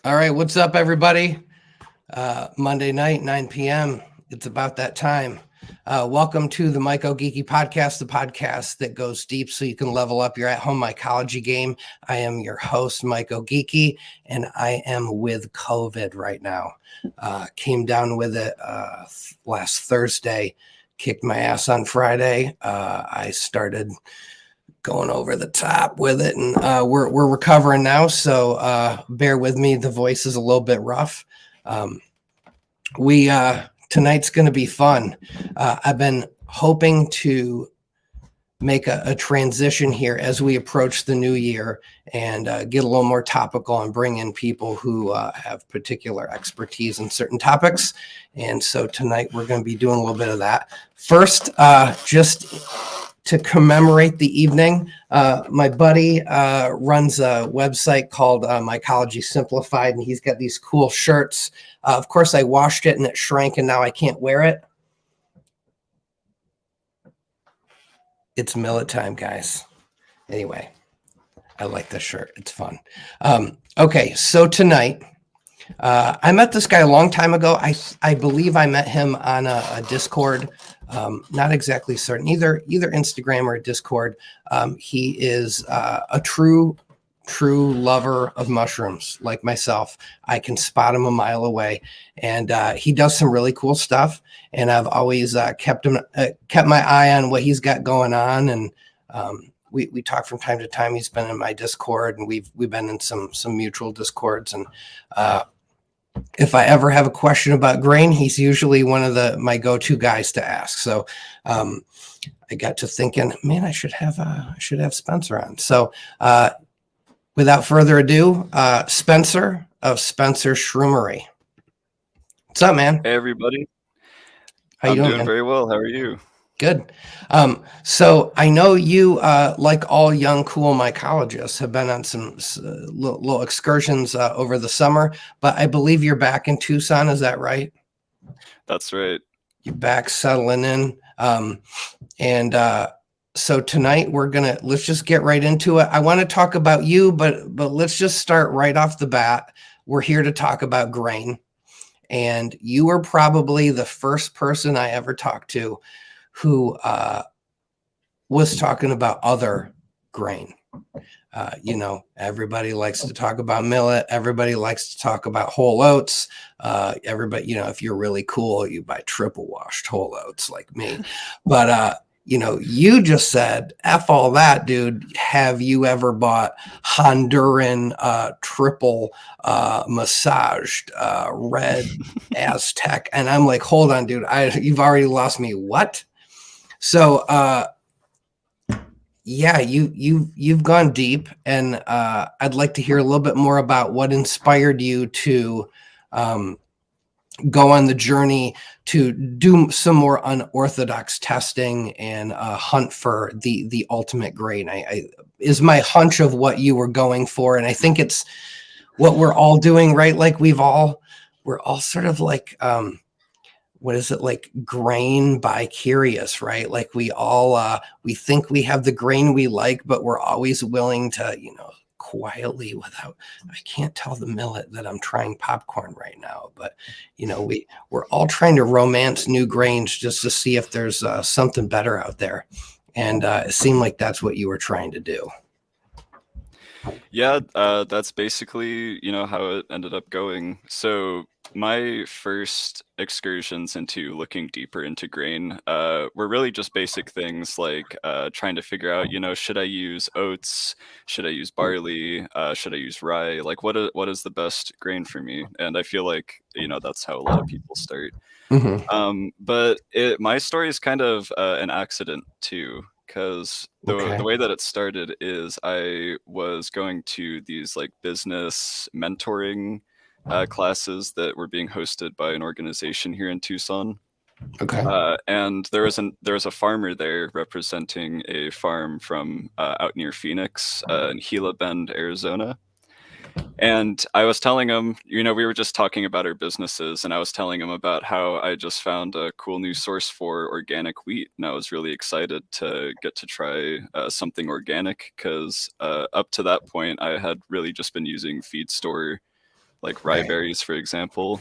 All right, what's up, everybody? Monday night, 9 p.m. It's about that time. Welcome to the MycoGeeky Podcast, the podcast that goes deep so you can level up your at-home mycology game. I am your host, MycoGeeky, and I am with COVID right now. Came down with it last Thursday, kicked my ass on Friday. I started going over the top with it, and we're recovering now, so bear with me. The voice is a little bit rough. We tonight's going to be fun. I've been hoping to make a transition here as we approach the new year and get a little more topical and bring in people who have particular expertise in certain topics. And so tonight we're going to be doing a little bit of that. First, just to commemorate the evening, my buddy runs a website called Mycology Simplified, and he's got these cool shirts. Of course, I washed it and it shrank, and now I can't wear it. It's millet time, guys. Anyway, I like this shirt. It's fun. Okay, so tonight, I met this guy a long time ago. I believe I met him on a Discord. Not exactly certain, either Instagram or Discord. He is a true lover of mushrooms, like myself. I can spot him a mile away, and he does some really cool stuff. And I've always kept my eye on what he's got going on. And we talk from time to time. He's been in my Discord, and we've been in some mutual Discords. And if I ever have a question about grain, he's usually one of my go-to guys to ask. So I got to thinking, man, I should have Spencer on. So without further ado, Spencer of Spencer Shroomery. What's up, man? Hey, everybody. How you doing, man? Very well. How are you? Good. So I know you, like all young, cool mycologists, have been on some little excursions over the summer, but I believe you're back in Tucson. Is that right? That's right. You're back settling in. So tonight let's just get right into it. I want to talk about you, but let's just start right off the bat. We're here to talk about grain, and you were probably the first person I ever talked to who was talking about other grain. Everybody likes to talk about millet. Everybody likes to talk about whole oats. Everybody, if you're really cool, you buy triple washed whole oats like me. But, you just said, F all that, dude. Have you ever bought Honduran triple massaged red Aztec? And I'm like, hold on, dude. You've already lost me. What? So, yeah, you've gone deep, and I'd like to hear a little bit more about what inspired you to go on the journey to do some more unorthodox testing and hunt for the ultimate grain. I is my hunch of what you were going for, and I think it's what we're all doing, right? Like we're all sort of like what is it, like grain bi-curious, right? Like we all we think we have the grain we like, but we're always willing to, quietly, without, I can't tell the millet that I'm trying popcorn right now, but we're all trying to romance new grains just to see if there's something better out there. And it seemed like that's what you were trying to do. Yeah, that's basically, how it ended up going. So my first excursions into looking deeper into grain were really just basic things like trying to figure out, should I use oats? Should I use barley? Should I use rye? Like, what is the best grain for me? And I feel like, that's how a lot of people start. Mm-hmm. But my story is kind of an accident too. Because the way that it started is I was going to these like business mentoring classes that were being hosted by an organization here in Tucson. Okay. And there was a farmer there representing a farm from out near Phoenix in Gila Bend, Arizona. And I was telling him, we were just talking about our businesses, and I was telling him about how I just found a cool new source for organic wheat, and I was really excited to get to try something organic because up to that point, I had really just been using feed store like rye Right. berries, for example.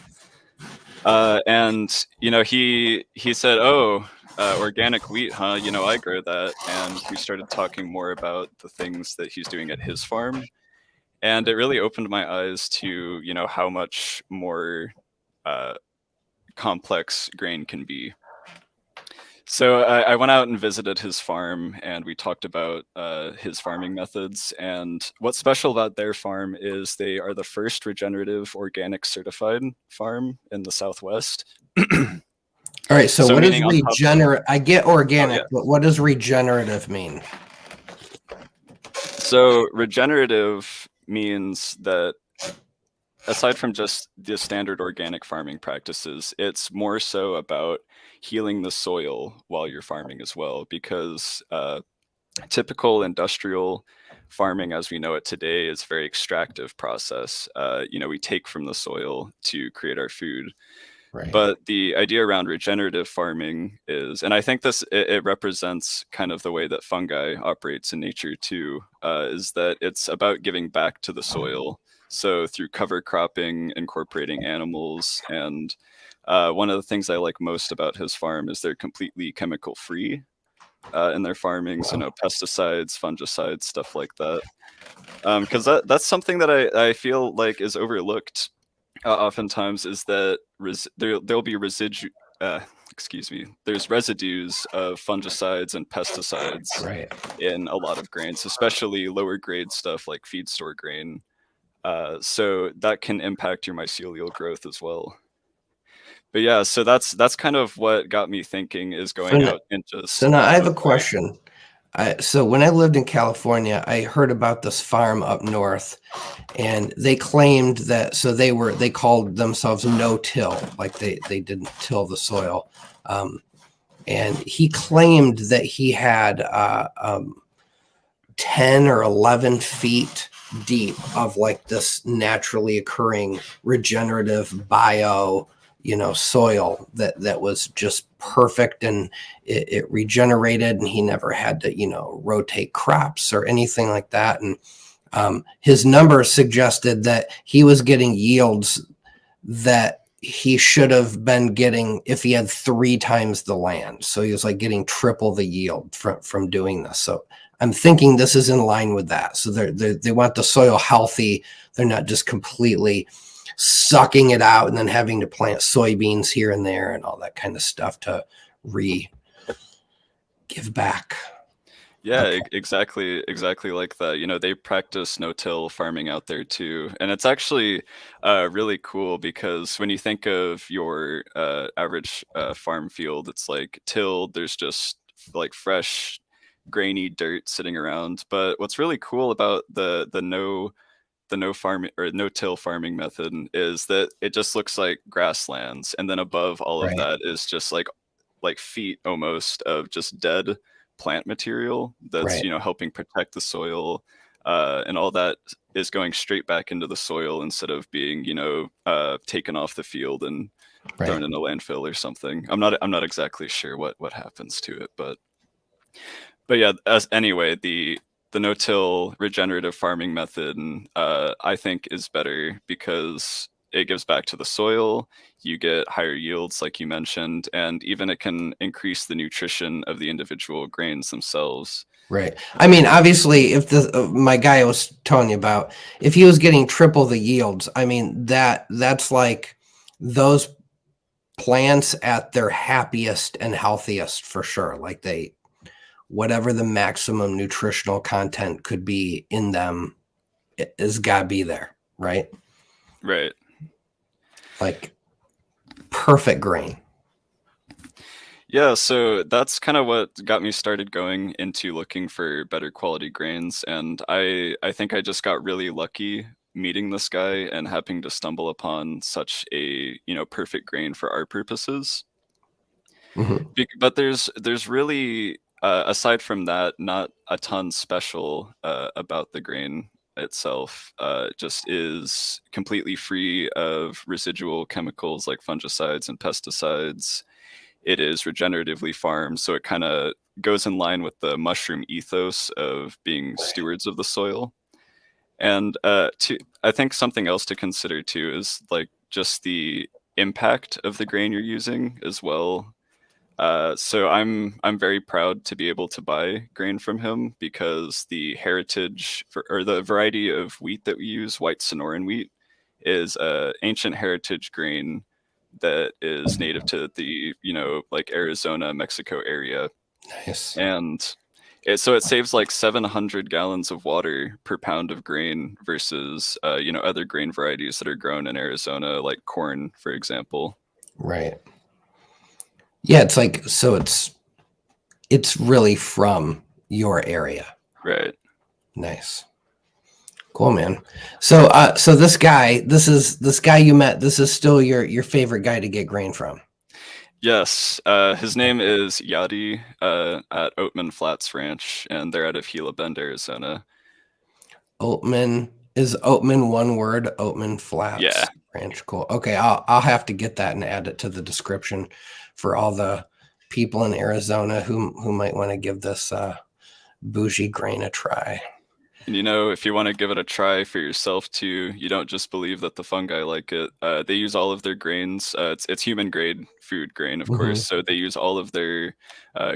And he said, "Oh, organic wheat, huh? I grow that." And we started talking more about the things that he's doing at his farm, and it really opened my eyes to how much more uh, complex grain can be. So I went out and visited his farm, and we talked about his farming methods. And what's special about their farm is they are the first regenerative organic certified farm in the Southwest. All right. So So what is meaning on top of, regenerate? I get oh organic, yeah, but what does regenerative mean? so regenerative means that aside from just the standard organic farming practices, it's more so about healing the soil while you're farming as well, because typical industrial farming as we know it today is a very extractive process. We take from the soil to create our food. Right. But the idea around regenerative farming is, and I think it represents kind of the way that fungi operates in nature too, is that it's about giving back to the soil. So through cover cropping, incorporating animals, and one of the things I like most about his farm is they're completely chemical free in their farming. So Wow. no pesticides, fungicides, stuff like that. Because that's something that I feel like is overlooked oftentimes, is that there'll be uh, excuse me, there's residues of fungicides and pesticides Right. in a lot of grains, especially lower grade stuff like feed store grain. So that can impact your mycelial growth as well. But yeah, so that's kind of what got me thinking, is So, going out and so just now I have oh, a sorry. question. So when I lived in California, I heard about this farm up north, and they claimed that, so they called themselves no-till, like they didn't till the soil. And he claimed that he had 10 or 11 feet deep of like this naturally occurring regenerative bio soil that was just perfect, and it regenerated, and he never had to rotate crops or anything like that. And his numbers suggested that he was getting yields that he should have been getting if he had 3 times the land. So he was like getting triple the yield from doing this. So I'm thinking this is in line with that. So they want the soil healthy. They're not just completely sucking it out and then having to plant soybeans here and there and all that kind of stuff to give back. Yeah, Okay. exactly like that. They practice no-till farming out there too, and it's actually really cool, because when you think of your average farm field, it's like tilled. There's just like fresh, grainy dirt sitting around. But what's really cool about the no farm or no-till farming method is that it just looks like grasslands, and then above all of Right. that is just like feet almost of just dead plant material that's Right. helping protect the soil, and all that is going straight back into the soil instead of being taken off the field and Right. thrown in a landfill or something. I'm not exactly sure what happens to it, but yeah, as anyway, the no-till regenerative farming method, I think, is better because it gives back to the soil. You get higher yields, like you mentioned, and even it can increase the nutrition of the individual grains themselves. Right. I mean, obviously, if my guy I was telling you about, if he was getting triple the yields, I mean that's like those plants at their happiest and healthiest for sure. Like whatever the maximum nutritional content could be in them is gotta be there, right? Right. Like perfect grain. Yeah, so that's kind of what got me started going into looking for better quality grains, and I think I just got really lucky meeting this guy and happening to stumble upon such a, perfect grain for our purposes. Mhm. But there's really, aside from that, not a ton special about the grain itself. It just is completely free of residual chemicals like fungicides and pesticides. It is regeneratively farmed, so it kind of goes in line with the mushroom ethos of being Right. stewards of the soil. And I think something else to consider too is like just the impact of the grain you're using as well. So I'm very proud to be able to buy grain from him because the heritage or the variety of wheat that we use, white Sonoran wheat, is a ancient heritage grain that is native to the like Arizona, Mexico area, Nice. and so it saves like 700 gallons of water per pound of grain versus other grain varieties that are grown in Arizona, like corn, for example. Right. Yeah, it's like so it's really from your area. Right. Nice. Cool, man. So so this guy you met, this is still your favorite guy to get grain from. Yes, his name is Yadi at Oatman Flats Ranch, and they're out of Gila Bend, Arizona. Oatman is Oatman one word, Oatman Yeah, Flats Ranch. Cool. Okay, I'll have to get that and add it to the description for all the people in Arizona who might want to give this bougie grain a try. and if you want to give it a try for yourself too, you don't just believe that the fungi like it. They use all of their grains. It's human grade food grain, of course. Mm-hmm. So they use all of their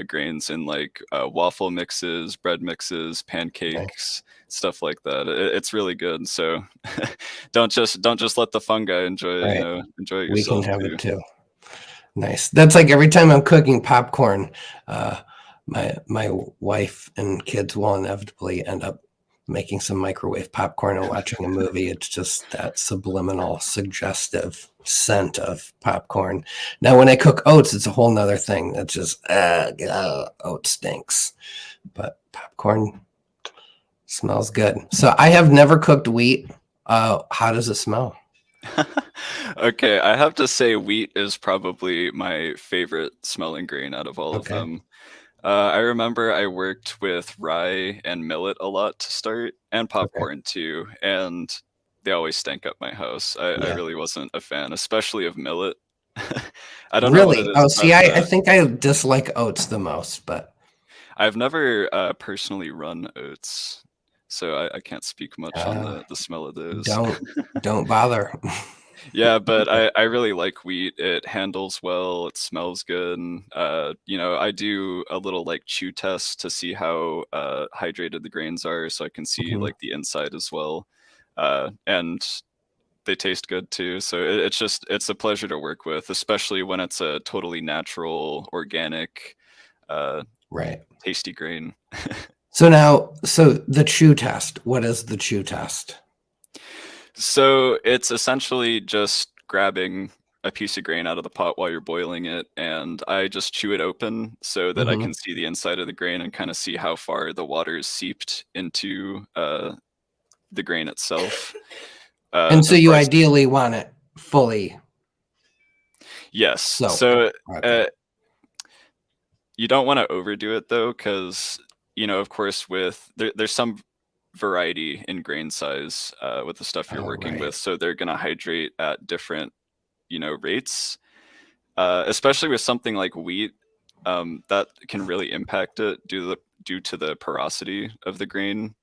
grains in like waffle mixes, bread mixes, Okay. pancakes, stuff like that. It's really good. So don't just let the fungi enjoy Right. enjoy it We can yourself have too. it too. Nice. That's like every time I'm cooking popcorn, my wife and kids will inevitably end up making some microwave popcorn and watching a movie. It's just that subliminal, suggestive scent of popcorn. Now, when I cook oats, it's a whole nother thing. It's just oat stinks, but popcorn smells good. So I have never cooked wheat. How does it smell? Okay, I have to say wheat is probably my favorite smelling grain out of all of Okay. them. I remember I worked with rye and millet a lot to start, and Okay. popcorn too, and they always stank up my house. I Yeah. really wasn't a fan, especially of millet. I don't know what it Really? is Oh, see, about I that. think I dislike oats the most, but I've never personally run oats, so I can't speak much on uh, the smell of those. don't bother. Yeah, but I really like wheat. It handles well, it smells good. And, I do a little like chew test to see how hydrated the grains are so I can see Mhm. like the inside as well. And they taste good too. So it's a pleasure to work with, especially when it's a totally natural, organic, uh, Right. tasty grain. So the chew test. What is the chew test? So it's essentially just grabbing a piece of grain out of the pot while you're boiling it, and I just chew it open so that I Hmm. can see the inside of the grain and kind of see how far the water is seeped into the grain itself. And so Of you course, ideally want it fully yes. soaked. So Okay. you don't want to overdo it though, because of course, there's some variety in grain size with the stuff you're working Right. with, so they're going to hydrate at different rates. Especially with something like wheat, that can really impact it due to the porosity of the grain.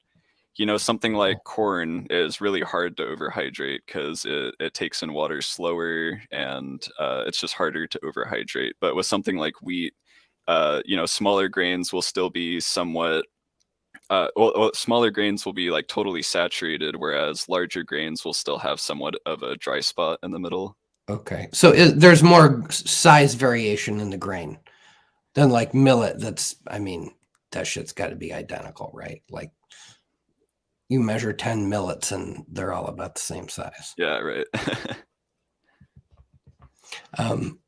Something like corn is really hard to overhydrate because it takes in water slower, and it's just harder to overhydrate. But with something like wheat, smaller grains will still be somewhat. Smaller grains will be like totally saturated, whereas larger grains will still have somewhat of a dry spot in the middle. Okay. So there's more size variation in the grain than like millet. I mean, that shit's got to be identical, right? Like you measure 10 millets and they're all about the same size. Yeah, right.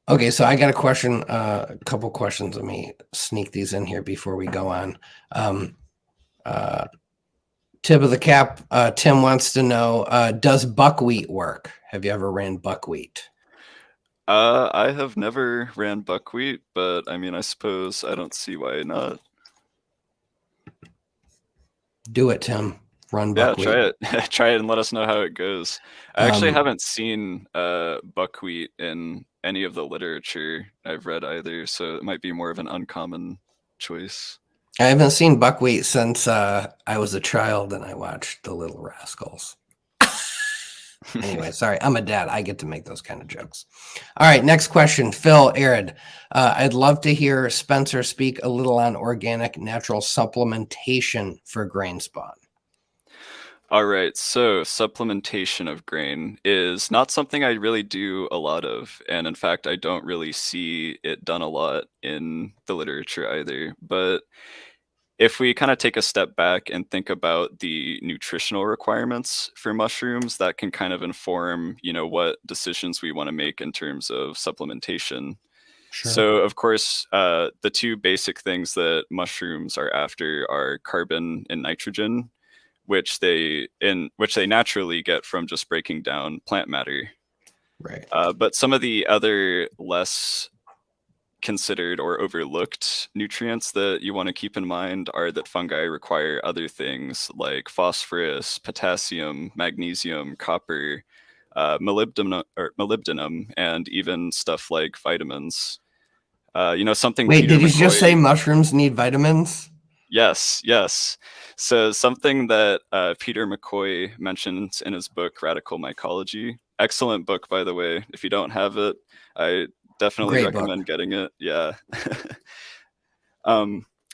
Okay, so I got a question, a couple questions. Let me sneak these in here before we go on. Um, uh, Tip of the cap, Tim wants to know, does buckwheat work? Have you ever ran buckwheat? I have never ran buckwheat, but I mean, I suppose I don't see why not. Do it, Tim. Run Yeah, buckwheat. try it. Try it and let us know how it goes. I actually Um, haven't seen buckwheat in any of the literature I've read either, so it might be more of an uncommon choice. I haven't seen buckwheat since I was a child and I watched The Little Rascals. Anyway, sorry, I'm a dad. I get to make those kind of jokes. All right, next question. Phil Arid. I'd love to hear Spencer speak a little on organic natural supplementation for grain spawn. All right, so supplementation of grain is not something I really do a lot of. And in fact, I don't really see it done a lot in the literature either. But if we kind of take a step back and think about the nutritional requirements for mushrooms, that can kind of inform, what decisions we want to make in terms of supplementation. Sure. So, of course, the two basic things that mushrooms are after are carbon and nitrogen, which they naturally get from just breaking down plant matter. Right. But some of the other less considered or overlooked nutrients that you want to keep in mind are that fungi require other things like phosphorus, potassium, magnesium, copper, molybdenum, and even stuff like vitamins. Something Wait, Peter did you just say McCoy. mushrooms need vitamins? Yes, yes. So something that Peter McCoy mentions in his book Radical Mycology. Excellent book, by the way. If you don't have it, I definitely Great book. recommend getting it. Yeah.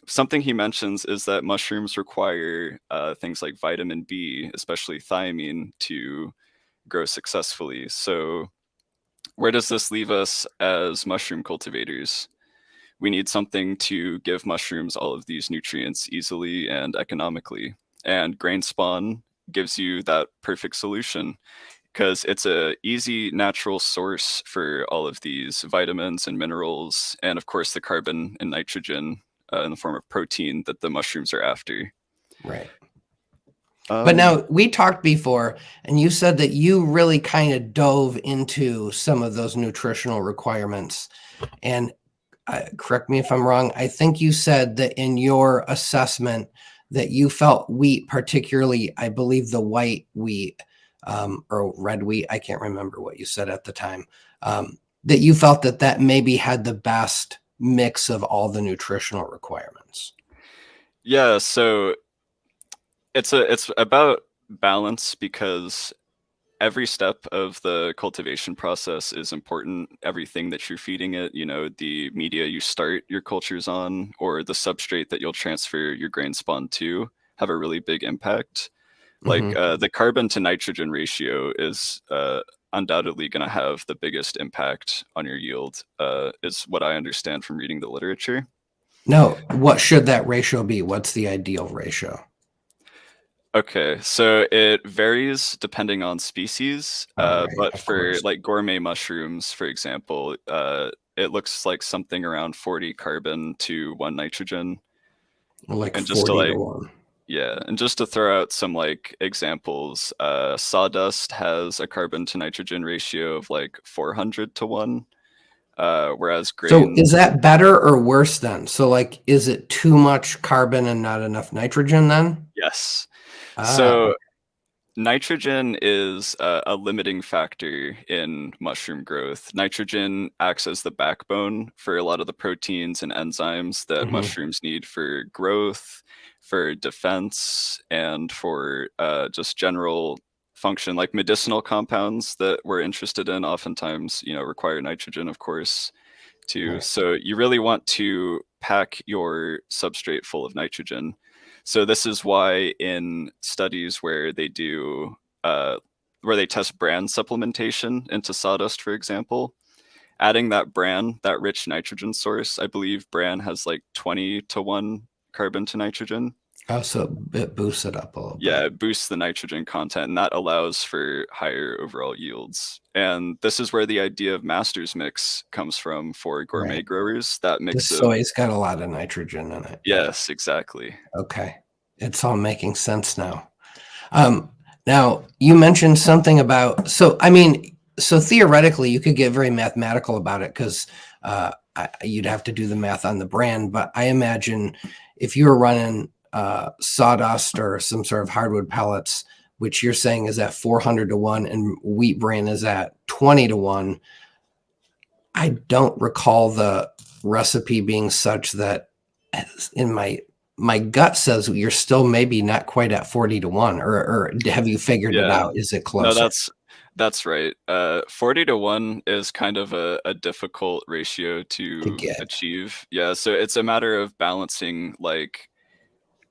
Something he mentions is that mushrooms require things like vitamin B, especially thiamine, to grow successfully. So where does this leave us as mushroom cultivators? We need something to give mushrooms all of these nutrients easily and economically. And grain spawn gives you that perfect solution because it's a easy natural source for all of these vitamins and minerals, and of course the carbon and nitrogen in the form of protein that the mushrooms are after. Right. But now we talked before, and you said that you really kind of dove into some of those nutritional requirements. And correct me if I'm wrong, I think you said that in your assessment that you felt wheat, particularly, I believe the white wheat or red wheat, I can't remember what you said at the time, that you felt that maybe had the best mix of all the nutritional requirements. Yeah, so it's about balance because every step of the cultivation process is important. Everything that you're feeding it, the media you start your cultures on or the substrate that you'll transfer your grain spawn to have a really big impact. Like the carbon to nitrogen ratio is undoubtedly going to have the biggest impact on your yield, is what I understand from reading the literature. No, what should that ratio be? What's the ideal ratio? Okay, so it varies depending on species, Right, but of for course. like gourmet mushrooms, for example, it looks like something around 40 carbon to 1 nitrogen. Like And just to 40 to like, 1. yeah, and just to throw out some like examples, sawdust has a carbon to nitrogen ratio of like 400 to 1, whereas So grain, is that better or worse then? So like, is it too much carbon and not enough nitrogen then? yes. Ah, So nitrogen is a limiting factor in mushroom growth. Nitrogen acts as the backbone for a lot of the proteins and enzymes that mushrooms need for growth, for defense, and for just general function. Like medicinal compounds that we're interested in oftentimes, require nitrogen, of course, too. right. So you really want to pack your substrate full of nitrogen. So this is why in studies where they do where they test bran supplementation into sawdust, for example, adding that rich nitrogen source, I believe bran has like 20 to 1 carbon to nitrogen. Oh, so it boosts it up a little Yeah, bit. it boosts the nitrogen content, and that allows for higher overall yields. And this is where the idea of master's mix comes from for gourmet Right. growers. That The mix of, soy's got a lot of nitrogen in it. Yeah. yes, exactly. Okay. It's all making sense now. Now you mentioned something about, so theoretically you could get very mathematical about it because you'd have to do the math on the brand. But I imagine if you were running sawdust or some sort of hardwood pellets, which you're saying is at 400 to 1 and wheat bran is at 20 to 1, I don't recall the recipe being such that in my my gut says you're still maybe not quite at 40-1, or have you figured it Yeah. out? Is it No, closer that's right. 40-1 is kind of a difficult ratio to to get? achieve. Yeah, so it's a matter of balancing, like,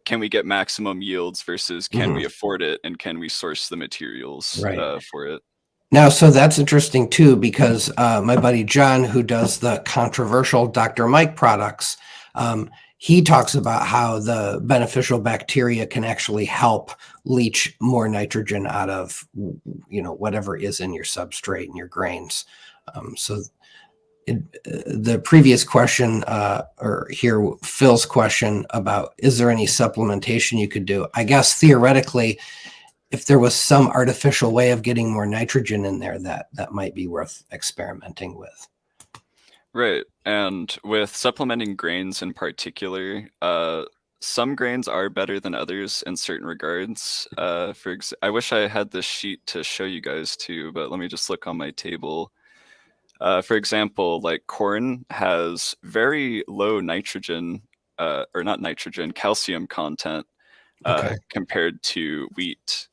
can we get maximum yields versus can Mhm. we afford it, and can we source the materials Right. for it? Now, so that's interesting too, because my buddy John, who does the controversial Dr. Mike products, he talks about how the beneficial bacteria can actually help leach more nitrogen out of, whatever is in your substrate and your grains. So the previous question, or here Phil's question about, is there any supplementation you could do? I guess theoretically, if there was some artificial way of getting more nitrogen in there, that might be worth experimenting with. Right. And with supplementing grains in particular, some grains are better than others in certain regards. I wish I had this sheet to show you guys too, but let me just look on my table. For example, like corn has very low nitrogen, or not nitrogen, calcium content Okay. compared to wheat.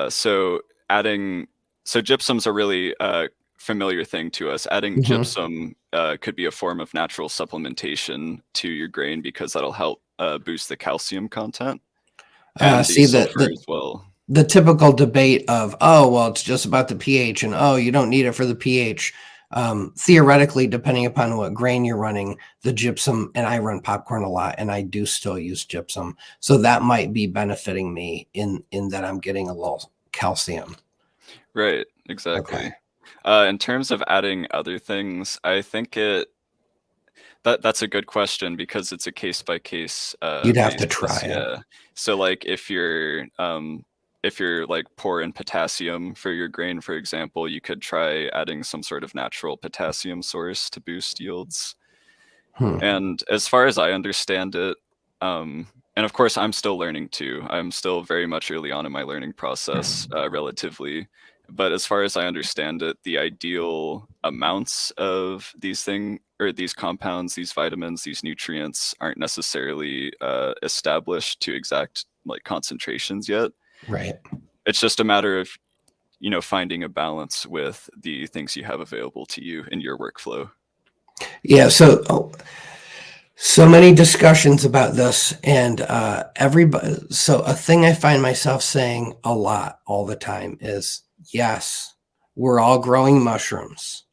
So adding, so gypsum's a really familiar thing to us. Adding Mhm. gypsum could be a form of natural supplementation to your grain because that'll help boost the calcium content and the See, sulfur as well. the typical debate of, oh, well, it's just about the pH, and oh, you don't need it for the pH. Theoretically, depending upon what grain you're running, the gypsum, and I run popcorn a lot, and I do still use gypsum, so that might be benefiting me in that I'm getting a little calcium. Right, Okay. exactly. In terms of adding other things, I think that's a good question because it's a case by case You'd have to try basis. it. Yeah. So like if you're like poor in potassium for your grain, for example, you could try adding some sort of natural potassium source to boost yields. Hmm. And as far as I understand it, and of course I'm still learning too. I'm still very much early on in my learning process, relatively. But as far as I understand it, the ideal amounts of these compounds, these vitamins, these nutrients aren't necessarily established to exact like concentrations yet. Right. It's just a matter of, finding a balance with the things you have available to you in your workflow. Yeah. So many discussions about this, and everybody. So a thing I find myself saying a lot all the time is, yes, we're all growing mushrooms.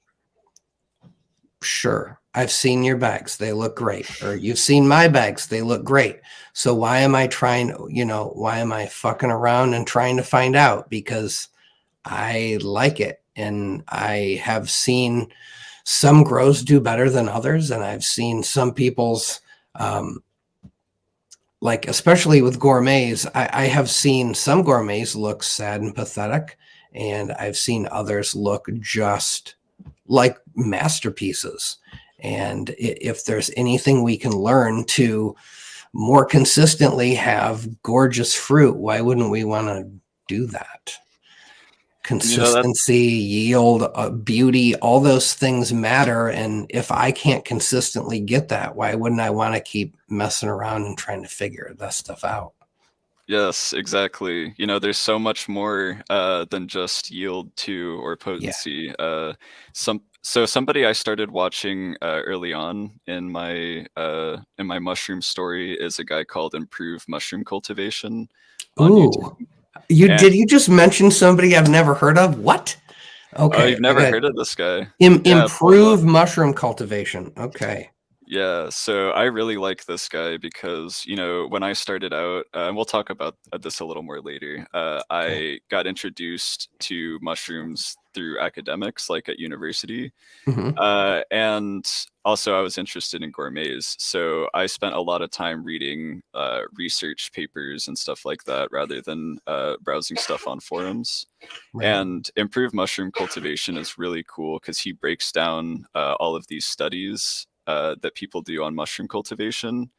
Sure, I've seen your bags; they look great. Or you've seen my bags; they look great. So why am I trying? Why am I fucking around and trying to find out? Because I like it, and I have seen some grows do better than others, and I've seen some people's, like, especially with gourmets, I have seen some gourmets look sad and pathetic, and I've seen others look just like masterpieces. And if there's anything we can learn to more consistently have gorgeous fruit, why wouldn't we want to do that? That Consistency, yield, beauty, all those things matter. And if I can't consistently get that, why wouldn't I want to keep messing around and trying to figure that stuff out? Yes, exactly. There's so much more than just yield to or Yeah. potency. Somebody I started watching early on in my mushroom story is a guy called Improve Mushroom Cultivation on YouTube. Ooh, And did you just mention somebody I've never heard of? What? oh, Okay, you've I never got heard of this guy? Yeah, pull him up. improve mushroom cultivation. Okay. Yeah, so I really like this guy because, when I started out, and we'll talk about this a little more later, Okay. I got introduced to mushrooms through academics, like at university. Hmm. And also, I was interested in gourmets. So I spent a lot of time reading research papers and stuff like that rather than browsing stuff on forums. Right. And improved mushroom cultivation is really cool because he breaks down all of these studies that people do on mushroom cultivation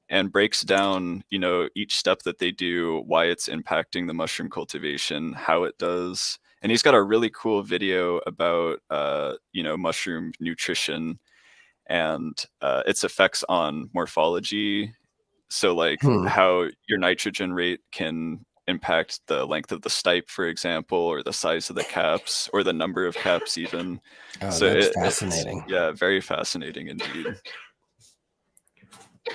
and breaks down, each step that they do, why it's impacting the mushroom cultivation, how it does. And he's got a really cool video about, mushroom nutrition and its effects on morphology. So like Hmm. how your nitrogen rate can impact the length of the stipe, for example, or the size of the caps, or the number of caps even. Oh, So that's it's, fascinating. yeah, very fascinating indeed.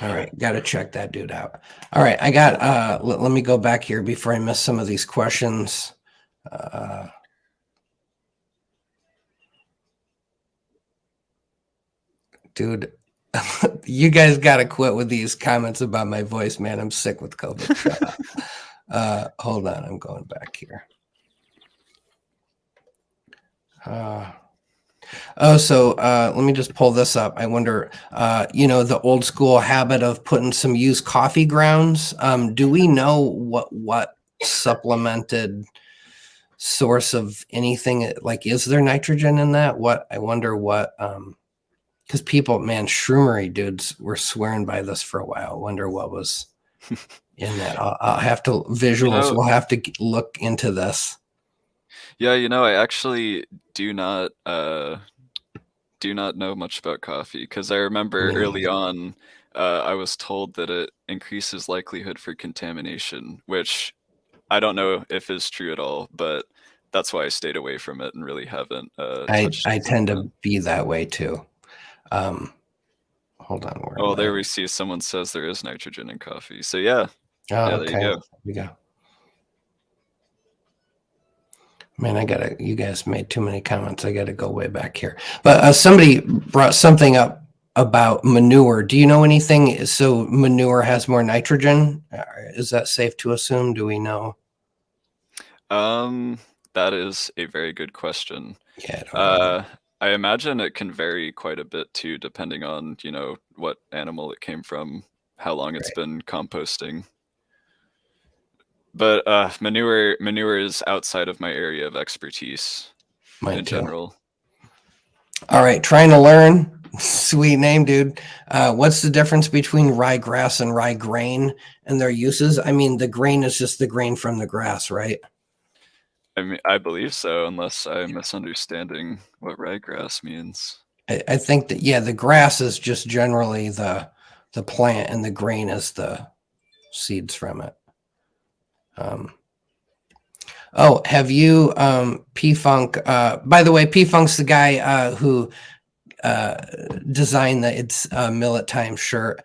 All right, got to check that dude out. All right, I got let me go back here before I miss some of these questions. Dude, you guys got to quit with these comments about my voice, man. I'm sick with COVID. Shut up. Hold on, I'm going back here. So let me just pull this up. I wonder, the old school habit of putting some used coffee grounds. Do we know what supplemented source of anything, like, is there nitrogen in that? I wonder what, because people, man, Shroomery dudes were swearing by this for a while. I wonder what was in that. I'll have to visuals. We'll have to look into this. Yeah, I actually do not know much about coffee, because I remember early on I was told that it increases likelihood for contamination, which I don't know if is true at all, but that's why I stayed away from it and really haven't touched I it since tend to then. be that way too. Hold on. Where Oh, am there I? we see someone says there is nitrogen in coffee. So yeah, Oh, there you okay. go. There we go. Man, you guys made too many comments. I gotta go way back here. But somebody brought something up about manure. Do you know anything? So manure has more nitrogen. Is that safe to assume? Do we know? That is a very good question. Yeah, I don't know. I imagine it can vary quite a bit too, depending on, what animal it came from, how long it's Right. been composting. But manure is outside of my area of expertise Mine in too. general. All right, trying to learn. Sweet name, dude. What's the difference between ryegrass and rye grain and their uses? I mean, the grain is just the grain from the grass, right? I mean, I believe so, unless I'm misunderstanding what ryegrass means. I think that, yeah, the grass is just generally the plant, and the grain is the seeds from it. Have you P Funk? By the way, P Funk's the guy who designed the It's Millet Time shirt.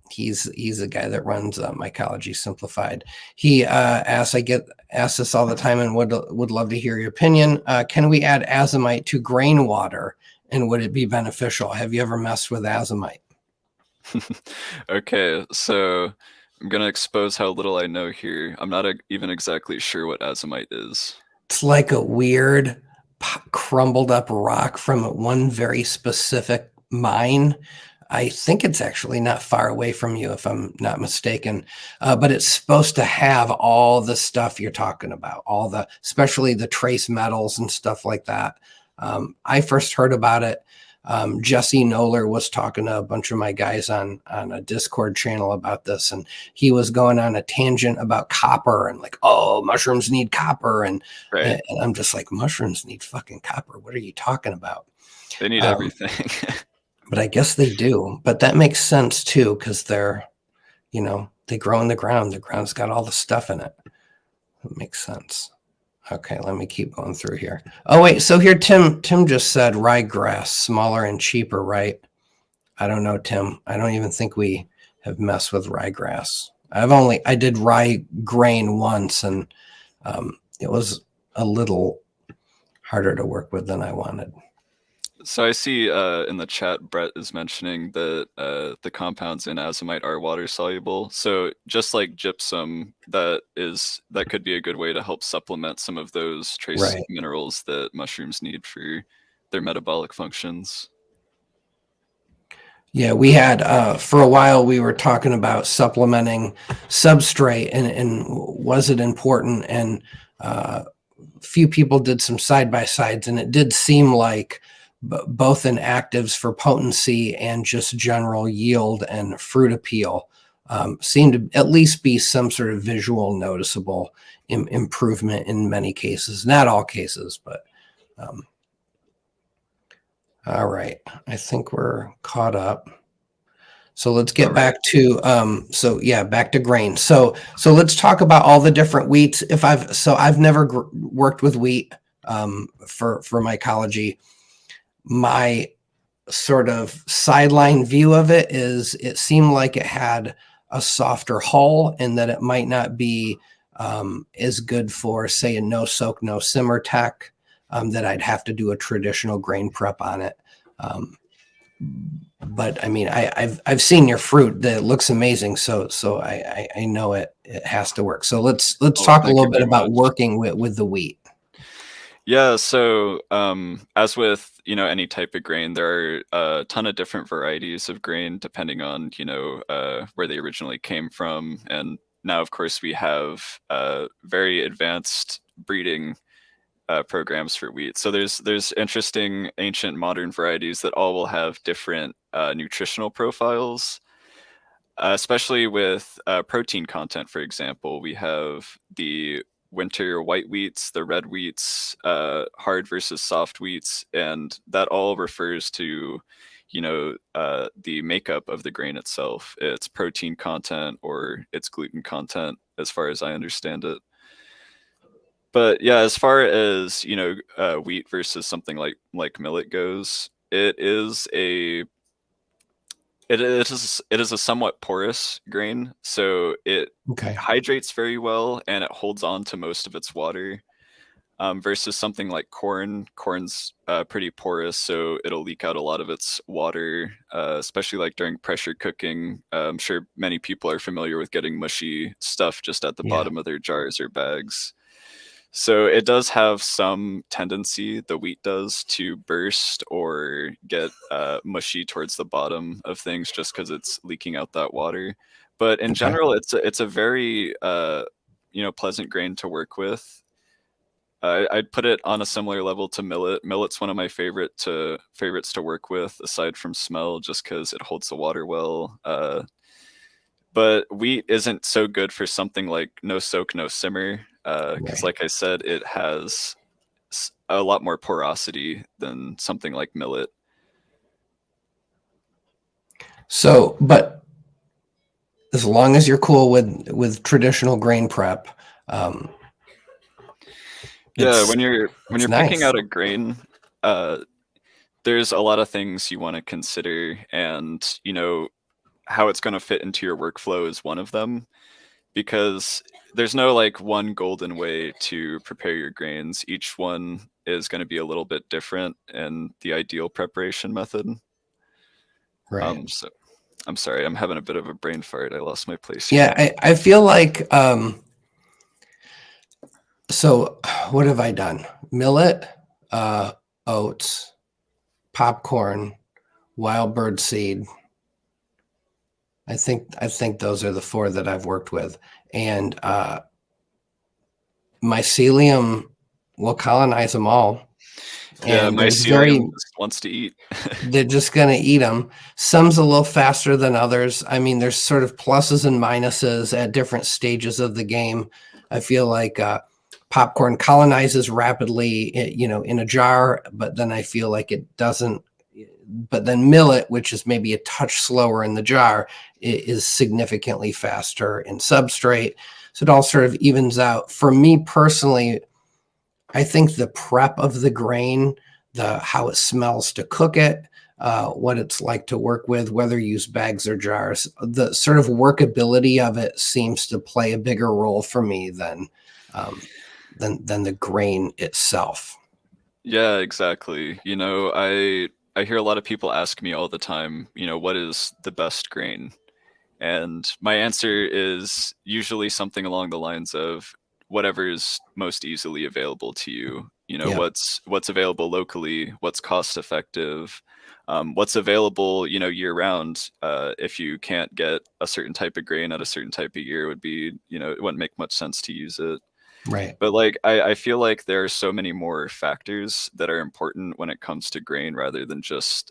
He's a guy that runs Mycology Simplified. He I get asked this all the time, and would love to hear your opinion. Can we add azomite to grain water, and would it be beneficial? Have you ever messed with azomite? Okay, so I'm gonna expose how little I know here. I'm not even exactly sure what azomite is. It's like a weird crumbled up rock from one very specific mine. I think it's actually not far away from you, if I'm not mistaken. But it's supposed to have all the stuff you're talking about, especially the trace metals and stuff like that. I first heard about it. Jesse Noller was talking to a bunch of my guys on a Discord channel about this, and he was going on a tangent about copper and like, oh, mushrooms need copper, and Right. and I'm just like, mushrooms need fucking copper. What are you talking about? They need Um, everything. but I guess they do. But that makes sense too, because they grow in the ground. The ground's got all the stuff in it. It makes sense. Okay, let me keep going through here. Oh wait, so here Tim just said ryegrass, smaller and cheaper, right? I don't know, Tim. I don't even think we have messed with ryegrass. I did rye grain once, and it was a little harder to work with than I wanted. So I see in the chat, Brett is mentioning that the compounds in azomite are water soluble. So just like gypsum, that could be a good way to help supplement some of those trace minerals that mushrooms need for their metabolic functions. Yeah, we had for a while we were talking about supplementing substrate, and was it important? And few people did some side by sides, and it did seem like both in actives for potency and just general yield and fruit appeal seemed to at least be some sort of visual noticeable improvement in many cases, not all cases, but all right. I think we're caught up. So let's All get right. back to back to grain. So let's talk about all the different wheats. I've never worked with wheat for mycology. My sort of sideline view of it is it seemed like it had a softer hull and that it might not be as good for, say, a no soak, no simmer tech, that I'd have to do a traditional grain prep on it. But I mean, I've seen your fruit that looks amazing. So I know it has to work. So let's Oh, talk a thank you little bit very about much. working with the wheat. Yeah, so as with any type of grain, there are a ton of different varieties of grain depending on where they originally came from, and now of course we have very advanced breeding programs for wheat. So there's interesting ancient modern varieties that all will have different nutritional profiles. Especially with protein content, for example, we have the winter white wheats, the red wheats, hard versus soft wheats, and that all refers to, the makeup of the grain itself, its protein content or its gluten content, as far as I understand it. But yeah, as far as wheat versus something like millet goes, it is a somewhat porous grain, so it Okay. hydrates very well and it holds on to most of its water. Versus something like corn. Corn's pretty porous, so it'll leak out a lot of its water, especially like during pressure cooking. I'm sure many people are familiar with getting mushy stuff just at the Yeah. bottom of their jars or bags. So it does have some tendency, the wheat does, to burst or get mushy towards the bottom of things just because it's leaking out that water. But in Okay. general, it's a very pleasant grain to work with. I'd put it on a similar level to millet. Millet's one of my favorites to work with, aside from smell, just because it holds the water well. But wheat isn't so good for something like no soak, no simmer, because, Right. like I said, it has a lot more porosity than something like millet. So, but as long as you're cool with traditional grain prep, um, Yeah, it's when you're picking nice. out a grain, uh, there's a lot of things you want to consider, and how it's going to fit into your workflow is one of them. Because there's no like one golden way to prepare your grains. Each one is going to be a little bit different in the ideal preparation method. Right. So I'm sorry, I'm having a bit of a brain fart. I lost my place here. Yeah, I feel like so what have I done? Millet, uh, oats, popcorn, wild bird seed. I think those are the four that I've worked with. And mycelium will colonize them all. Yeah, And mycelium just wants to eat. they're just going to eat them. Some's a little faster than others. I mean, there's sort of pluses and minuses at different stages of the game. I feel like popcorn colonizes rapidly, in a jar, but then I feel like it doesn't. But then millet, which is maybe a touch slower in the jar, is significantly faster in substrate. So it all sort of evens out. For me personally, I think the prep of the grain, the how it smells to cook it, what it's like to work with, whether you use bags or jars, the sort of workability of it seems to play a bigger role for me um, than the grain itself. Yeah, exactly. I hear a lot of people ask me all the time, what is the best grain? And my answer is usually something along the lines of whatever is most easily available to you. Yeah, What's available locally, what's cost effective, what's available, year round. If you can't get a certain type of grain at a certain type of year, would be, it wouldn't make much sense to use it. right. But like I feel like there are so many more factors that are important when it comes to grain rather than just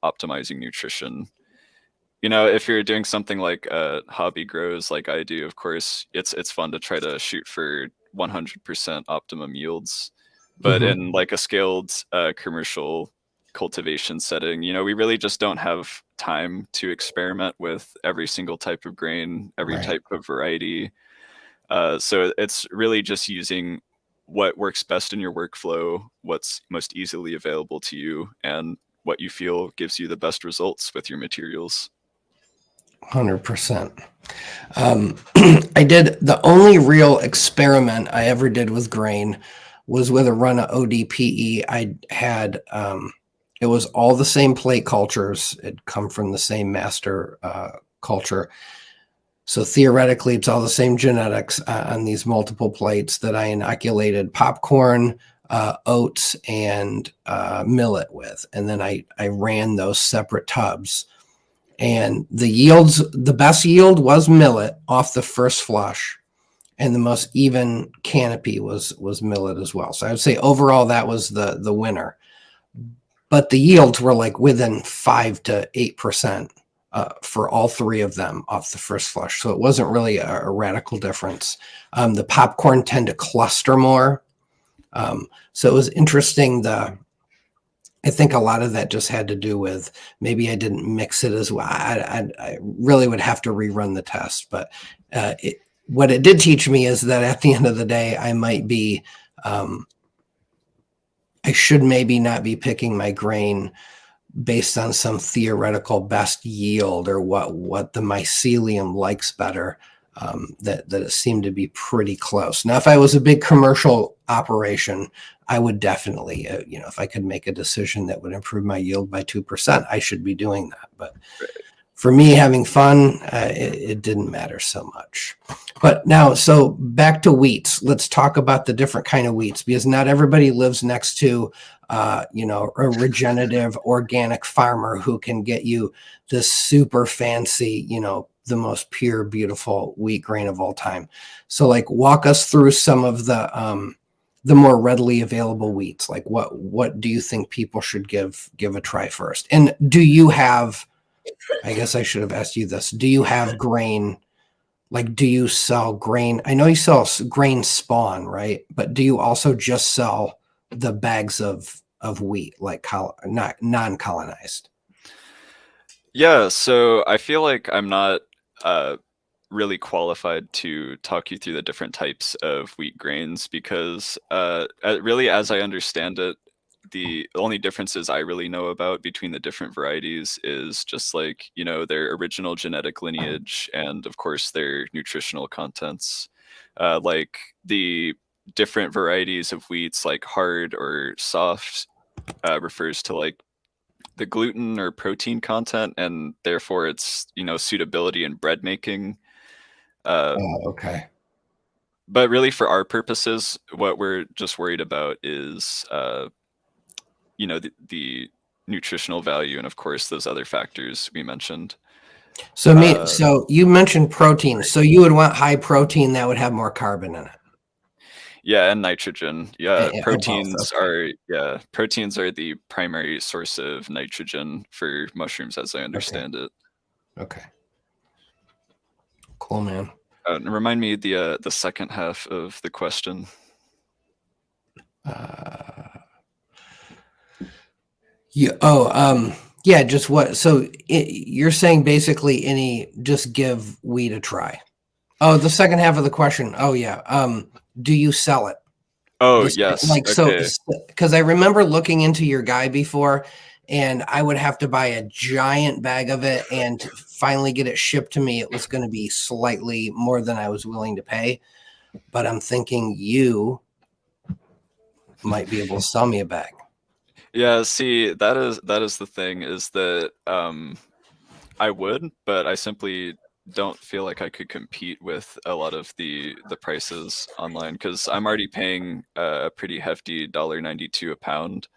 optimizing nutrition. If you're doing something like hobby grows like I do, of course, it's fun to try to shoot for 100% optimum yields. But Hmm. in like a scaled commercial cultivation setting, we really just don't have time to experiment with every single type of grain, every Right. type of variety. So it's really just using what works best in your workflow, what's most easily available to you, and what you feel gives you the best results with your materials. 100%. I did the only real experiment I ever did with grain was with a run of ODPE. I had it was all the same plate cultures. It come from the same master culture. So theoretically, it's all the same genetics on these multiple plates that I inoculated popcorn, oats, and millet with. And then I ran those separate tubs. And the best yield was millet off the first flush. And the most even canopy was millet as well. So I would say overall that was the winner. But the yields were like within 5 to 8%. For all three of them off the first flush. So it wasn't really a radical difference. The popcorn tend to cluster more. So it was interesting. I think a lot of that just had to do with maybe I didn't mix it as well. I really would have to rerun the test. But what it did teach me is that at the end of the day, I might be, I should maybe not be picking my grain based on some theoretical best yield or what the mycelium likes better, that it seemed to be pretty close. Now, if I was a big commercial operation, I would definitely, if I could make a decision that would improve my yield by 2%, I should be doing that. But for me, having fun, it didn't matter so much. But now, so back to wheats. Let's talk about the different kind of wheats, because not everybody lives next to a regenerative organic farmer who can get you this super fancy, the most pure, beautiful wheat grain of all time. So like walk us through some of the more readily available wheats. Like what do you think people should give a try first? And do you have, I guess I should have asked you this, do you have grain? Like, do you sell grain? I know you sell grain spawn, right? But do you also just sell the bags of wheat, like not non-colonized? Yeah, so I feel like I'm not really qualified to talk you through the different types of wheat grains because really, as I understand it, the only differences I really know about between the different varieties is just like, their original genetic lineage and, of course, their nutritional contents. Like the different varieties of wheats, like hard or soft, refers to like the gluten or protein content, and therefore its suitability in bread making. Okay. But really, for our purposes, what we're just worried about is the nutritional value, and of course those other factors we mentioned. So you mentioned protein. So you would want high protein that would have more carbon in it. Yeah, and nitrogen. Yeah, Both. Okay. Proteins are the primary source of nitrogen for mushrooms, as I understand it. Okay. Cool, man. Remind me the second half of the question. Yeah, just what? So you're saying basically just give wheat a try. Oh, the second half of the question. Oh yeah. Do you sell it? Oh, yes. Like, okay. because I remember looking into your guy before, and I would have to buy a giant bag of it, and to finally get it shipped to me, it was going to be slightly more than I was willing to pay. But I'm thinking you might be able to sell me a bag. Yeah, see, that is the thing, is that I would, but I simply don't feel like I could compete with a lot of the prices online, because I'm already paying a pretty hefty $1.92 a pound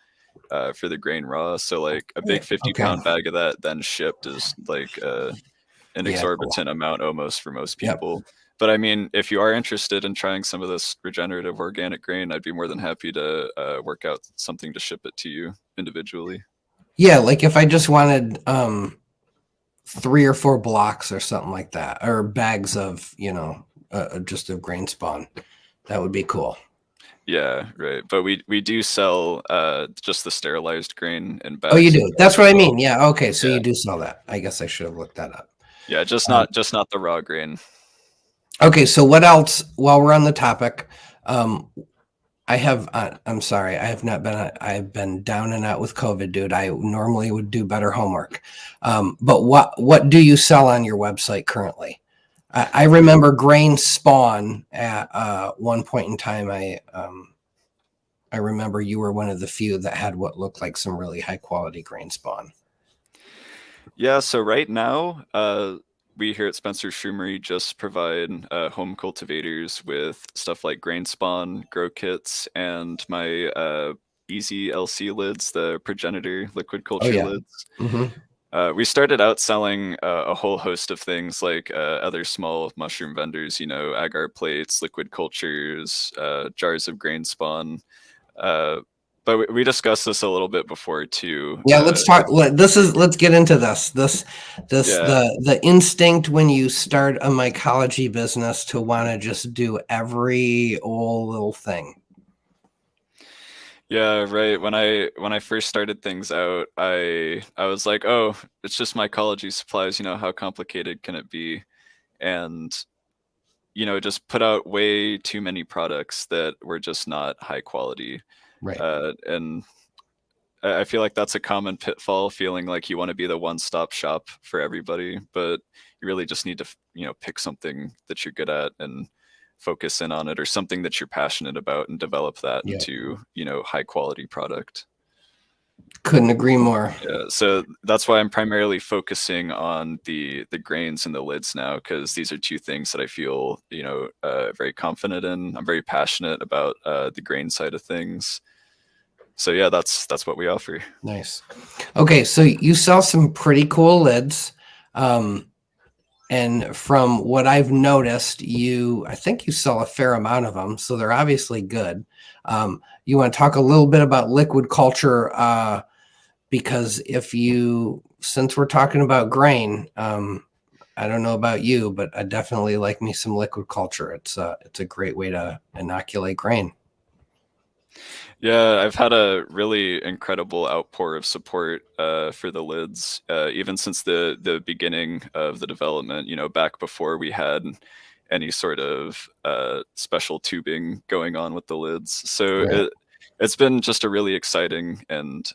for the grain raw. So like a big 50-pound bag of that then shipped is like an exorbitant amount almost for most people. Yep. But I mean, if you are interested in trying some of this regenerative organic grain, I'd be more than happy to work out something to ship it to you individually. Yeah, like if I just wanted 3 or 4 blocks or something like that, or bags of just of grain spawn, that would be cool. Yeah, right. But we do sell just the sterilized grain in Oh, you bags and do. jars That's what as I well. mean. Yeah. Okay. So Yeah. you do sell that. I guess I should have looked that up. Yeah, Um, just not the raw grain. okay. So what else? While we're on the topic, um, I have. I'm sorry. I have not been. I've been down and out with COVID, dude. I normally would do better homework. But what do you sell on your website currently? I remember grain spawn at one point in time. I remember you were one of the few that had what looked like some really high quality grain spawn. Yeah, so right now, we here at Spencer Shroomery just provide home cultivators with stuff like grain spawn, grow kits, and my easy LC lids, the progenitor liquid Oh culture yeah. lids. Hmm. We started out selling a whole host of things like other small mushroom vendors, agar plates, liquid cultures, jars of grain spawn. Uh, but we discussed this a little bit before too. Yeah, let's talk. Let's get into this. Yeah, The instinct when you start a mycology business to want to just do every old little thing. yeah, right. When I first started things out, I was like, oh, it's just mycology supplies. How complicated can it be? And just put out way too many products that were just not high quality. Right. And I feel like that's a common pitfall, feeling like you want to be the one-stop shop for everybody, but you really just need to, pick something that you're good at and focus in on it, or something that you're passionate about and develop that Yeah. into, high quality product. Couldn't agree more. Yeah, so that's why I'm primarily focusing on the grains and the lids now, because these are two things that I feel, very confident in. I'm very passionate about the grain side of things. So yeah, that's what we offer. Nice. Okay, so you sell some pretty cool lids. And from what I've noticed, I think you sell a fair amount of them, so they're obviously good. You want to talk a little bit about liquid culture, because since we're talking about grain, I don't know about you, but I definitely like me some liquid culture. It's a great way to inoculate grain. Yeah, I've had a really incredible outpour of support for the lids, even since the beginning of the development. Back before we had any sort of special tubing going on with the lids. So Right. it's been just a really exciting and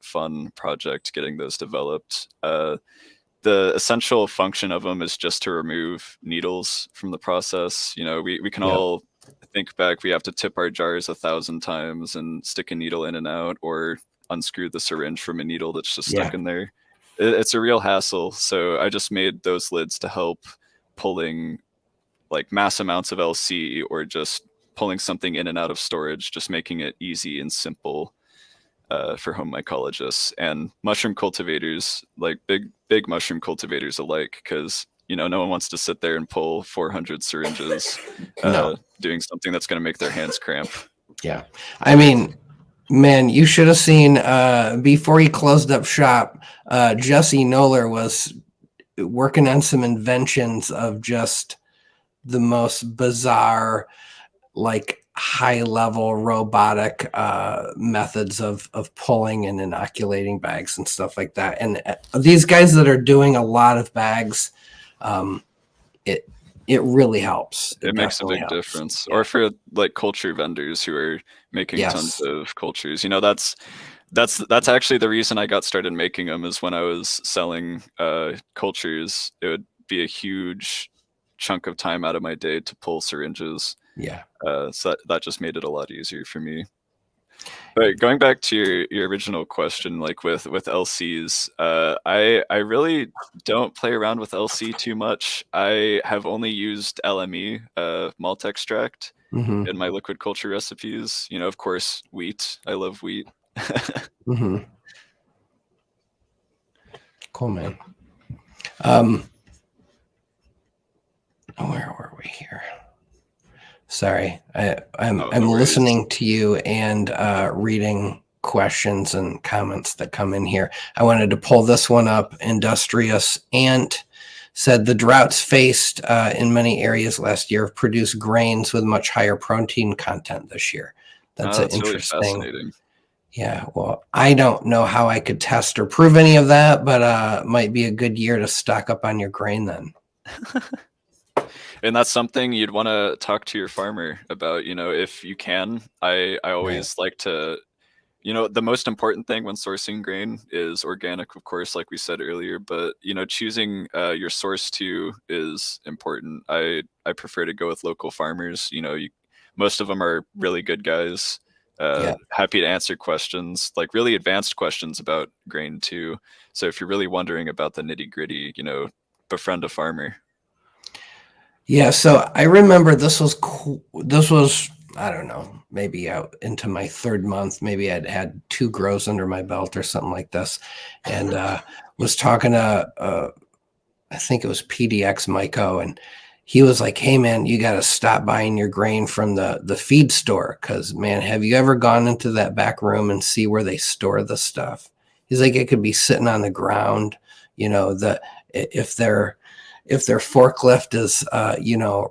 fun project getting those developed. The essential function of them is just to remove needles from the process. We can Yeah. all think back, we have to tip our jars 1,000 times and stick a needle in and out, or unscrew the syringe from a needle that's just stuck Yeah. in there. It's a real hassle. So I just made those lids to help pulling like mass amounts of LC, or just pulling something in and out of storage, just making it easy and simple for home mycologists and mushroom cultivators, like big mushroom cultivators alike, because no one wants to sit there and pull 400 syringes No. doing something that's going to make their hands cramp. Yeah. I mean, man, you should have seen before he closed up shop, Jesse Noller was working on some inventions of just the most bizarre, like high level robotic methods of pulling and inoculating bags and stuff like that. And these guys that are doing a lot of bags, it really helps. It makes a big helps. difference. Yeah. Or for like culture vendors who are making tons of cultures, that's actually the reason I got started making them, is when I was selling cultures, it would be a huge chunk of time out of my day to pull syringes. Yeah. So that just made it a lot easier for me. But going back to your original question, like with LCs, I really don't play around with LC too much. I have only used LME, malt extract, Mm-hmm. in my liquid culture recipes. Of course, wheat. I love wheat. Mm-hmm. Cool, man. Where were we here? Sorry, I'm listening to you and reading questions and comments that come in here. I wanted to pull this one up. Industrious Ant said the droughts faced in many areas last year have produced grains with much higher protein content this year. That's an That's really interesting. fascinating. Yeah, well, I don't know how I could test or prove any of that, but might be a good year to stock up on your grain then. And that's something you'd want to talk to your farmer about, if you can. I Right. always like to, the most important thing when sourcing grain is organic, of course, like we said earlier, but, choosing your source too is important. I prefer to go with local farmers. Most of them are really good guys, Yeah. happy to answer questions, like really advanced questions about grain too. So if you're really wondering about the nitty gritty, befriend a farmer. Yeah, so I remember this was I don't know, maybe out into my third month. Maybe I'd had 2 grows under my belt or something like this, and was talking to I think it was PDX Myco, and he was like, "Hey man, you got to stop buying your grain from the feed store, because man, have you ever gone into that back room and see where they store the stuff?" He's like, "It could be sitting on the ground, if they're if their forklift is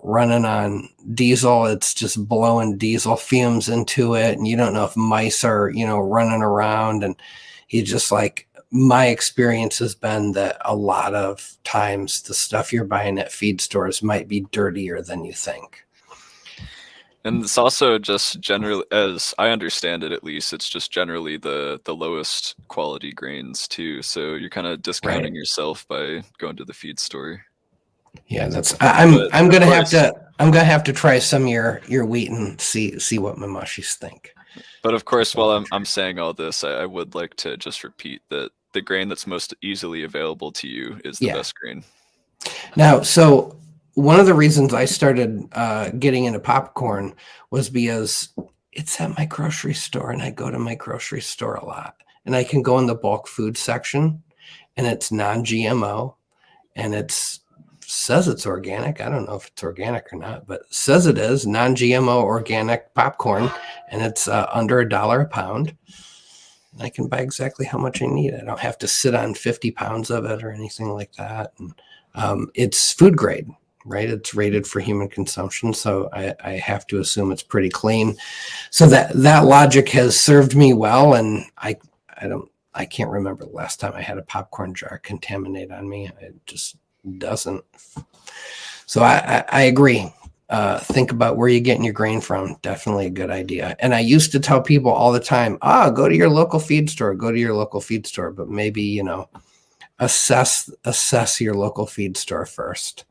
running on diesel, it's just blowing diesel fumes into it, and you don't know if mice are running around." And he just like, my experience has been that a lot of times the stuff you're buying at feed stores might be dirtier than you think. And it's also just generally, as I understand it, at least, it's just generally the lowest quality grains too. So you're kind of discounting Right. yourself by going to the feed store. Yeah, that's But I'm of gonna have course, to try some of your wheat and see what my mushies think. while I'm saying all this, I would like to just repeat that the grain that's most easily available to you is the Yeah. best grain. Now, so one of the reasons I started getting into popcorn was because it's at my grocery store, and I go to my grocery store a lot, and I can go in the bulk food section, and it's non-GMO, and says it's organic. I don't know if it's organic or not, but it says it is non-GMO organic popcorn, and it's under $1 a pound. And I can buy exactly how much I need. I don't have to sit on 50 pounds of it or anything like that. And it's food grade, right? It's rated for human consumption, so I have to assume it's pretty clean. So that logic has served me well, and I can't remember the last time I had a popcorn jar contaminate on me. It just doesn't. So I agree. Think about where you're getting your grain from. Definitely a good idea. And I used to tell people all the time, go to your local feed store, go to your local feed store. But maybe, assess your local feed store first,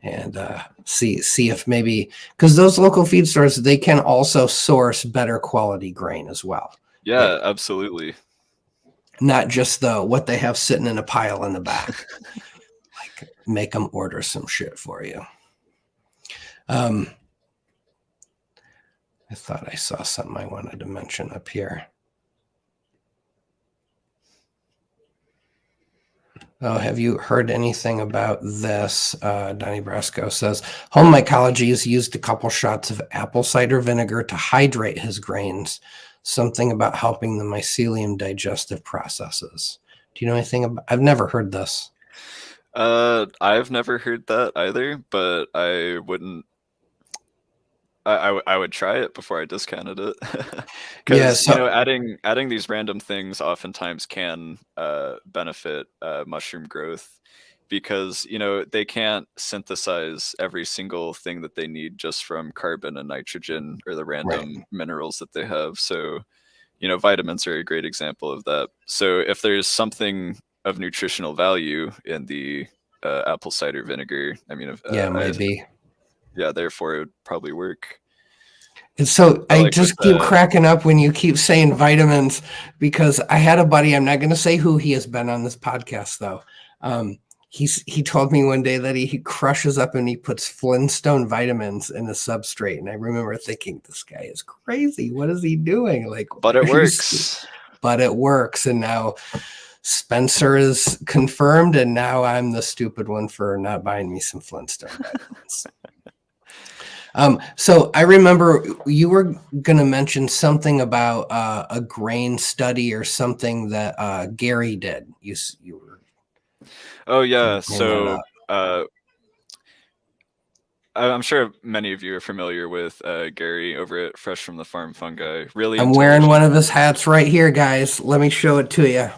and see if maybe, because those local feed stores, they can also source better quality grain as well. Yeah, absolutely. Not just what they have sitting in a pile in the back. Like, make them order some shit for you. I thought I saw something I wanted to mention up here. Oh, have you heard anything about this? Donnie Brasco says, home mycology has used a couple shots of apple cider vinegar to hydrate his grains. Something about helping the mycelium digestive processes. Do you know anything about? I've never heard this. I've never heard that either, but I wouldn't. I would try it before I discounted it, Yeah. because So adding these random things oftentimes can benefit mushroom growth, because they can't synthesize every single thing that they need just from carbon and nitrogen or the right. random minerals that they have. So vitamins are a great example of that. So if there's something of nutritional value in the apple cider vinegar, I mean, Yeah, maybe. yeah, therefore it would probably work. And so But I like with just keep cracking up when you keep saying vitamins, because I had a buddy, I'm not going to say who he has been on this podcast though. He told me one day that he crushes up and he puts Flintstone vitamins in a substrate. And I remember thinking, this guy is crazy. What is he doing? Like, but why it are you works. but it works. And now Spencer is confirmed, and now I'm the stupid one for not buying me some Flintstone vitamins. So I remember you were going to mention something about a grain study or something that Gary did. You were Oh yeah, bring that so up. I'm sure many of you are familiar with Gary over at Fresh from the Farm Fungi. Really I'm wearing one intelligent. of his hats right here, guys. Let me show it to you.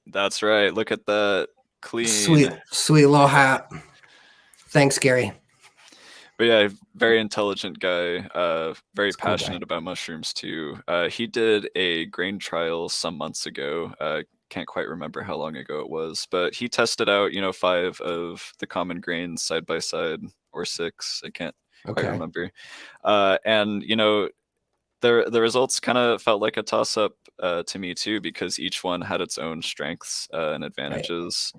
That's right. Look at that Sweet, clean. sweet little hat. Thanks, Gary. But yeah, very intelligent guy, very Cool passionate guy. about mushrooms too. He did a grain trial some months ago. Can't quite remember how long ago it was, but he tested out, 5 of the common grains side by side, or 6. I can't quite Okay. remember. And the results kind of felt like a toss up to me too, because each one had its own strengths and Right. advantages.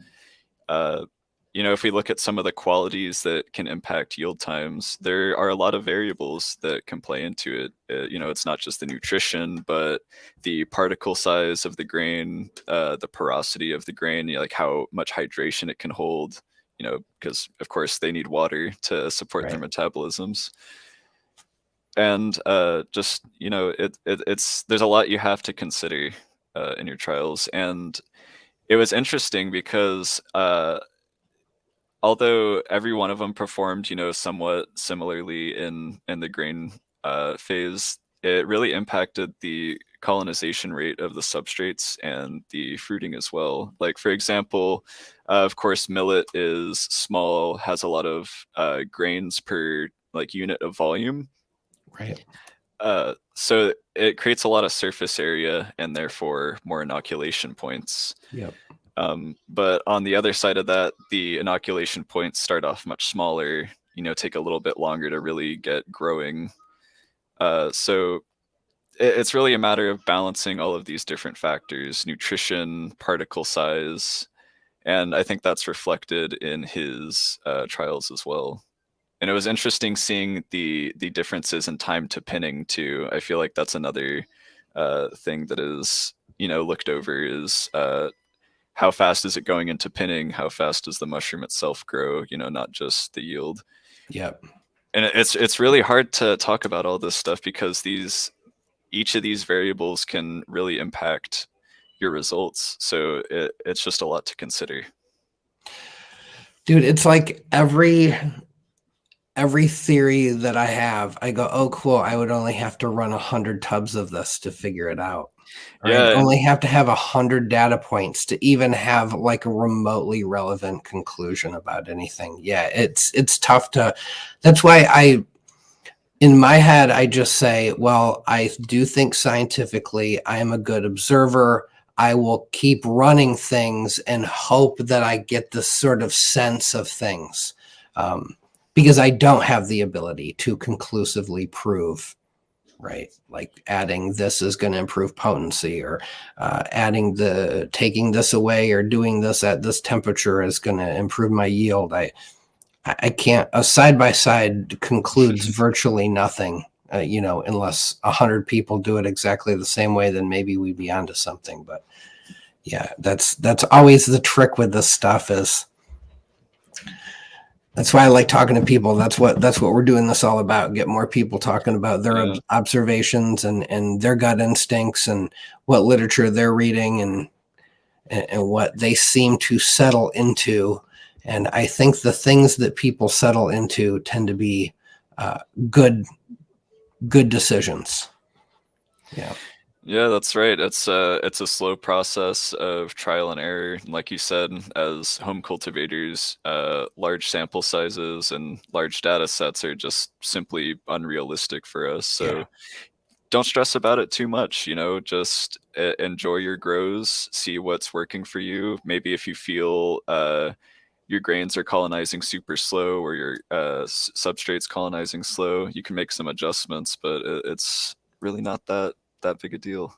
If we look at some of the qualities that can impact yield times, there are a lot of variables that can play into it. It's not just the nutrition, but the particle size of the grain, the porosity of the grain, like how much hydration it can hold, because of course they need water to support their Right. metabolisms. And it's there's a lot you have to consider in your trials. And it was interesting because although every one of them performed, somewhat similarly in the grain phase, it really impacted the colonization rate of the substrates and the fruiting as well. Like, for example, of course, millet is small, has a lot of grains per like unit of volume. Right. So it creates a lot of surface area and therefore more inoculation points. Yep. But on the other side of that, the inoculation points start off much smaller, take a little bit longer to really get growing. So it's really a matter of balancing all of these different factors: nutrition, particle size, and I think that's reflected in his trials as well. And it was interesting seeing the differences in time to pinning too. I feel like that's another thing that is looked over is how fast is it going into pinning? How fast does the mushroom itself grow? Not just the yield. Yep. And it's really hard to talk about all this stuff because each of these variables can really impact your results. So it's just a lot to consider. Dude, it's like every theory that I have, I go, oh, cool. I would only have to run 100 tubs of this to figure it out. Or I'd only have to have 100 data points to even have like a remotely relevant conclusion about anything. Yeah, it's tough to. That's why in my head, I just say, well, I do think scientifically I am a good observer. I will keep running things and hope that I get this sort of sense of things. Because I don't have the ability to conclusively prove, right? Like adding this is going to improve potency, or taking this away or doing this at this temperature is going to improve my yield. I can't. A side by side concludes virtually nothing, unless 100 people do it exactly the same way. Then maybe we'd be onto something. But yeah, that's always the trick with this stuff is. That's why I like talking to people. That's what we're doing this all about. Get more people talking about their observations and their gut instincts and what literature they're reading and what they seem to settle into. And I think the things that people settle into tend to be good decisions. Yeah. Yeah, that's right. It's a slow process of trial and error. Like you said, as home cultivators, large sample sizes and large data sets are just simply unrealistic for us. So don't stress about it too much. Just enjoy your grows, see what's working for you. Maybe if you feel your grains are colonizing super slow or your substrate's colonizing slow, you can make some adjustments, but it's really not that big a deal.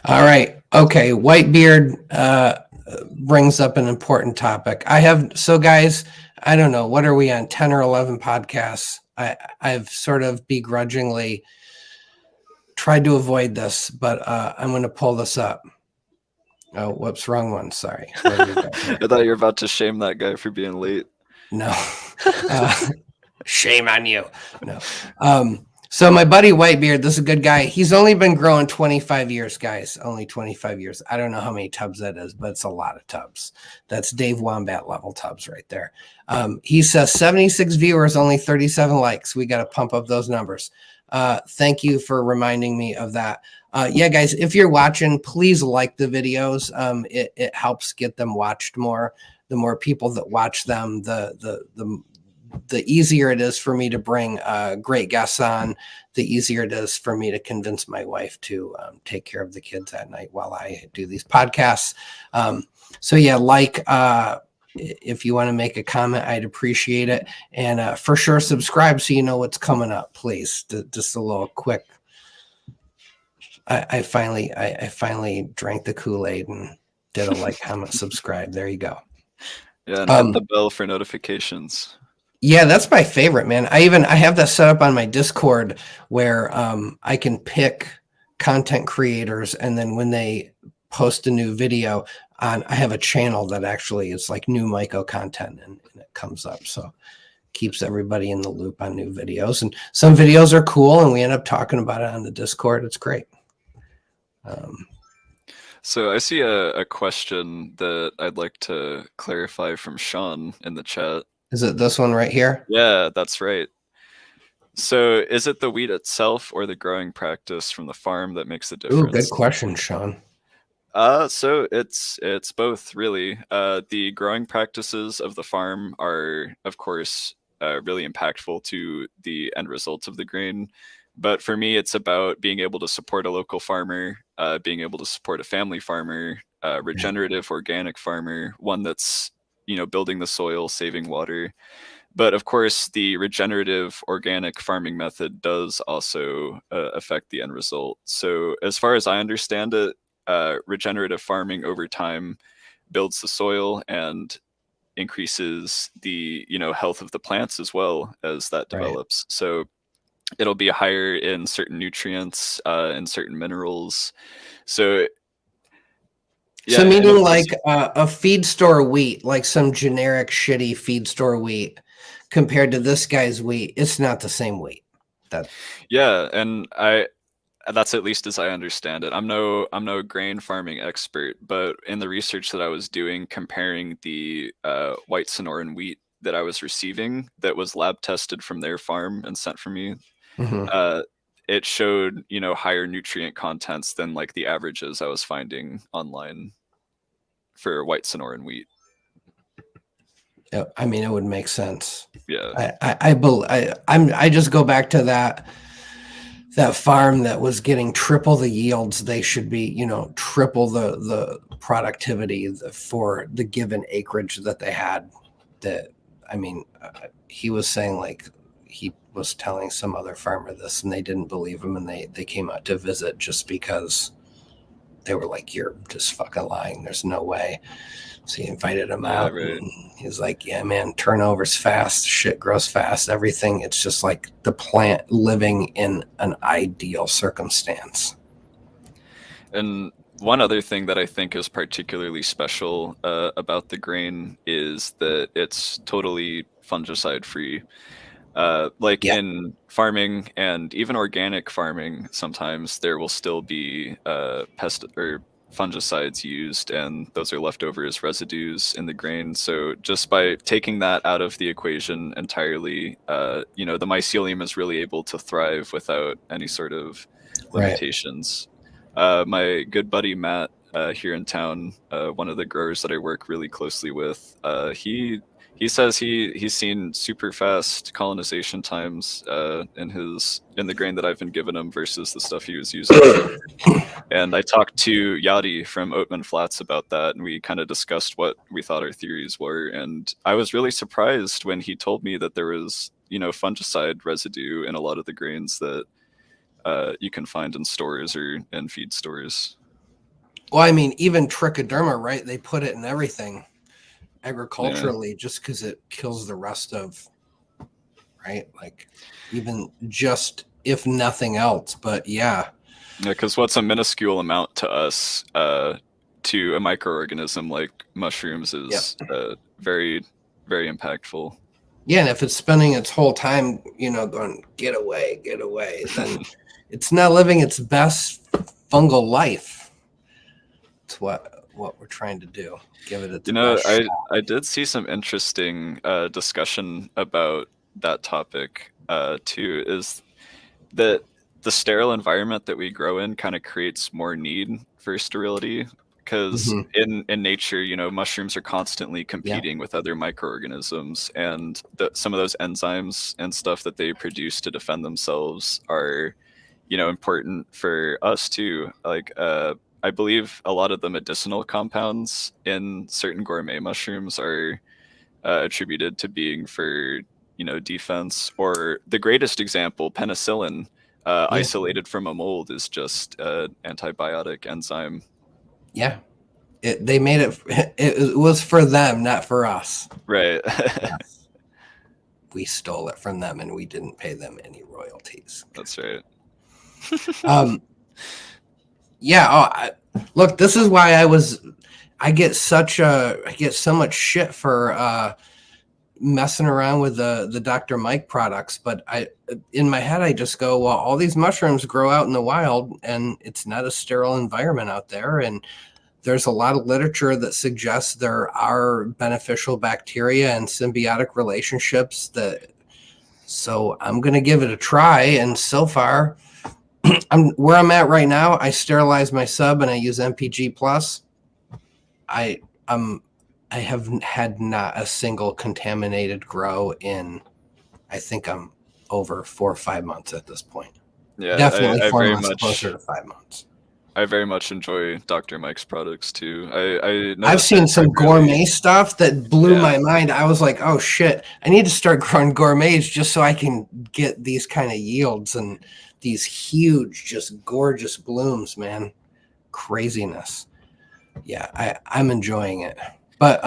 All right. Okay. Whitebeard brings up an important topic. Guys, I don't know, what are we on, 10 or 11 podcasts? I've sort of begrudgingly tried to avoid this, but I'm going to pull this up. Oh, whoops, wrong one. Sorry. I thought you were about to shame that guy for being late. No. Shame on you. No. So my buddy Whitebeard, this is a good guy. He's only been growing 25 years, guys. Only 25 years. I don't know how many tubs that is, but it's a lot of tubs. That's Dave Wombat level tubs right there. He says 76 viewers, only 37 likes. We got to pump up those numbers. Thank you for reminding me of that. Yeah, guys, if you're watching, please like the videos. It helps get them watched more. The more people that watch them, the easier it is for me to bring great guests on, the easier it is for me to convince my wife to take care of the kids at night while I do these podcasts. So yeah, if you want to make a comment, I'd appreciate it. And for sure, subscribe so you know what's coming up, please. Just a little quick. I finally drank the Kool-Aid and did a like, comment, subscribe. There you go. Yeah, and hit the bell for notifications. Yeah, that's my favorite, man. I have that set up on my Discord where I can pick content creators, and then when they post a new video I have a channel that actually is like new Myco content, and it comes up. So keeps everybody in the loop on new videos. And some videos are cool, and we end up talking about it on the Discord. It's great. So I see a question that I'd like to clarify from Sean in the chat. Is it this one right here? Yeah, that's right. So is it the wheat itself or the growing practice from the farm that makes the difference? Ooh, good question, Sean. So it's both, really. The growing practices of the farm are, of course, really impactful to the end results of the grain. But for me, it's about being able to support a local farmer, being able to support a family farmer, regenerative organic farmer, one that's, building the soil, saving water. But of course, the regenerative organic farming method does also affect the end result. So as far as I understand it, regenerative farming over time builds the soil and increases the health of the plants as well as that develops. Right. So it'll be higher in certain nutrients, in certain minerals. So yeah, so meaning like a feed store wheat, like some generic shitty feed store wheat compared to this guy's wheat, it's not the same wheat. Yeah, and that's at least as I understand it. I'm no grain farming expert, but in the research that I was doing, comparing the white Sonoran wheat that I was receiving that was lab tested from their farm and sent for me, it showed, higher nutrient contents than like the averages I was finding online for white Sonoran wheat. I mean, it would make sense. Yeah. I just go back to that farm that was getting triple the yields. They should be, triple the productivity for the given acreage that they had. He was saying, like, he was telling some other farmer this, and they didn't believe him, and they came out to visit just because they were like, "You're just fucking lying. There's no way." So he invited him out. Right. And he's like, "Yeah, man, turnover's fast. Shit grows fast. Everything. It's just like the plant living in an ideal circumstance." And one other thing that I think is particularly special about the grain is that it's totally fungicide free. In farming and even organic farming, sometimes there will still be pest or fungicides used, and those are left over as residues in the grain. So just by taking that out of the equation entirely, the mycelium is really able to thrive without any sort of limitations. Right. My good buddy Matt here in town, one of the growers that I work really closely with, he says he's seen super fast colonization times in the grain that I've been giving him versus the stuff he was using. And I talked to Yadi from Oatman Flats about that, and we kind of discussed what we thought our theories were. And I was really surprised when he told me that there was, fungicide residue in a lot of the grains that you can find in stores or in feed stores. Well, I mean, even trichoderma, right? They put it in everything agriculturally just because it kills the rest of, right? Like, even just if nothing else, but yeah. Yeah, because what's a minuscule amount to us, to a microorganism like mushrooms is very, very impactful. Yeah, and if it's spending its whole time, going, get away, then it's not living its best fungal life. It's what we're trying to do. Give it its best shot. I did see some interesting discussion about that topic too, is that the sterile environment that we grow in kind of creates more need for sterility, because in nature, mushrooms are constantly competing with other microorganisms, and some of those enzymes and stuff that they produce to defend themselves are, important for us too. Like I believe a lot of the medicinal compounds in certain gourmet mushrooms are attributed to being for, defense. Or the greatest example, penicillin, isolated from a mold, is just an antibiotic enzyme. Yeah. They made it was for them, not for us. Right. Yes. We stole it from them and we didn't pay them any royalties. That's right. Look, this is why I get so much shit for messing around with the Dr. Mike products, but in my head I just go, well, all these mushrooms grow out in the wild and it's not a sterile environment out there, and there's a lot of literature that suggests there are beneficial bacteria and symbiotic relationships so I'm going to give it a try. And so far, where I'm at right now, I sterilize my sub and I use MPG plus. I have had not a single contaminated grow in, I think I'm over 4 or 5 months at this point. Yeah, definitely 4 months, closer to 5 months. I very much enjoy Dr. Mike's products too. I've seen some gourmet stuff that blew my mind. I was like, oh shit, I need to start growing gourmets just so I can get these kind of yields and these huge, just gorgeous blooms, man. Craziness. Yeah, I'm enjoying it. But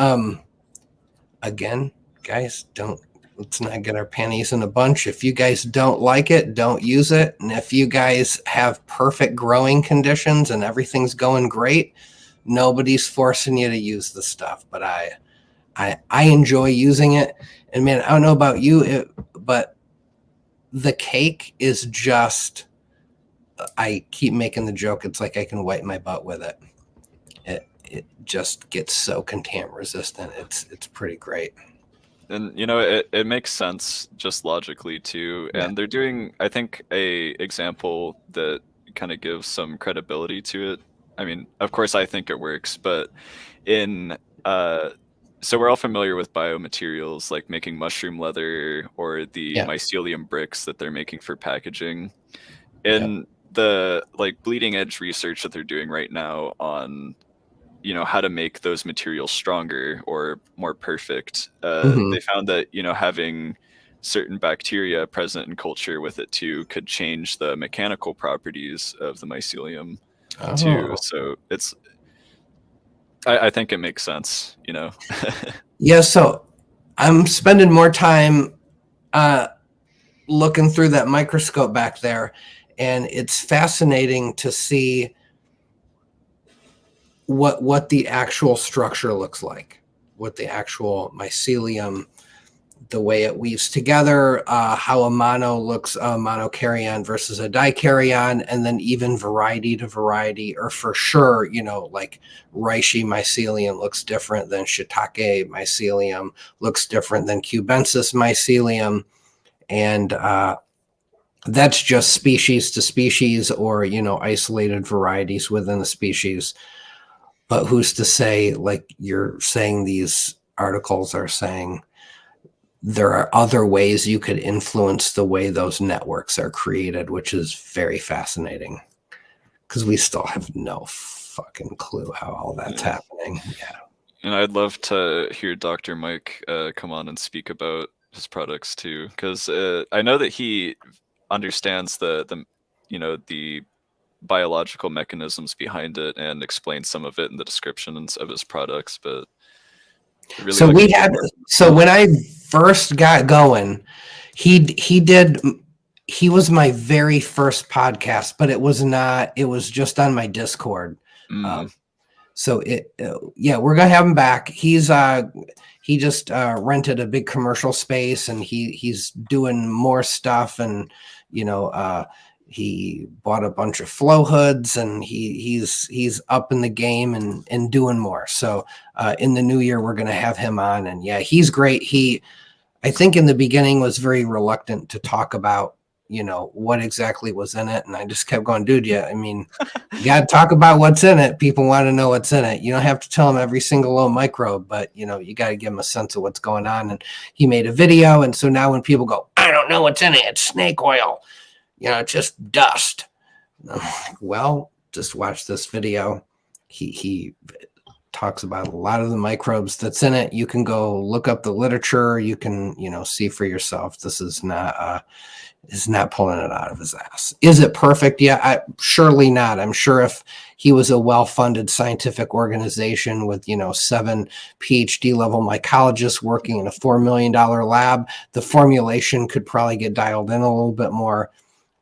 again, guys, let's not get our panties in a bunch. If you guys don't like it, don't use it. And if you guys have perfect growing conditions and everything's going great, nobody's forcing you to use the stuff. But I enjoy using it. And man, I don't know about you, but the cake is just, I keep making the joke, it's like I can wipe my butt with it. It just gets so contaminant resistant. It's pretty great. And it makes sense just logically too. And they're doing, I think, a example that kind of gives some credibility to it. I mean, of course I think it works, but so we're all familiar with biomaterials like making mushroom leather or the mycelium bricks that they're making for packaging. In the bleeding edge research that they're doing right now on how to make those materials stronger or more perfect, they found that having certain bacteria present in culture with it too could change the mechanical properties of the mycelium too. So I think it makes sense. Yeah, so I'm spending more time looking through that microscope back there, and it's fascinating to see what the actual structure looks like, what the actual mycelium, the way it weaves together, how a monokaryon versus a dikaryon, and then even variety to variety, or for sure, like reishi mycelium looks different than shiitake mycelium, looks different than cubensis mycelium, and that's just species to species or, isolated varieties within the species. But who's to say, like you're saying, these articles are saying there are other ways you could influence the way those networks are created, which is very fascinating because we still have no fucking clue how all that's happening. Yeah. And I'd love to hear Dr. Mike come on and speak about his products too, because I know that he understands the biological mechanisms behind it and explain some of it in the descriptions of his products. But really when I first got going, he was my very first podcast, but it was just on my Discord. So yeah, we're gonna have him back. He just rented a big commercial space, and he's doing more stuff, and you know, he bought a bunch of flow hoods, and he's up in the game and doing more. So in the new year, we're gonna have him on, and yeah, he's great. I think in the beginning was very reluctant to talk about, what exactly was in it. And I just kept going, dude, yeah, I mean, you got to talk about what's in it. People want to know what's in it. You don't have to tell them every single little microbe, but you got to give them a sense of what's going on. And he made a video. And so now when people go, I don't know what's in it, it's snake oil, it's just dust. I'm like, well, just watch this video. He talks about a lot of the microbes that's in it. You can go look up the literature. You can, see for yourself. This is not pulling it out of his ass. Is it perfect? Yeah, surely not. I'm sure if he was a well-funded scientific organization with, 7 PhD level mycologists working in a $4 million lab, the formulation could probably get dialed in a little bit more.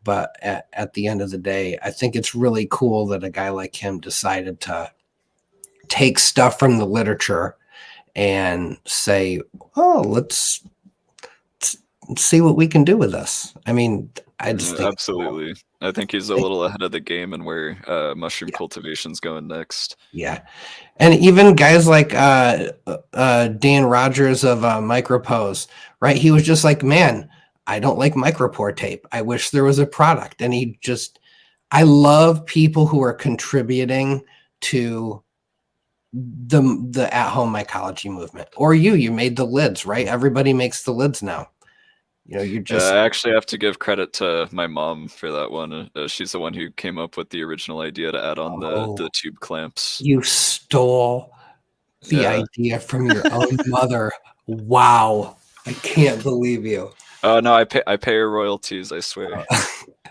But at the end of the day, I think it's really cool that a guy like him decided to take stuff from the literature and say, oh, let's see what we can do with this. I mean, I just think absolutely. I think he's a little ahead of the game and where mushroom cultivation's going next. Yeah. And even guys like Dan Rogers of Micropose, right? He was just like, man, I don't like micropore tape. I wish there was a product. And I love people who are contributing to the at-home mycology movement. Or you made the lids, right? Everybody makes the lids now. You're just. I actually have to give credit to my mom for that one. She's the one who came up with the original idea to add on the tube clamps. You stole the idea from your own mother. Wow. I can't believe you. Oh no, I pay her royalties, I swear.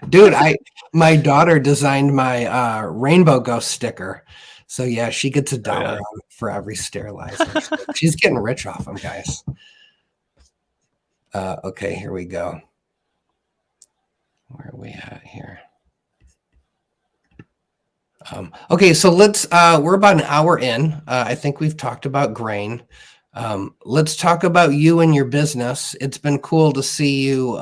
Dude, my daughter designed my rainbow ghost sticker. So yeah, she gets $1 for every sterilizer. She's getting rich off them, guys. Okay, here we go. Where are we at here? Okay, so we're about an hour in. I think we've talked about grain. Let's talk about you and your business. It's been cool to see you.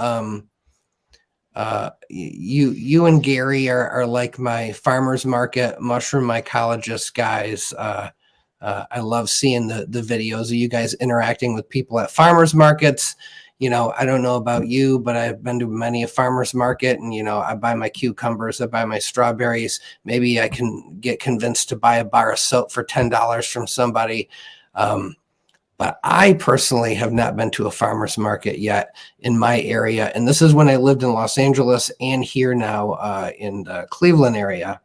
You and Gary are like my farmers market mushroom mycologist guys. I love seeing the videos of you guys interacting with people at farmers markets. I don't know about you, but I've been to many a farmer's market, and, I buy my cucumbers, I buy my strawberries. Maybe I can get convinced to buy a bar of soap for $10 from somebody. But I personally have not been to a farmer's market yet in my area. And this is when I lived in Los Angeles and here now in the Cleveland area.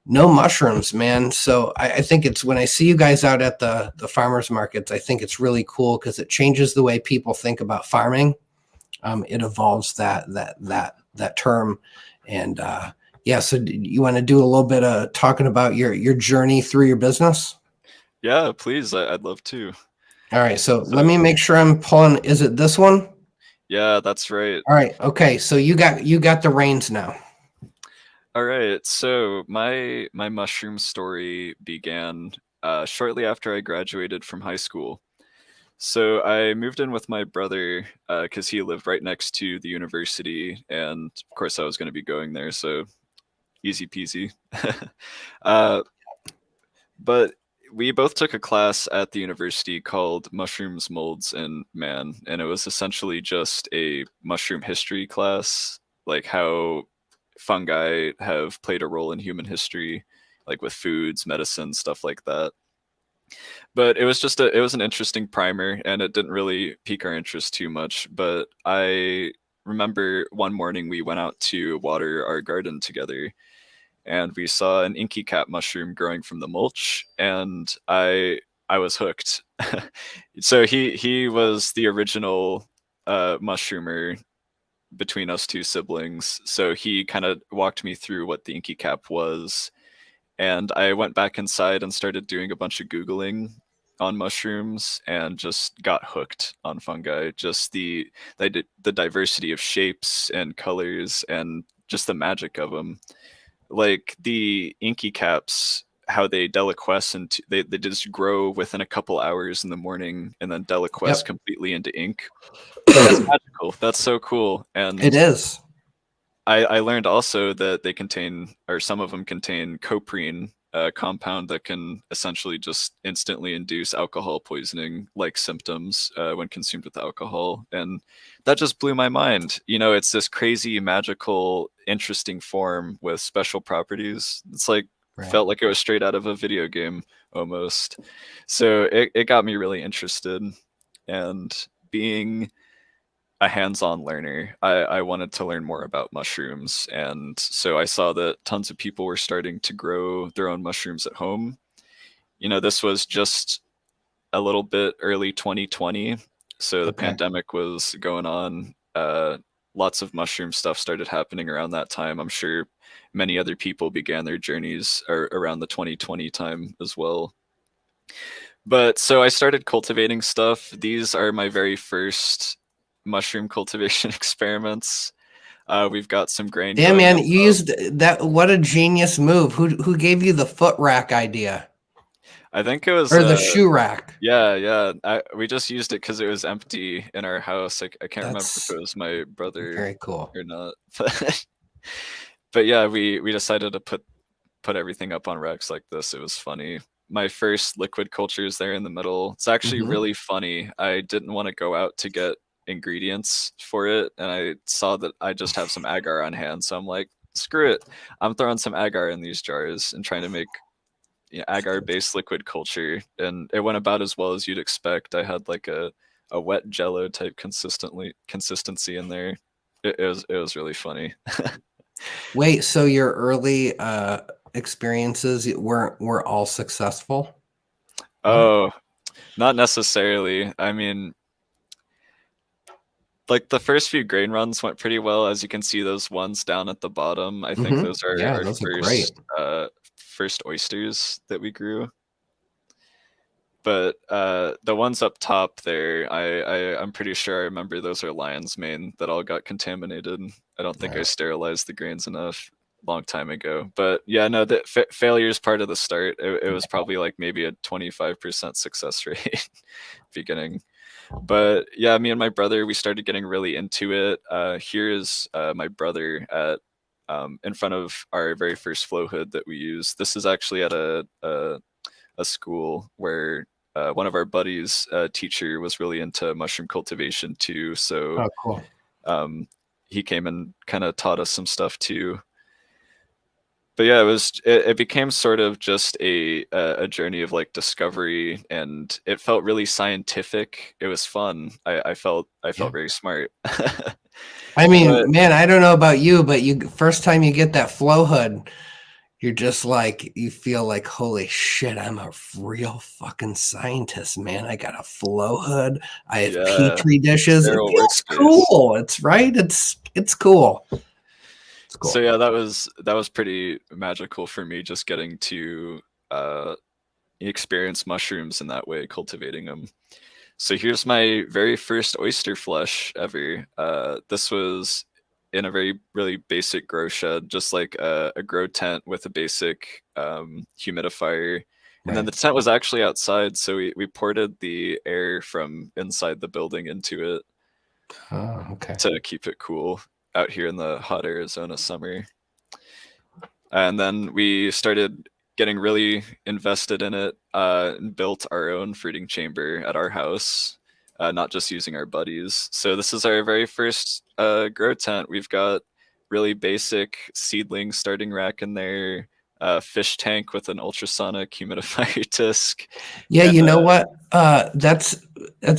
No mushrooms, man. So I think it's when I see you guys out at the farmers markets, I think it's really cool because it changes the way people think about farming. It evolves that term. And so you want to do a little bit of talking about your journey through your business? Yeah, please. I'd love to. All right. So let me make sure I'm pulling. Is it this one? Yeah, that's right. All right. Okay. So you got the reins now. All right. So my mushroom story began shortly after I graduated from high school. So I moved in with my brother because he lived right next to the university, and of course I was going to be going there, so easy peasy. But we both took a class at the university called Mushrooms, Molds, and Man, and it was essentially just a mushroom history class, like how fungi have played a role in human history, like with foods, medicine, stuff like that. But it was an interesting primer, and it didn't really pique our interest too much. But I remember one morning we went out to water our garden together, and we saw an inky cap mushroom growing from the mulch, and I was hooked. So he was the original mushroomer between us two siblings. So he kind of walked me through what the inky cap was, and I went back inside and started doing a bunch of Googling on mushrooms and just got hooked on fungi. Just the diversity of shapes and colors and just the magic of them. Like the inky caps how they deliquesce and they just grow within a couple hours in the morning and then deliquesce Yep. completely into ink. That's magical. That's so cool. It And is. I learned also that they contain, or some of them contain coprine, a compound that can essentially just instantly induce alcohol poisoning like symptoms when consumed with alcohol. And that just blew my mind. You know, it's this crazy, magical, interesting form with special properties. It's like, Right. felt like it was straight out of a video game almost. So it got me really interested. And being a hands-on learner, I wanted to learn more about mushrooms. And so I saw that tons of people were starting to grow their own mushrooms at home. You know, this was just a little bit early 2020. So the Okay. pandemic was going on. Lots of mushroom stuff started happening around that time. I'm sure many other people began their journeys around the 2020 time as well. But so I started cultivating stuff. These are my very first mushroom cultivation experiments. We've got some grain Damn, going man, up. you used that. What a genius move. Who gave you the foot rack idea I think it was or the shoe rack? yeah. We just used it because it was empty in our house. I can't remember if That's it was my brother very cool. or not. But yeah, we decided to put everything up on racks like this. It was funny. My first liquid culture is there in the middle. It's actually Mhm. really funny. I didn't want to go out to get ingredients for it, and I saw that I just have some agar on hand, so I'm like, screw it. I'm throwing some agar in these jars and trying to make, you know, agar-based liquid culture, and it went about as well as you'd expect. I had like a wet Jello type consistency in there. It was really funny. Wait, so your early experiences were all successful? What? Oh, not necessarily. I mean, like the first few grain runs went pretty well. As you can see, those ones down at the bottom, I think those are Yeah, our those are great. first oysters that we grew. But the ones up top there, I'm pretty sure I remember those are lion's mane that all got contaminated. I don't think I Yeah. sterilized the grains enough long time ago. But yeah, no, the failure is part of the start. It was probably like maybe a 25% success rate beginning. But yeah, me and my brother, we started getting really into it. Here is my brother at in front of our very first flow hood that we use. This is actually at a school where one of our buddies, teacher, was really into mushroom cultivation too. So Oh, cool. um, he came and kind of taught us some stuff too. But yeah, it became sort of just a journey of like discovery, and it felt really scientific. It was fun. I Yeah. felt very smart. I mean, But man, I don't know about you, but you first time you get that flow hood, you're just like you feel like, holy shit, I'm a real fucking scientist, man. I got a flow hood. I have yeah, petri dishes. It sterile feels workspace. cool. It's right. It's cool. It's So cool. yeah, that was pretty magical for me, just getting to uh, experience mushrooms in that way, cultivating them. So here's my very first oyster flush ever. This was in a very really basic grow shed, just like a grow tent with a basic humidifier. And then Right. the tent was actually outside, so we ported the air from inside the building into it Oh, okay. to keep it cool out here in the hot Arizona summer. And then we started getting really invested in it, and built our own fruiting chamber at our house, not just using our buddies. So this is our very first grow tent. We've got really basic seedling starting rack in there, fish tank with an ultrasonic humidifier disc, Yeah, and you know what? That's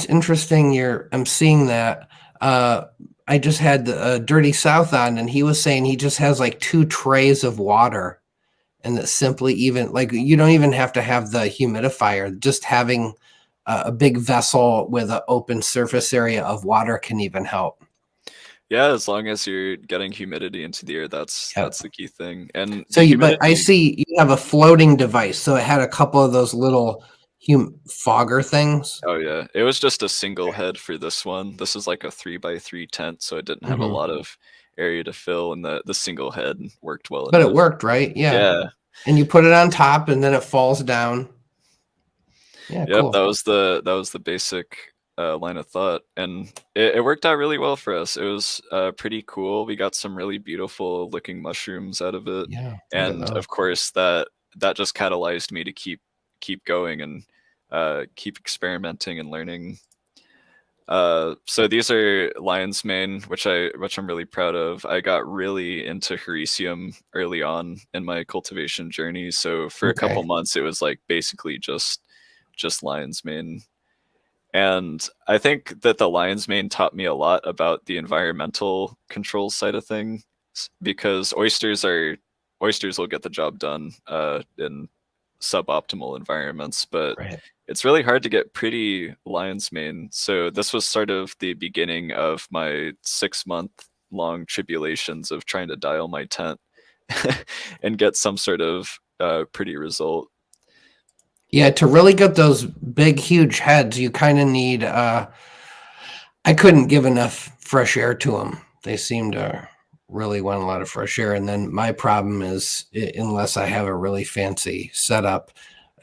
interesting. I'm seeing that. Uh, I just had Dirty South on, and he was saying he just has like 2 trays of water, and that simply even like you don't even have to have the humidifier. Just having a big vessel with an open surface area of water can even help. yeah, as long as you're getting humidity into the air, Yeah. that's the key thing. And So the but I humidity. see you have a floating device. So it had a couple of those little fogger things. Oh yeah, it was just a single head for this one. This is like a 3x3 tent, so it didn't have a Hmm. lot of area to fill, and the single head worked well But it enough. worked, right? Yeah. Yeah, And you put it on top and then it falls down. Yeah, Yep, cool. that was the basic line of thought, and it worked out really well for us. It was pretty cool. We got some really beautiful looking mushrooms out of it, Yeah, look at and those. of course that just catalyzed me to keep going and keep experimenting and learning. So these are lion's mane, which I'm really proud of. I got really into Hericium early on in my cultivation journey. So for a couple Okay. months, it was like basically just lion's mane. And I think that the lion's mane taught me a lot about the environmental control side of things, because oysters will get the job done in suboptimal environments, but Right. it's really hard to get pretty lion's mane. So this was sort of the beginning of my 6-month long tribulations of trying to dial my tent and get some sort of pretty result. Yeah, to really get those big, huge heads, you kind of need. I couldn't give enough fresh air to them. They seem to really want a lot of fresh air. And then my problem is, unless I have a really fancy setup,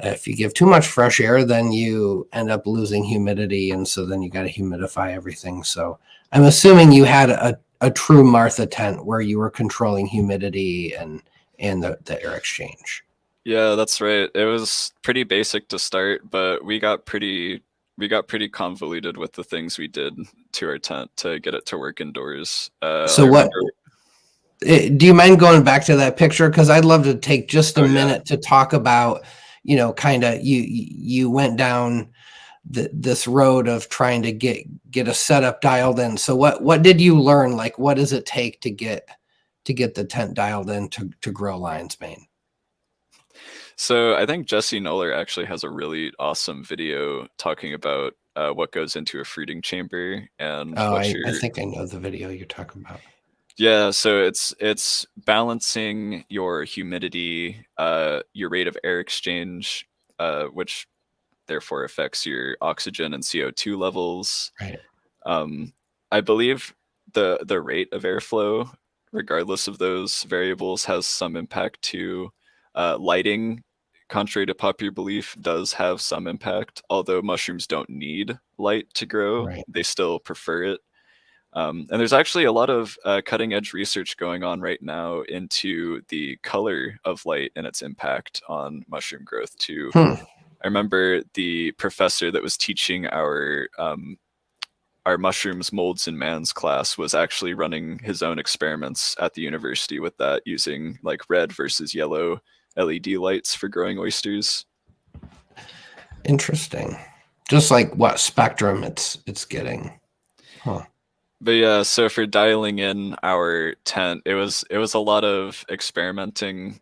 if you give too much fresh air, then you end up losing humidity. And so then you got to humidify everything. So I'm assuming you had a true Martha tent where you were controlling humidity and the air exchange. Yeah, that's right. It was pretty basic to start, but we got pretty convoluted with the things we did to our tent to get it to work indoors. I So what? remember. Do you mind going back to that picture? Because I'd love to take just a Oh yeah. minute to talk about, kind of you went down this road of trying to get a setup dialed in. So what did you learn? Like, what does it take to get the tent dialed in to grow lion's mane? So I think Jesse Noller actually has a really awesome video talking about what goes into a fruiting chamber and Oh, what I your. think I know the video you're talking about. Yeah, so it's balancing your humidity, your rate of air exchange, which therefore affects your oxygen and CO2 levels. Right. I believe the rate of airflow, regardless of those variables, has some impact too. Lighting, contrary to popular belief, does have some impact. Although mushrooms don't need light to grow, Right. they still prefer it. And there's actually a lot of cutting edge research going on right now into the color of light and its impact on mushroom growth too. I remember the professor that was teaching our mushrooms, molds, and mans class was actually running his own experiments at the university with that, using like red versus yellow LED lights for growing oysters. Interesting. Just like what spectrum it's getting. Huh. But yeah, so for dialing in our tent, it was a lot of experimenting.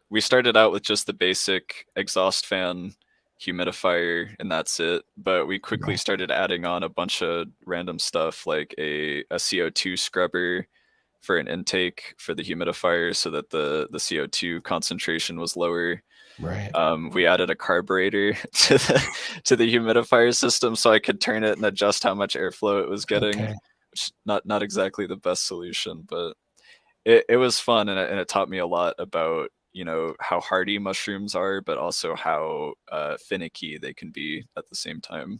We started out with just the basic exhaust fan, humidifier, and that's it. But we quickly Right. started adding on a bunch of random stuff like a CO2 scrubber for an intake for the humidifier so that the CO2 concentration was lower. Right. We added a carburetor to the humidifier system so I could turn it and adjust how much airflow it was getting. Okay. Which not exactly the best solution, but it was fun, and it taught me a lot about how hardy mushrooms are, but also how finicky they can be at the same time.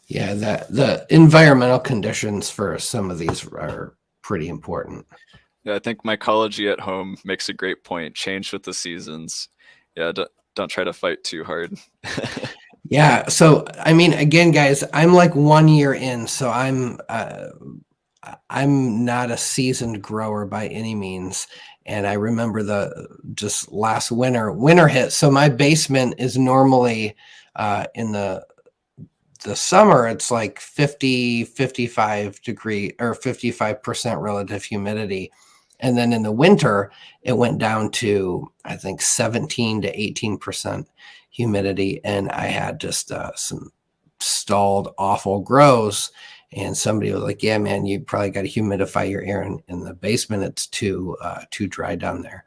Yeah, the environmental conditions for some of these are pretty important. Yeah, I think mycology at home makes a great point. Change with the seasons. Yeah, don't try to fight too hard. Yeah. So, I mean, again, guys, I'm like 1 year in, so I'm not a seasoned grower by any means. And I remember just last winter hit. So my basement is normally in the summer, it's like 55 degree or 55% relative humidity. And then in the winter, it went down to, I think, 17 to 18% humidity. And I had just some stalled, awful grows. And somebody was like, yeah, man, you probably got to humidify your air in the basement. It's too dry down there.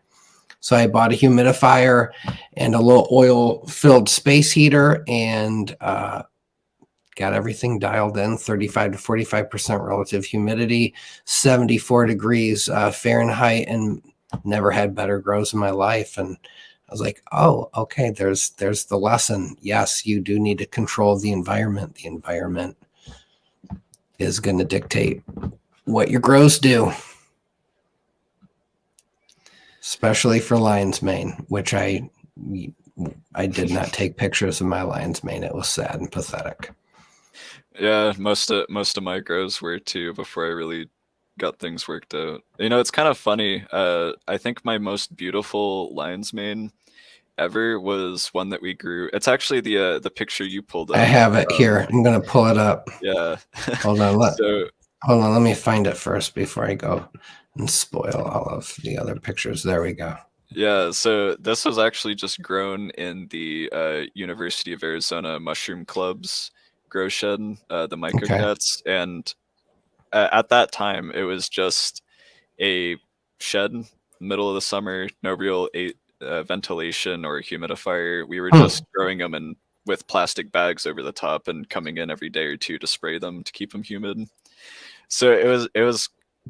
So I bought a humidifier and a little oil-filled space heater and got everything dialed in, 35 to 45% relative humidity, 74 degrees Fahrenheit. And never had better grows in my life. And I was like, oh, okay, there's the lesson. Yes, you do need to control the environment. The environment is going to dictate what your grows do, especially for lion's mane, which I did not take pictures of my lion's mane. It was sad and pathetic. Yeah, most of my grows were too before I really got things worked out. You know, it's kind of funny. I think my most beautiful lion's mane ever was one that we grew. It's actually the picture you pulled up. I have it here. I'm gonna pull it up. Yeah. Hold on. So Hold on. Let me find it first before I go and spoil all of the other pictures. There we go. yeah, so this was actually just grown in the University of Arizona Mushroom Club's grow shed, the MycoCats, and at that time it was just a shed, middle of the summer, no real ventilation or humidifier. We were just growing them in with plastic bags over the top and coming in every day or two to spray them to keep them humid. So it was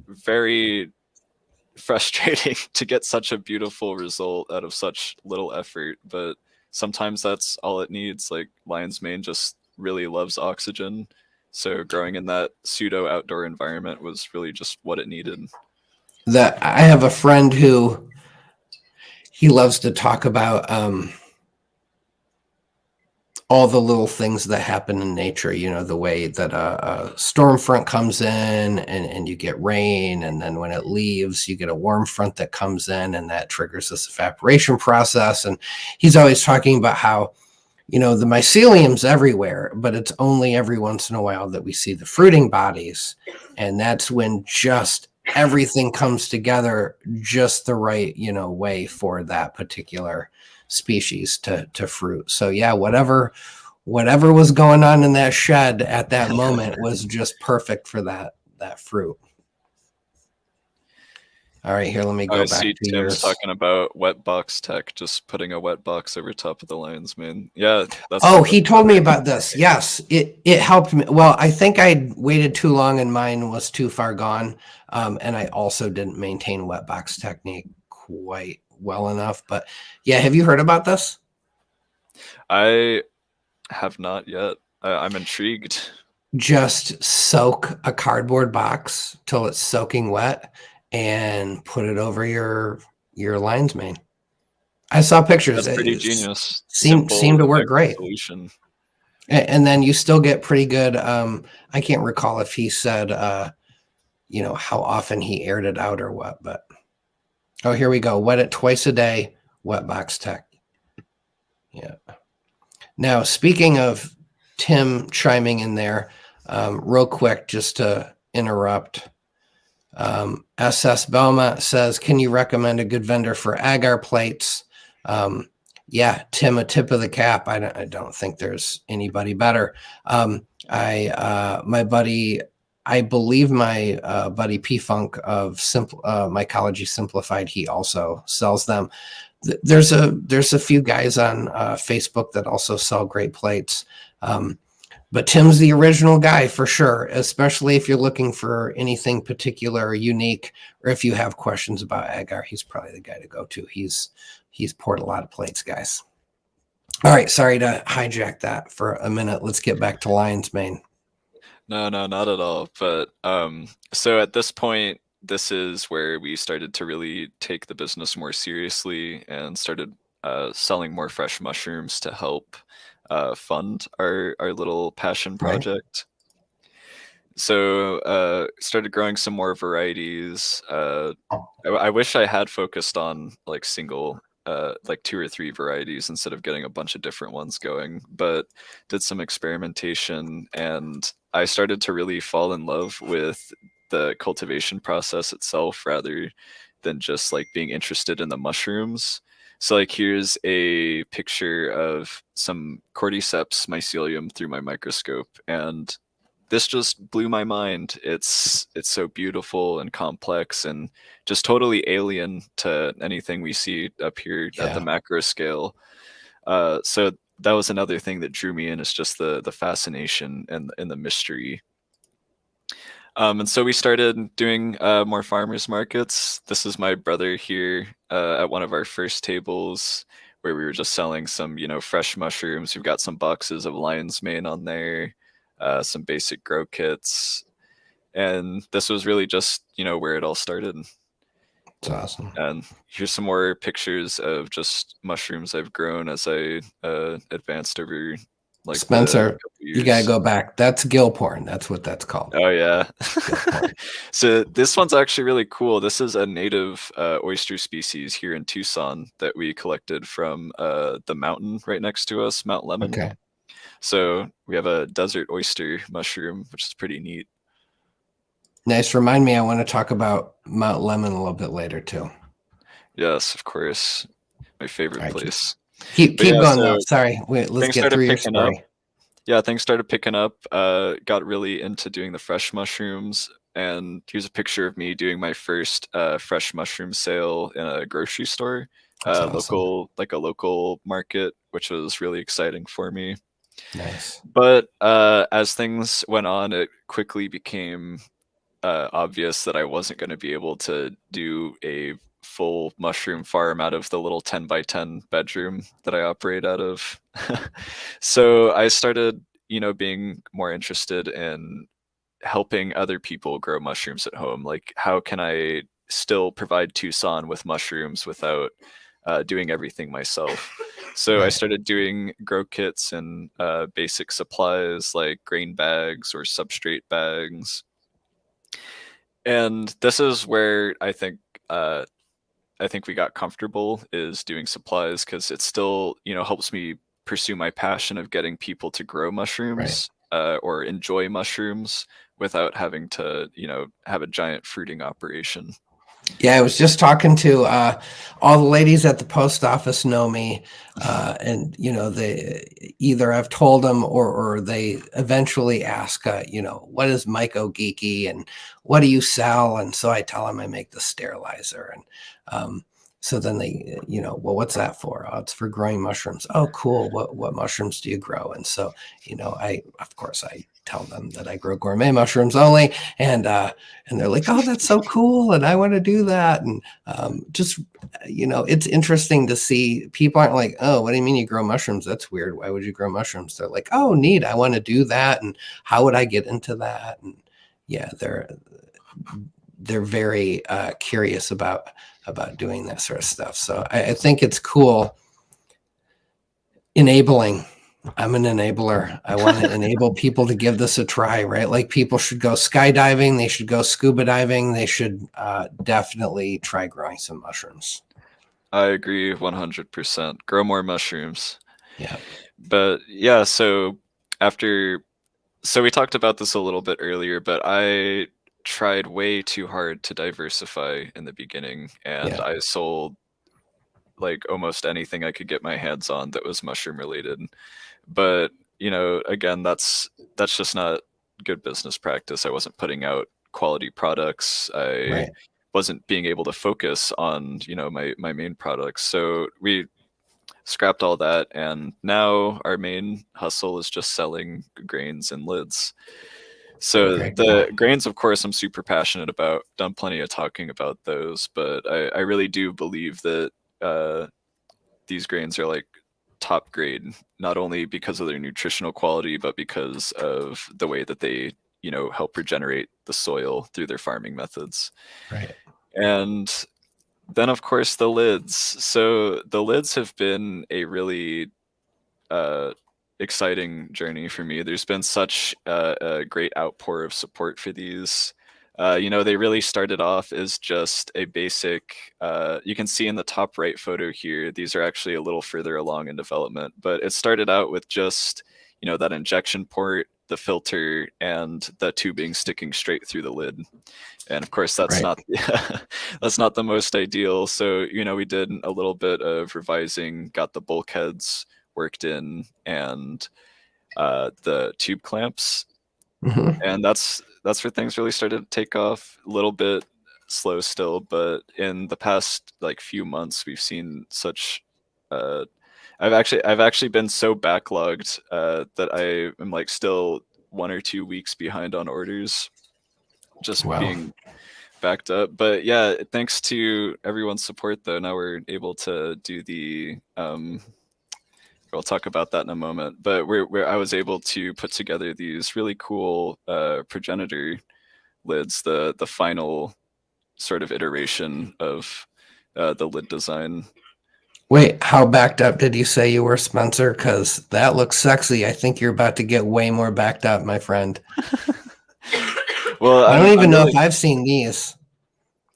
very frustrating to get such a beautiful result out of such little effort, but sometimes that's all it needs. Like lion's mane just really loves oxygen, so growing in that pseudo outdoor environment was really just what it needed. That I have a friend who he loves to talk about all the little things that happen in nature, you know, the way that a storm front comes in and you get rain, and then when it leaves, you get a warm front that comes in and that triggers this evaporation process. And he's always talking about how, you know, the mycelium's everywhere, but it's only every once in a while that we see the fruiting bodies. And that's when just everything comes together just the right, you know, way for that particular species to fruit. So yeah, whatever was going on in that shed at that moment was just perfect for that fruit. All right, here, let me go I back see to Tim's yours. talking about wet box tech, just putting a wet box over top of the lion's mane. Yeah, that's He told me about this. Yes, it helped me. Well, I think I waited too long and mine was too far gone. And I also didn't maintain wet box technique quite well enough. But yeah, have you heard about this? I have not yet. I'm intrigued. Just soak a cardboard box till it's soaking wet and put it over your lion's mane. I saw pictures. That's pretty genius. Seemed to work great. Solution. And then you still get pretty good. I can't recall if he said, you know, how often he aired it out or what, but oh, here we go. Wet it twice a day, wet box tech. Yeah. Now, speaking of Tim chiming in there, real quick, just to interrupt. SS Belmont says, can you recommend a good vendor for agar plates? Yeah, Tim, a tip of the cap. I don't think there's anybody better. My buddy, I believe my buddy P Funk of Mycology Simplified, he also sells them. There's a few guys on Facebook that also sell great plates. But Tim's the original guy for sure, especially if you're looking for anything particular or unique, or if you have questions about agar, he's probably the guy to go to. He's poured a lot of plates, guys. All right, sorry to hijack that for a minute. Let's get back to lion's mane. No, not at all. But so at this point, this is where we started to really take the business more seriously and started selling more fresh mushrooms to help fund our little passion project. Right. So started growing some more varieties. I wish I had focused on like single, like 2 or 3 varieties instead of getting a bunch of different ones going, but did some experimentation, and I started to really fall in love with the cultivation process itself rather than just like being interested in the mushrooms. So like here's a picture of some cordyceps mycelium through my microscope, and this just blew my mind. It's so beautiful and complex and just totally alien to anything we see up here at the macro scale. So that was another thing that drew me in, is just the fascination and the mystery. And so we started doing more farmers markets. This is my brother here at one of our first tables where we were just selling some, fresh mushrooms. We've got some boxes of lion's mane on there, some basic grow kits. And this was really just, where it all started. It's awesome. And here's some more pictures of just mushrooms I've grown as I advanced over like the Spencer, couple you gotta years. go back. That's gill porn. That's what that's called. Oh yeah. Gill porn. So this one's actually really cool. This is a native oyster species here in Tucson that we collected from the mountain right next to us, Mount Lemon. Okay. So we have a desert oyster mushroom, which is pretty neat. Nice. Remind me, I want to talk about Mount Lemon a little bit later too. Yes, of course. My favorite Right, place. Keep But yeah, going so though. Sorry. Wait, let's things get started through your picking up. story. Yeah, things started picking up. Got really into doing the fresh mushrooms. And here's a picture of me doing my first fresh mushroom sale in a grocery store, That's awesome. like a local market, which was really exciting for me. Nice. But as things went on, it quickly became obvious that I wasn't going to be able to do a full mushroom farm out of the little 10 by 10 bedroom that I operate out of. So I started, being more interested in helping other people grow mushrooms at home. Like, how can I still provide Tucson with mushrooms without doing everything myself? So I Right. started doing grow kits and basic supplies like grain bags or substrate bags. And this is where I think we got comfortable is doing supplies because it still, helps me pursue my passion of getting people to grow Right. mushrooms or enjoy mushrooms without having to, have a giant fruiting operation. Yeah, I was just talking to all the ladies at the post office know me, and they either I've told them or they eventually ask, what is MycoGeeky and what do you sell? And so I tell them I make the sterilizer, and so then they, well, what's that for? Oh, it's for growing mushrooms. Oh, cool. What mushrooms do you grow? And so I of course I tell them that I grow gourmet mushrooms only, and they're like, oh, that's so cool, and I want to do that. And just it's interesting to see people aren't like, oh, what do you mean you grow mushrooms? That's weird. Why would you grow mushrooms? They're like, oh, neat, I want to do that, and how would I get into that? And yeah, they're very curious about doing that sort of stuff. So I think it's cool. Enabling. I'm an enabler. I want to enable people to give this a try, right? Like people should go skydiving, they should go scuba diving, they should definitely try growing some mushrooms. I agree 100%. Grow more mushrooms. Yeah. But yeah, so we talked about this a little bit earlier, but I tried way too hard to diversify in the beginning, and Yeah. I sold like almost anything I could get my hands on that was mushroom related. But, again, that's just not good business practice. I wasn't putting out quality products. I Right. wasn't being able to focus on, my main products. So we scrapped all that, and now our main hustle is just selling grains and lids. So Very cool. the grains, of course, I'm super passionate about. Done plenty of talking about those, but I really do believe that uh, these grains are like top grade, not only because of their nutritional quality, but because of the way that they, help regenerate the soil through their farming methods. Right. And then, of course, the lids. So the lids have been a really uh, exciting journey for me. There's been such a great outpour of support for these. They really started off as just a basic. You can see in the top right photo here, these are actually a little further along in development, but it started out with just, that injection port, the filter, and the tubing sticking straight through the lid. And of course, that's Right. not that's not the most ideal. So we did a little bit of revising, got the bulkheads worked in, and the tube clamps, Mm-hmm. and that's where things really started to take off. A little bit slow still, but in the past like few months, we've seen such. Uh, I've actually been so backlogged that I am like still 1 or 2 weeks behind on orders. just Wow. being backed up. But yeah, thanks to everyone's support, though, now we're able to do the. We'll talk about that in a moment. But I was able to put together these really cool progenitor lids, the final sort of iteration of the lid design. Wait, how backed up did you say you were, Spencer? Because that looks sexy. I think you're about to get way more backed up, my friend. Well, I don't even I'm know really, if I've seen these.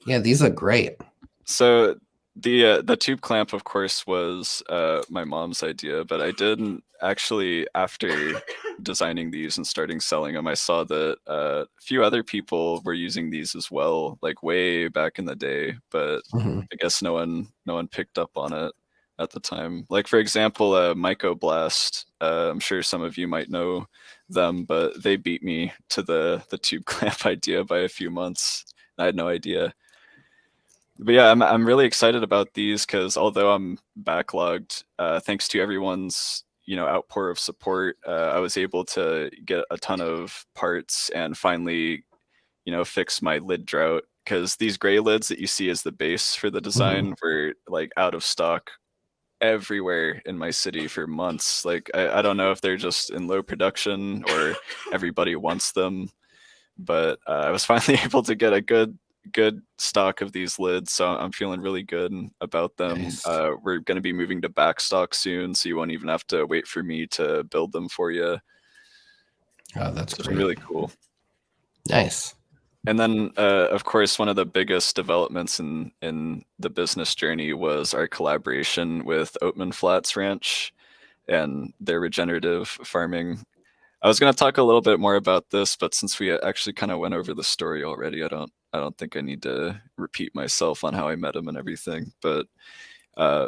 Yeah, these look great. so the tube clamp, of course, was my mom's idea, but I didn't actually, after designing these and starting selling them, I saw that a few other people were using these as well, like way back in the day. But Mhm. I guess no one picked up on it at the time. Like for example, Mycoblast. I'm sure some of you might know them, but they beat me to the tube clamp idea by a few months. I had no idea. But yeah, I'm really excited about these because although I'm backlogged, thanks to everyone's outpour of support, I was able to get a ton of parts and finally fix my lid drought, because these gray lids that you see as the base for the design were like out of stock everywhere in my city for months. Like I don't know if they're just in low production or everybody wants them, but I was finally able to get a good stock of these lids, so I'm feeling really good about them. Nice. We're going to be moving to back stock soon, so you won't even have to wait for me to build them for you. Oh, that's So it's great. really cool. Nice. And then, of course, one of the biggest developments in the business journey was our collaboration with Oatman Flats Ranch and their regenerative farming. I was going to talk a little bit more about this, but since we actually kind of went over the story already, I don't think I need to repeat myself on how I met him and everything. But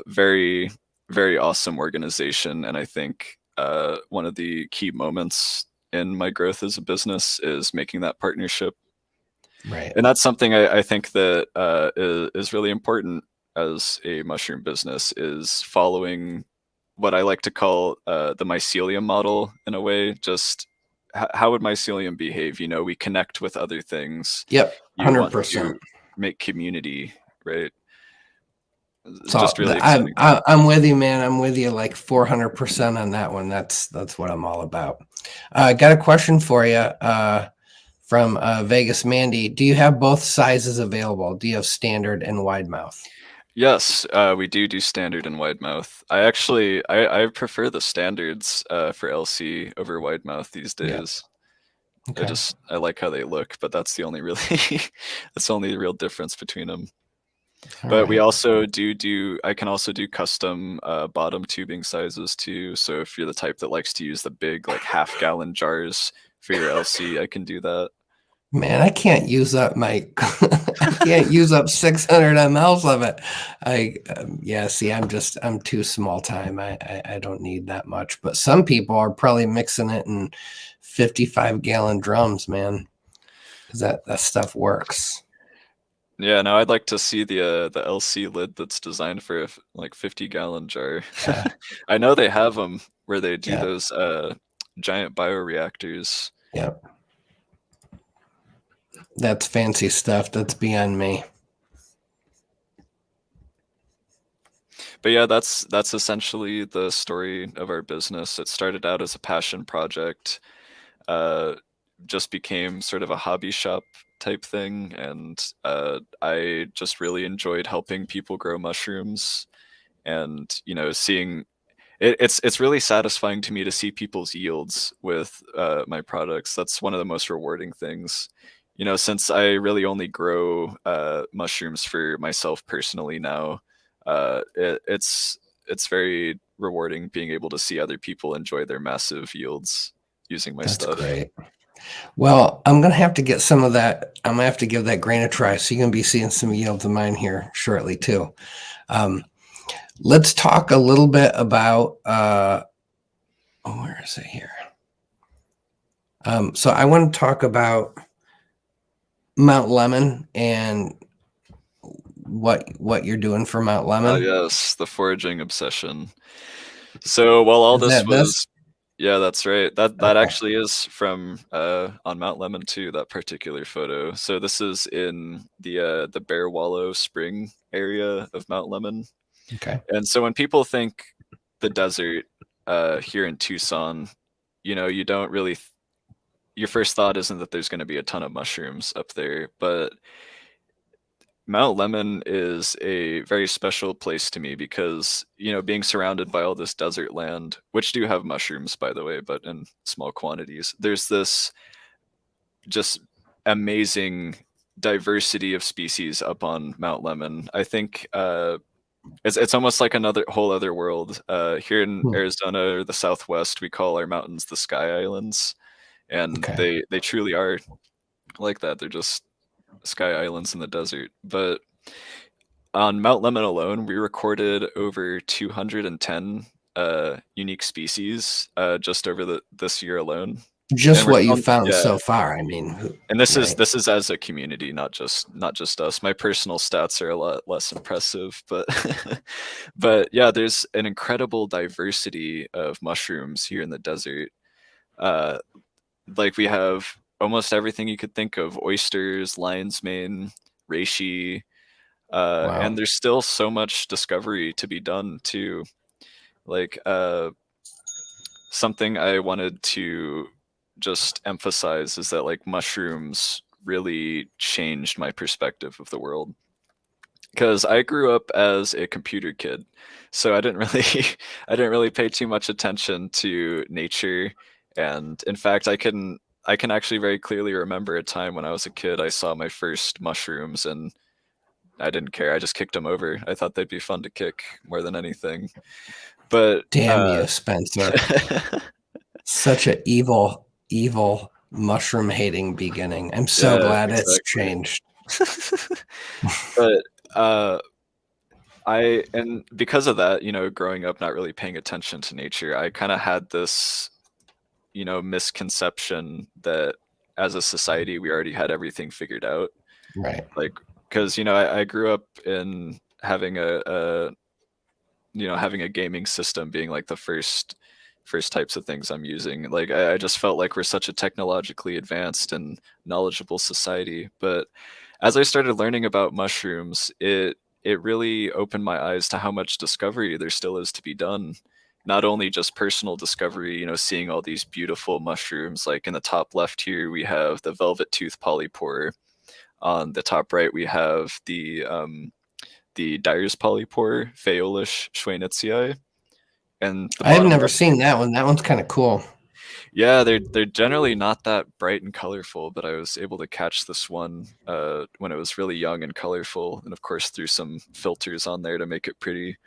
very very awesome organization, and I think one of the key moments in my growth as a business is making that partnership. Right. And that's something I think that is really important as a mushroom business, is following what I like to call the mycelium model in a way. Just how would mycelium behave? We connect with other things. Yep. You want 100%. to make community, right? So Just really exciting. I'm with you, man. I'm with you like 400% on that one. That's what I'm all about. I got a question for you from Vegas Mandy. Do you have both sizes available? Do you have standard and wide mouth? Yes, we do standard and wide mouth. I prefer the standards for LC over wide mouth these Yeah. days. Okay. I like how they look, but that's the only really that's the only real difference between them. But we also I can also do custom bottom tubing sizes too. So if you're the type that likes to use the big like half-gallon jars for your LC, I can do that. Man, I can't use up my I can't use up 600 mLs of it. Yeah, see, I'm too small time. I don't need that much. But some people are probably mixing it in 55-gallon drums, man. Because that stuff works. Yeah, no, I'd like to see the LC lid that's designed for a like 50-gallon jar. Yeah. I know they have them where they do Yeah. those giant bioreactors. Yeah. That's fancy stuff. That's beyond me. But yeah, that's essentially the story of our business. It started out as a passion project, just became sort of a hobby shop type thing, and I just really enjoyed helping people grow mushrooms, and seeing it's really satisfying to me to see people's yields with my products. That's one of the most rewarding things. Since I really only grow mushrooms for myself personally now, it's very rewarding being able to see other people enjoy their massive yields using my stuff. That's great. Well, I'm going to have to get some of that. I'm going to have to give that grain a try. So you're going to be seeing some yields of mine here shortly too. Let's talk a little bit about, where is it here? So I want to talk about Mount Lemon and what you're doing for Mount Lemon. Oh yes, the foraging obsession. So while all Is this that this? was, Yeah, that's right. That Okay. actually is from on Mount Lemon too, that particular photo. So this is in the Bear Wallow Spring area of Mount Lemon. Okay. And so when people think the desert here in Tucson, you don't really your first thought isn't that there's going to be a ton of mushrooms up there, but Mount Lemon is a very special place to me because, being surrounded by all this desert land, which do have mushrooms, by the way, but in small quantities, there's this just amazing diversity of species up on Mount Lemon. I think it's almost like another whole other world. Here in Hmm. Arizona or the Southwest, we call our mountains the Sky Islands, and Okay. they truly are like that. They're just sky islands in the desert. But on Mount Lemon alone, we recorded over 210 unique species just over this year alone. And Just we're what you still, found yeah. so far. I mean, And this is right. this is as a community, not just us. My personal stats are a lot less impressive, but but yeah, there's an incredible diversity of mushrooms here in the desert. Uh, like we have almost everything you could think of: oysters, lion's mane, reishi, Wow. and there's still so much discovery to be done too. Like something I wanted to just emphasize is that like mushrooms really changed my perspective of the world because I grew up as a computer kid, so I didn't really I didn't really pay too much attention to nature. And in fact, I can actually very clearly remember a time when I was a kid I saw my first mushrooms and I didn't care. I just kicked them over. I thought they'd be fun to kick more than anything. But Damn you, Spencer. Such a evil mushroom hating beginning. I'm so yeah, glad it's exactly. changed. But uh and because of that, growing up not really paying attention to nature, I kind of had this, misconception that as a society we already had everything figured out. Right. Like, because I grew up in having having a gaming system being like the first types of things I'm using. Like I just felt like we're such a technologically advanced and knowledgeable society. But as I started learning about mushrooms, it really opened my eyes to how much discovery there still is to be done. Not only just personal discovery, seeing all these beautiful mushrooms. Like in the top left here, we have the velvet tooth polypore. On the top right, we have the Dyer's polypore, Phaeolus schweinitziae, and the I have bottom never left. seen that one. That one's kind of cool. Yeah, they're generally not that bright and colorful, but I was able to catch this one when it was really young and colorful, and of course threw some filters on there to make it pretty,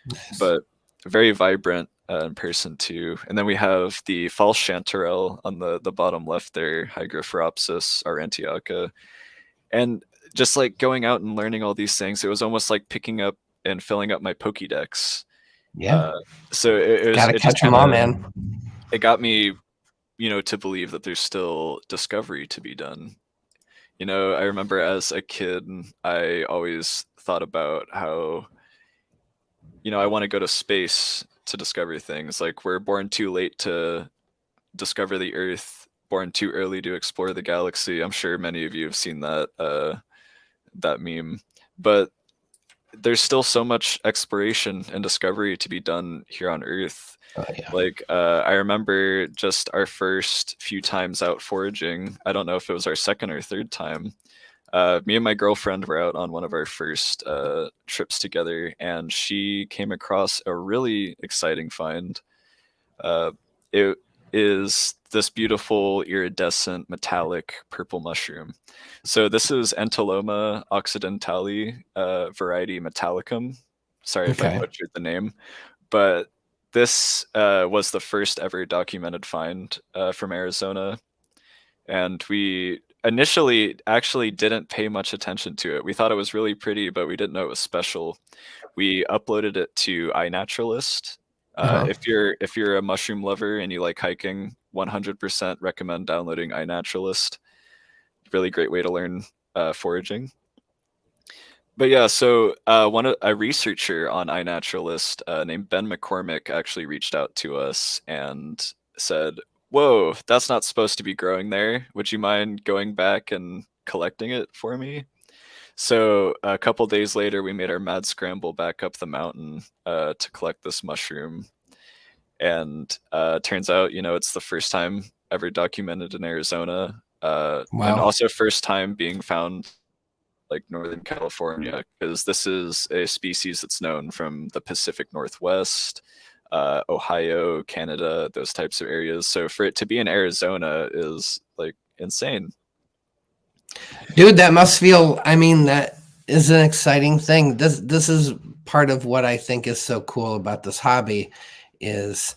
Nice. but very vibrant in person too. And then we have the false chanterelle on the bottom left there, Hygrophropsis aurantiaca, and just like going out and learning all these things, it was almost like picking up and filling up my Pokédex. Yeah. Uh, so Gotta it just catch them kind all, of man. it got me, to believe that there's still discovery to be done. I remember as a kid, I always thought about how, I want to go to space to discover things. Like we're born too late to discover the Earth, born too early to explore the galaxy. I'm sure many of you have seen that meme, but there's still so much exploration and discovery to be done here on Earth. Oh yeah. Like I remember just our first few times out foraging. I don't know if it was our second or third time. Me and my girlfriend were out on one of our first trips together, and she came across a really exciting find. It is this beautiful iridescent metallic purple mushroom. So this is Entoloma occidentale, variety metallicum. Sorry if I Okay. butchered the name, but this was the first ever documented find from Arizona, and we initially actually didn't pay much attention to it. We thought it was really pretty, but we didn't know it was special. We uploaded it to iNaturalist. Uh-huh. If you're a mushroom lover and you like hiking, 100% recommend downloading iNaturalist. Really great way to learn foraging. But yeah, so a researcher on iNaturalist named Ben McCormick actually reached out to us and said, "Whoa, that's not supposed to be growing there. Would you mind going back and collecting it for me?" So a couple days later, we made our mad scramble back up the mountain to collect this mushroom, and turns out, it's the first time ever documented in Arizona, and Wow. also first time being found like Northern California, because this is a species that's known from the Pacific Northwest, Ohio, Canada, those types of areas. So for it to be in Arizona is like insane. Dude, that must feel, I mean, that is an exciting thing. This is part of what I think is so cool about this hobby is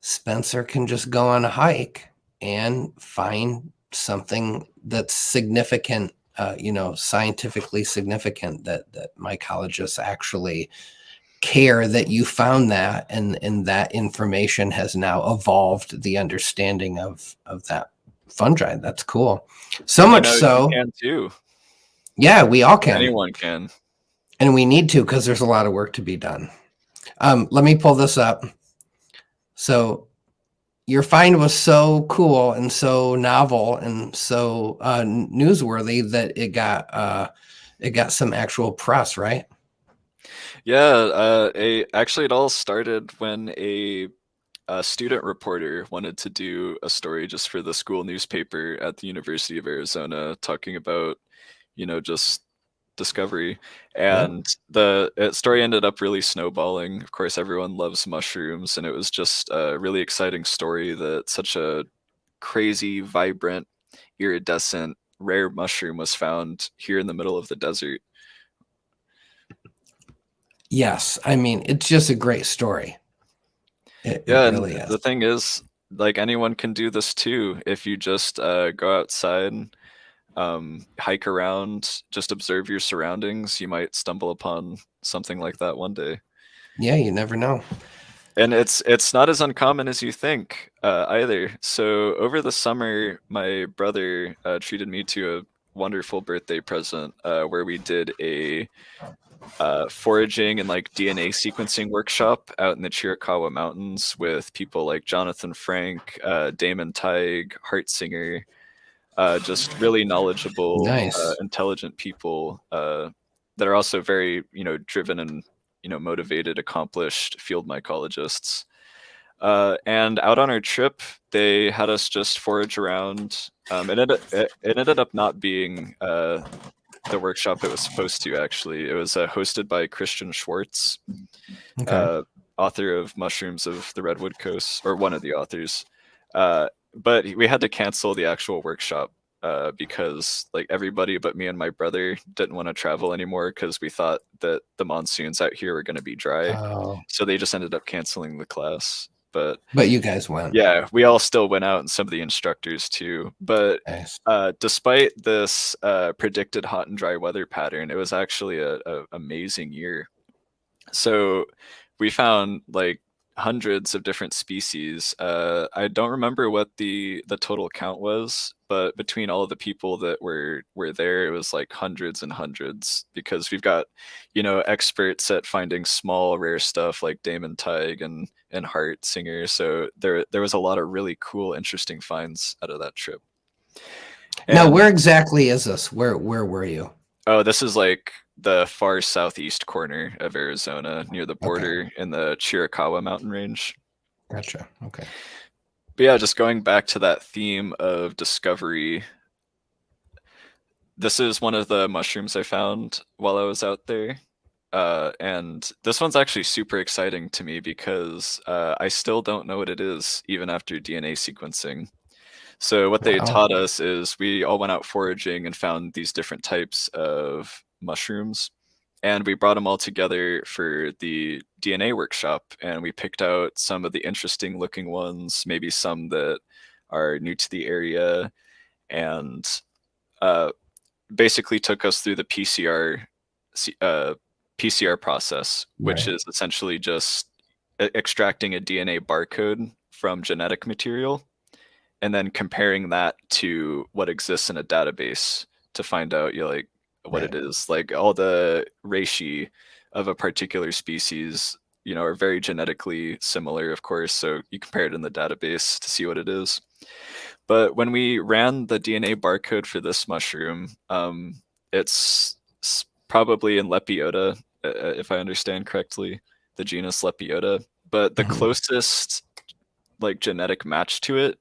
Spencer can just go on a hike and find something that's significant, scientifically significant, that mycologists actually care that you found that, and that information has now evolved the understanding of that fungi. That's cool. So And much you so, can too. yeah, we all can, Anyone can. and we need to because there's a lot of work to be done. Let me pull this up. So your find was so cool and so novel and so newsworthy that it got some actual press, right? Yeah, actually, it all started when a student reporter wanted to do a story just for the school newspaper at the University of Arizona, talking about, just discovery. Yep. And the story ended up really snowballing. Of course, everyone loves mushrooms, and it was just a really exciting story that such a crazy, vibrant, iridescent, rare mushroom was found here in the middle of the desert. Yes, I mean it's just a great story. It Yeah, and really is. the thing is, like anyone can do this too if you just go outside, hike around, just observe your surroundings. You might stumble upon something like that one day. Yeah, you never know. And it's not as uncommon as you think either. So over the summer, my brother treated me to a wonderful birthday present where we did a foraging and like DNA sequencing workshop out in the Chiricahua Mountains with people like Jonathan Frank, Damon Teig, Hartsinger, just really knowledgeable, Nice. intelligent people that are also very, driven and, motivated, accomplished field mycologists. And out on our trip, they had us just forage around. It ended up not being the workshop it was supposed to, actually. It was hosted by Christian Schwartz, Okay. uh, author of Mushrooms of the Redwood Coast, or one of the authors. But we had to cancel the actual workshop because like everybody but me and my brother didn't want to travel anymore because we thought that the monsoons out here were going to be dry. Oh, So they just ended up canceling the class. But but you guys went. yeah, we all still went out, and some of the instructors too. But Nice. despite this predicted hot and dry weather pattern, it was actually a amazing year. So we found like hundreds of different species. I don't remember what the total count was, but between all of the people that were there, it was like hundreds and hundreds. Because we've got, experts at finding small rare stuff like Damon Teig and Hart Singer. So there was a lot of really cool, interesting finds out of that trip. Now, And where exactly is this? Where were you? oh, this is like the far southeast corner of Arizona, near the Okay. border in the Chiricahua mountain range. Gotcha. Okay. But yeah, just going back to that theme of discovery, this is one of the mushrooms I found while I was out there. And this one's actually super exciting to me because I still don't know what it is, even after DNA sequencing. So what they Wow. taught us is we all went out foraging and found these different types of mushrooms, and we brought them all together for the DNA workshop, and we picked out some of the interesting looking ones, maybe some that are new to the area, and uh, basically took us through the PCR process, which Right. is essentially just extracting a DNA barcode from genetic material and then comparing that to what exists in a database to find out, what Right. it is. Like all the reishi of a particular species, are very genetically similar, of course. So you compare it in the database to see what it is. But when we ran the DNA barcode for this mushroom, it's probably in Lepiota, if I understand correctly, the genus Lepiota. But the closest like genetic match to it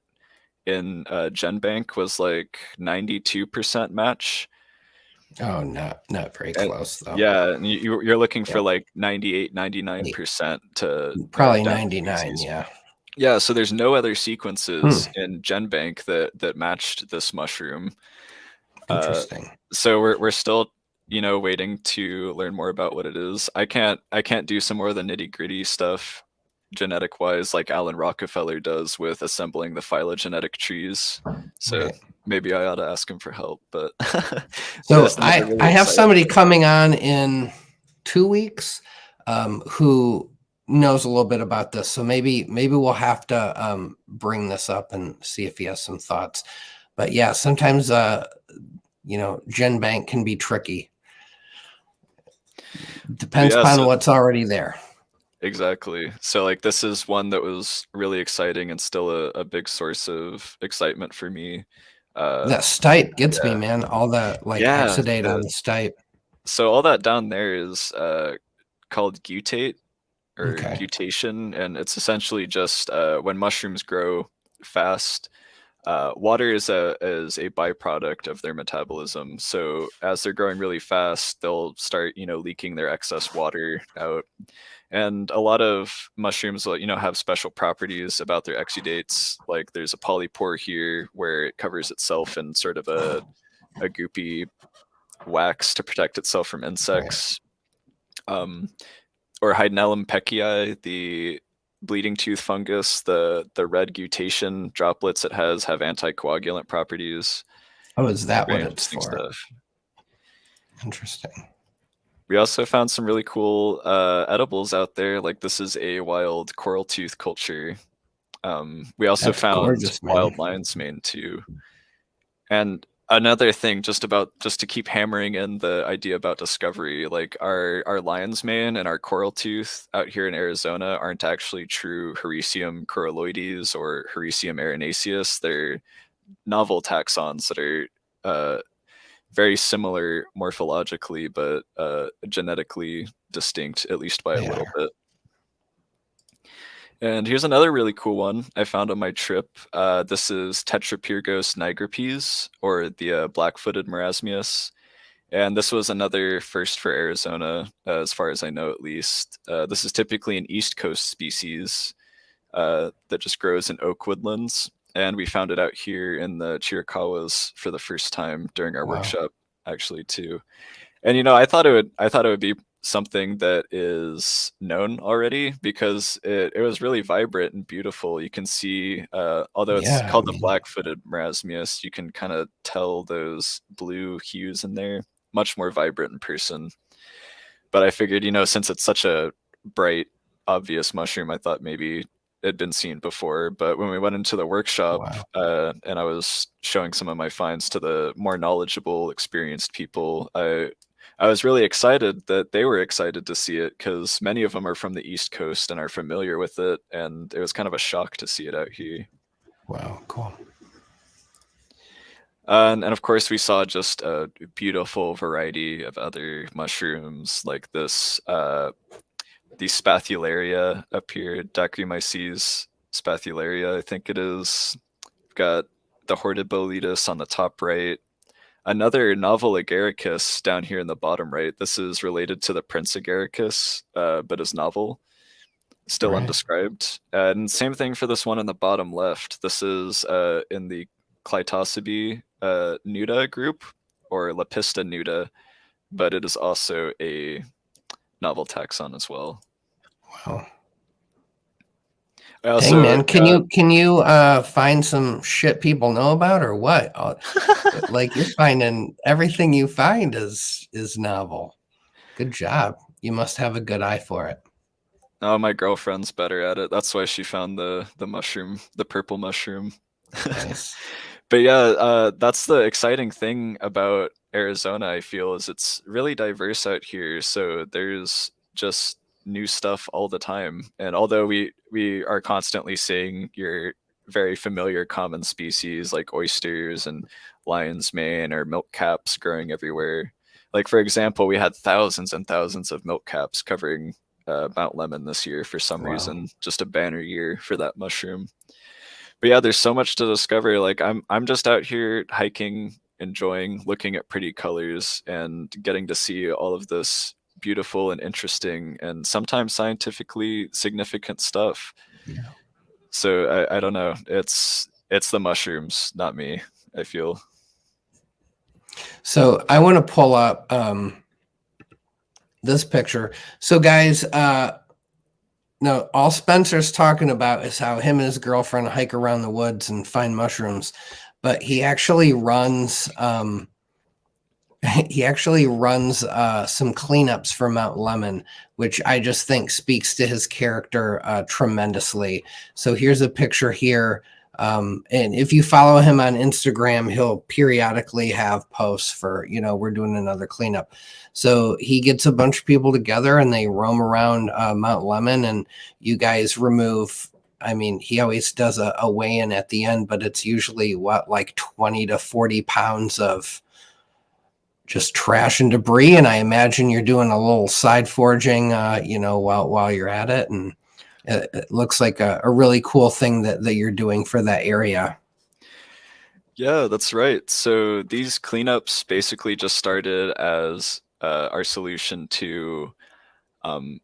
in GenBank was like 92% match. Oh, not very And close though. yeah, and you're looking for Yeah. like 98, 99% to Probably down 99. species. Yeah. Yeah, so there's no other sequences in GenBank that matched this mushroom. Interesting. So we're still, waiting to learn more about what it is. I can't do some more of the nitty-gritty stuff genetic wise like Alan Rockefeller does with assembling the phylogenetic trees. So Right. maybe I ought to ask him for help, but So it's another really I have exciting somebody thing. coming on in 2 weeks who knows a little bit about this. So maybe we'll have to bring this up and see if he has some thoughts. But yeah, sometimes GenBank can be tricky. Depends Yeah, upon so what's already there. exactly. So like this is one that was really exciting and still a big source of excitement for me. That stipe gets me, Yeah. man. All the like Yeah. exudate on the stipe. So all that down there is called gutate or Okay. gutation, and it's essentially just when mushrooms grow fast, water is a byproduct of their metabolism. So as they're growing really fast, they'll start leaking their excess water out. And a lot of mushrooms will have special properties about their exudates. Like there's a polypore here where it covers itself in sort of a goopy wax to protect itself from Right. insects. Or Hydnellum pecii, the bleeding tooth fungus, the red gutation droplets it has have anticoagulant properties. Oh, is that Very what it's interesting for? stuff. Interesting. We also found some really cool edibles out there. Like this is a wild coral tooth culture. We also That's found gorgeous, man. wild lion's mane too. And another thing, just to keep hammering in the idea about discovery, like our lion's mane and our coral tooth out here in Arizona aren't actually true Hericium coralloides or Hericium erinaceus. They're novel taxons that are very similar morphologically, but genetically distinct, at least by a They little are. bit. And here's another really cool one I found on my trip. This is Tetrapyrgos nigripes, or the black-footed marasmius. And this was another first for Arizona, as far as I know at least. This is typically an East Coast species that just grows in oak woodlands. And we found it out here in the Chiricahuas for the first time during our Wow. workshop, actually, too. And I thought it would be something that is known already because it was really vibrant and beautiful. You can see, although it's Yeah, I called the mean, black-footed marasmius, you can kind of tell those blue hues in there, much more vibrant in person. But I figured, since it's such a bright, obvious mushroom, I thought maybe it had been seen before. But when we went into the workshop, wow. and I was showing some of my finds to the more knowledgeable, experienced people, I was really excited that they were excited to see it because many of them are from the East Coast and are familiar with it, and it was kind of a shock to see it out here. Wow, cool. And of course, we saw just a beautiful variety of other mushrooms like this, the spathularia up here, Dacrymyces spathularia, I think it is. We've got the Hortiboletus on the top right. Another novel agaricus down here in the bottom right. This is related to the Prince agaricus, but is novel, still Right. undescribed. And same thing for this one in the bottom left. This is in the Clitocybe nuda group, or Lepista nuda, but it is also a novel taxon as well. Wow. I Dang, man, also can you find some shit people know about or what? Like you're finding everything you find is novel. Good job. You must have a good eye for it. oh, my girlfriend's better at it. That's why she found the mushroom, the purple mushroom. Nice. But yeah, that's the exciting thing about Arizona, I feel, is it's really diverse out here. So there's just new stuff all the time. And although we are constantly seeing your very familiar common species like oysters and lion's mane or milk caps growing everywhere. Like for example, we had thousands and thousands of milk caps covering Mount Lemon this year for some Wow. reason. Just a banner year for that mushroom. But yeah, there's so much to discover. Like I'm just out here hiking, enjoying looking at pretty colors and getting to see all of this beautiful and interesting and sometimes scientifically significant stuff. Yeah. So I don't know. It's the mushrooms, not me, I feel. So I want to pull up this picture. So guys, no, all Spencer's talking about is how him and his girlfriend hike around the woods and find mushrooms, but he actually runs some cleanups for Mount Lemon, which I just think speaks to his character tremendously. So here's a picture here. And if you follow him on Instagram, he'll periodically have posts for, we're doing another cleanup. So he gets a bunch of people together and they roam around Mount Lemon, and you guys remove, he always does a weigh-in at the end, but it's usually like 20 to 40 pounds of just trash and debris. And I imagine you're doing a little side foraging, while you're at it. And it looks like a really cool thing that you're doing for that area. Yeah, that's right. So these cleanups basically just started as our solution to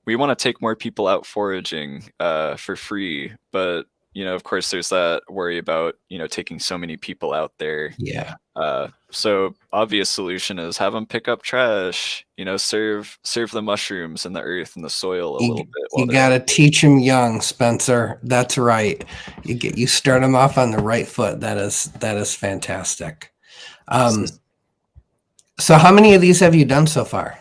we want to take more people out foraging for free, but of course, there's that worry about taking so many people out there. Yeah. So obvious solution is have them pick up trash. Serve the mushrooms and the earth and the soil a little bit. You got to teach them young, Spencer. That's right. You start them off on the right foot. That is fantastic. So how many of these have you done so far?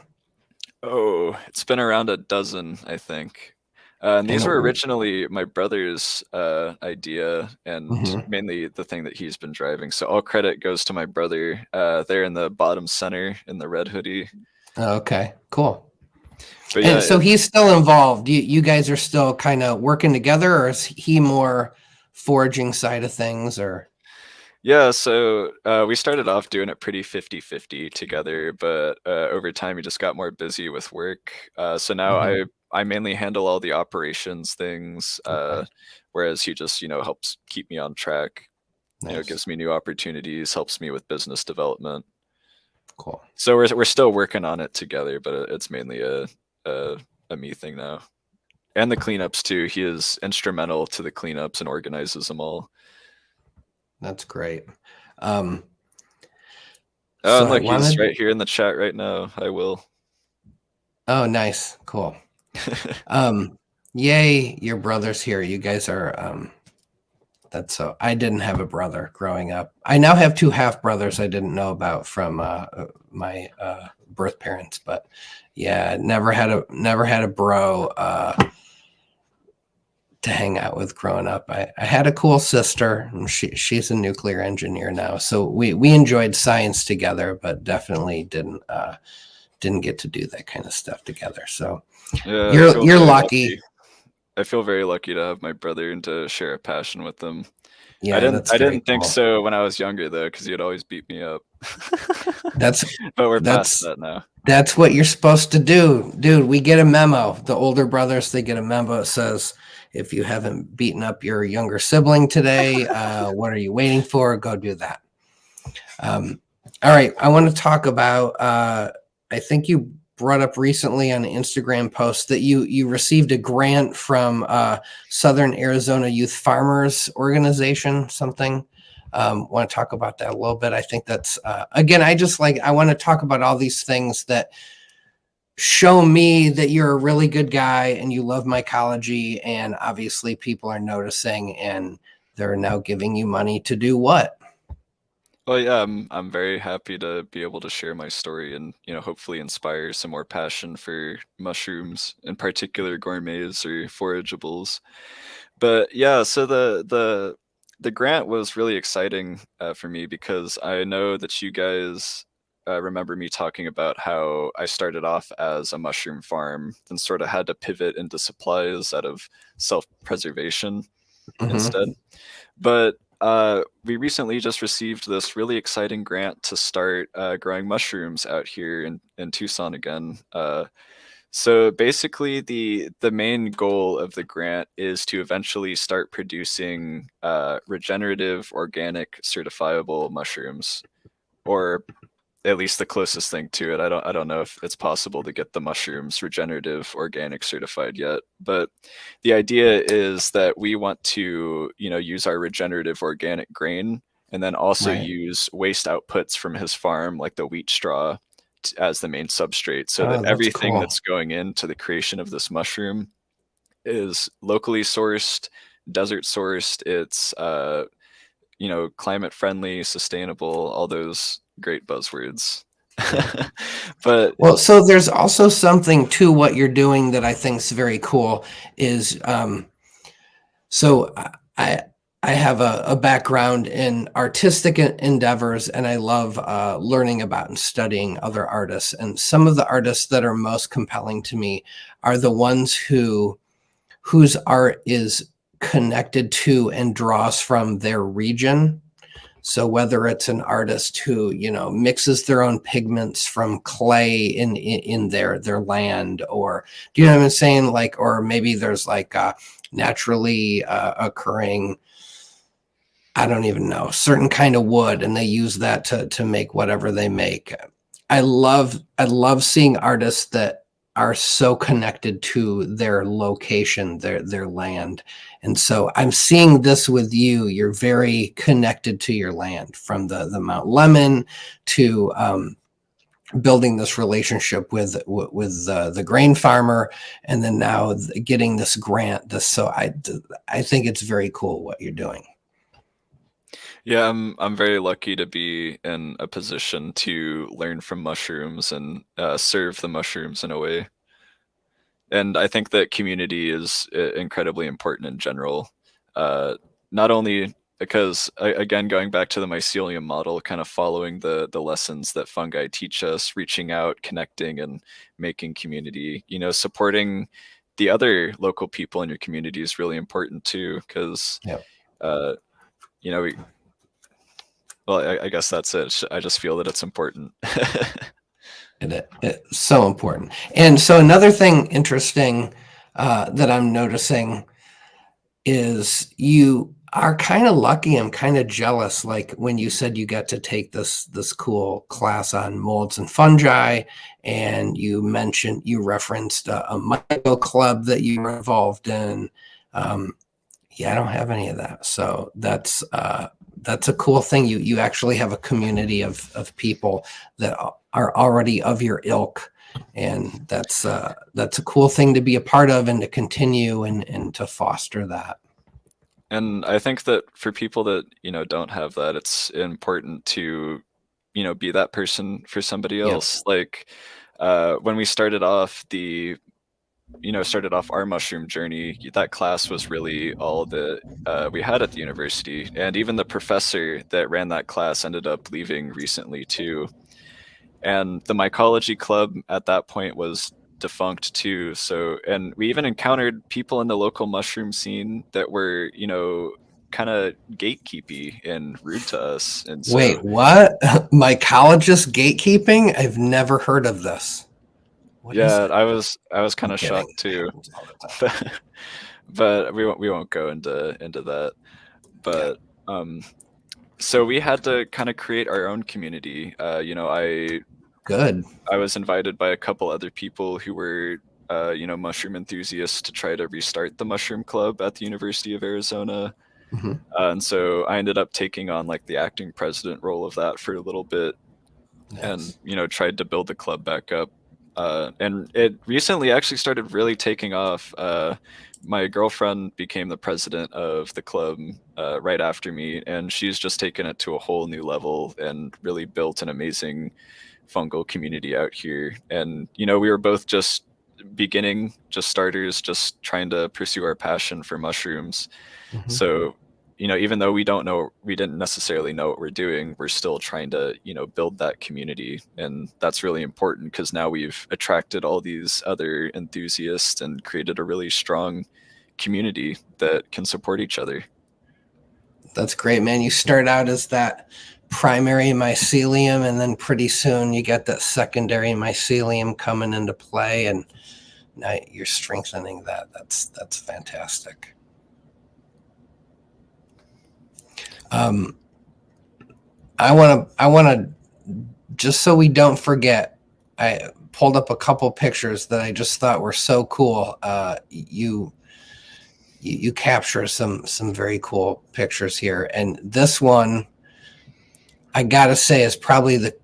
Oh, it's been around a dozen, I think. And these were originally my brother's idea, and mainly the thing that he's been driving. So all credit goes to my brother there in the bottom center in the red hoodie. Okay, cool. But yeah, and so he's still involved. You guys are still kind of working together, or is he more foraging side of things? Or yeah, so we started off doing it pretty 50-50 together, but over time he just got more busy with work. So now I mainly handle all the operations things, whereas he just helps keep me on track. Nice. Gives me new opportunities, helps me with business development. Cool. So we're still working on it together, but it's mainly a me thing now. And the cleanups too. He is instrumental to the cleanups and organizes them all. That's great. Oh, so look, he's right here in the chat right now. I will. Oh, nice. Cool. Yay, your brother's here. You guys are that's so I didn't have a brother growing up. I now have two half brothers I didn't know about from my birth parents, but yeah, never had a bro to hang out with growing up. I had a cool sister, and she's a nuclear engineer now. So we enjoyed science together, but definitely didn't get to do that kind of stuff together. So yeah, you're lucky. I feel very lucky to have my brother and to share a passion with him. Yeah, I didn't think so when I was younger though, because he'd always beat me up. But we're past that now. That's what you're supposed to do, dude. We get a memo. The older brothers, they get a memo. It says, if you haven't beaten up your younger sibling today, what are you waiting for? Go do that. All right. I want to talk about, I think you brought up recently on an Instagram post that you received a grant from Southern Arizona Youth Farmers Organization, something. Want to talk about that a little bit. I think that's, again, I want to talk about all these things that show me that you're a really good guy and you love mycology, and obviously people are noticing and they're now giving you money to do what? Well, yeah, I'm very happy to be able to share my story and hopefully inspire some more passion for mushrooms, in particular gourmets or forageables. But yeah, so the grant was really exciting for me because I know that you guys remember me talking about how I started off as a mushroom farm, then sort of had to pivot into supplies out of self-preservation Hmm. instead. But we recently just received this really exciting grant to start growing mushrooms out here in Tucson again. So basically, the main goal of the grant is to eventually start producing regenerative, organic, certifiable mushrooms, or at least the closest thing to it. I don't know if it's possible to get the mushrooms regenerative organic certified yet, but the idea is that we want to, use our regenerative organic grain and then also Right. use waste outputs from his farm, like the wheat straw, as the main substrate, so that Oh, that's everything cool. that's going into the creation of this mushroom is locally sourced, desert sourced. It's climate friendly, sustainable, all those great buzzwords. Yeah. But Well, so there's also something to what you're doing that I think is very cool. Is so I I have a background in artistic endeavors, and I love learning about and studying other artists. And some of the artists that are most compelling to me are the ones whose art is connected to and draws from their region. So whether it's an artist who, mixes their own pigments from clay in their land, or do you know what I'm saying? Like, or maybe there's like naturally occurring, I don't even know, certain kind of wood, and they use that to make whatever they make. I love seeing artists that are so connected to their location, their land. And so I'm seeing this with you. You're very connected to your land, from the Mount Lemon to building this relationship with the grain farmer, and then now getting this grant. I think it's very cool what you're doing. yeah, I'm very lucky to be in a position to learn from mushrooms and serve the mushrooms in a way. And I think that community is incredibly important in general. Uh, Not only because, again, going back to the mycelium model, kind of following the lessons that fungi teach us, reaching out, connecting, and making community. Supporting the other local people in your community is really important too, because Yeah. uh, you know, we, well, I guess that's it. I just feel that it's important. It's so important. And so another thing interesting that I'm noticing is you are kind of lucky. I'm kind of jealous. Like when you said you got to take this cool class on molds and fungi, and you referenced a micro club that you were involved in. Um, yeah, I don't have any of that. So that's a cool thing. You actually have a community of people that are already of your ilk, and that's a cool thing to be a part of and to continue and to foster that. And I think that for people that, don't have that, it's important to, be that person for somebody Yep. else. Like when we started off our mushroom journey, that class was really all that we had at the university. And even the professor that ran that class ended up leaving recently too. And the mycology club at that point was defunct too. So, and we even encountered people in the local mushroom scene that were, kind of gatekeepy and rude to us. And so, Wait, what? Mycologist gatekeeping? I've never heard of this. What is yeah, it? I was I'm kind of kidding. shocked It too. happens all the time. But we won't go into that. Yeah, But so we had to kind of create our own community. good. I was invited by a couple other people who were, mushroom enthusiasts to try to restart the mushroom club at the University of Arizona. Hmm. And so I ended up taking on like the acting president role of that for a little bit, and Nice. tried to build the club back up. And it recently actually started really taking off. My girlfriend became the president of the club right after me, and she's just taken it to a whole new level and really built an amazing fungal community out here. And we were both just just starters, just trying to pursue our passion for mushrooms. Hmm. So even though we didn't necessarily know what we're doing, we're still trying to, build that community. And that's really important because now we've attracted all these other enthusiasts and created a really strong community that can support each other. That's great, man. You start out as that primary mycelium, and then pretty soon you get that secondary mycelium coming into play, and now you're strengthening that. That's fantastic. I want to, just so we don't forget, I pulled up a couple pictures that I just thought were so cool. You capture some very cool pictures here, and this one, I gotta say, is probably the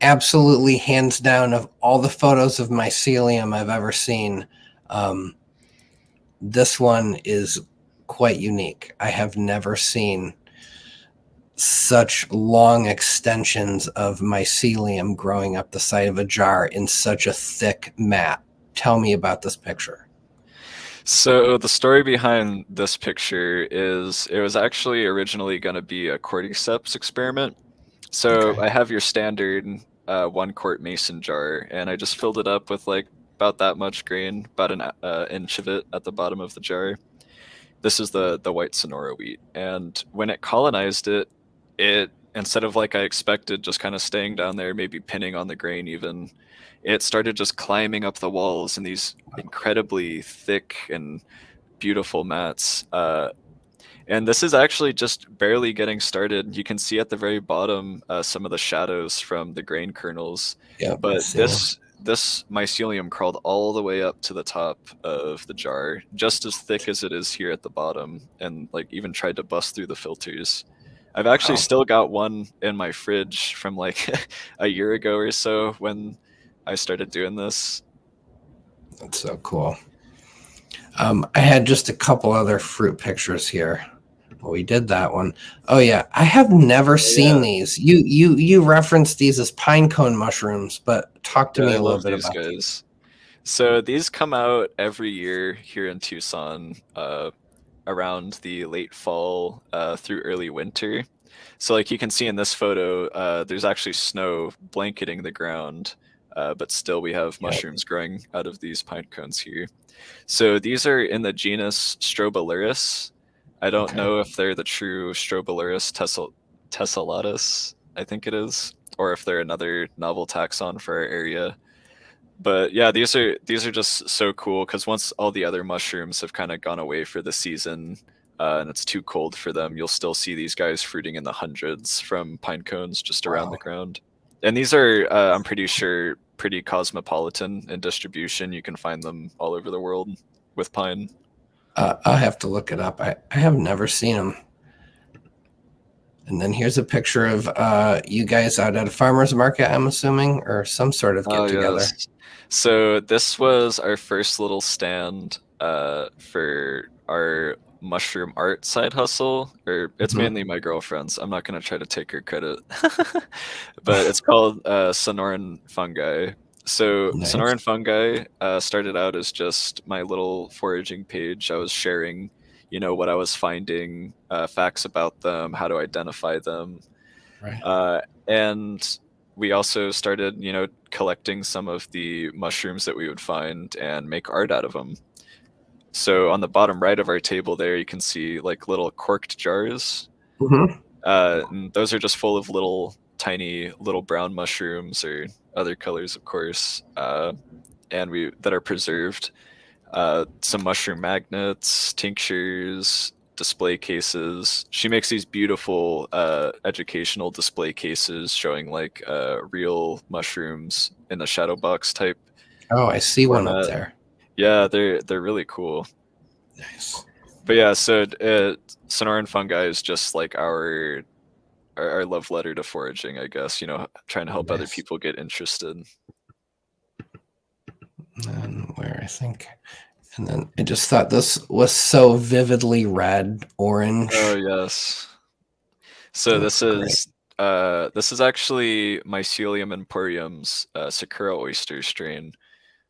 absolutely hands down of all the photos of mycelium I've ever seen. This one is quite unique. I have never seen such long extensions of mycelium growing up the side of a jar in such a thick mat. Tell me about this picture. So the story behind this picture is it was actually originally going to be a cordyceps experiment. So Okay. I have your standard 1 quart mason jar, and I just filled it up with like about that much grain, about an inch of it at the bottom of the jar. This is the white Sonora wheat, and when it colonized it instead of like I expected, just kind of staying down there, maybe pinning on the grain even, it started just climbing up the walls in these incredibly thick and beautiful mats. And this is actually just barely getting started. You can see at the very bottom some of the shadows from the grain kernels. Yep. But this mycelium crawled all the way up to the top of the jar, just as thick as it is here at the bottom, and like even tried to bust through the filters. I've actually still got one in my fridge from like a year ago or so when I started doing this. That's so cool. I had just a couple other fruit pictures here. Well, we did that one. Oh yeah, I have never seen these. You referenced these as pine cone mushrooms, but talk to me a little bit about guys. these. So these come out every year here in Tucson, around the late fall through early winter. So like you can see in this photo, there's actually snow blanketing the ground, but still we have mushrooms growing out of these pine cones here. So these are in the genus Strobilurus. I don't know if they're the true Strobilurus tessellatus, I think it is, or if they're another novel taxon for our area. But yeah, these are just so cool because once all the other mushrooms have kind of gone away for the season, and it's too cold for them, you'll still see these guys fruiting in the hundreds from pine cones just around the ground. And these are, I'm pretty sure, pretty cosmopolitan in distribution. You can find them all over the world with pine. I'll have to look it up. I have never seen them. And then here's a picture of you guys out at a farmer's market, I'm assuming, or some sort of get together. Yes. So this was our first little stand for our mushroom art side hustle, or it's mainly my girlfriend's. I'm not going to try to take her credit, but it's called Sonoran Fungi. So Sonoran Fungi started out as just my little foraging page. I was sharing, what I was finding, facts about them, how to identify them. Right. And we also started, collecting some of the mushrooms that we would find and make art out of them. So on the bottom right of our table there, you can see like little corked jars. And those are just full of little tiny little brown mushrooms or other colors, of course, and that are preserved. Some mushroom magnets, tinctures, display cases. She makes these beautiful educational display cases showing like real mushrooms in the shadow box type. Oh, I see format. one up there. Yeah, they're really cool. Nice. But yeah, so Sonoran Fungi is just like our love letter to foraging, I guess. Trying to help other people get interested. And where I think. And then I just thought this was so vividly red, orange. Oh yes. So this is actually Mycelium emporium's Sakura oyster strain.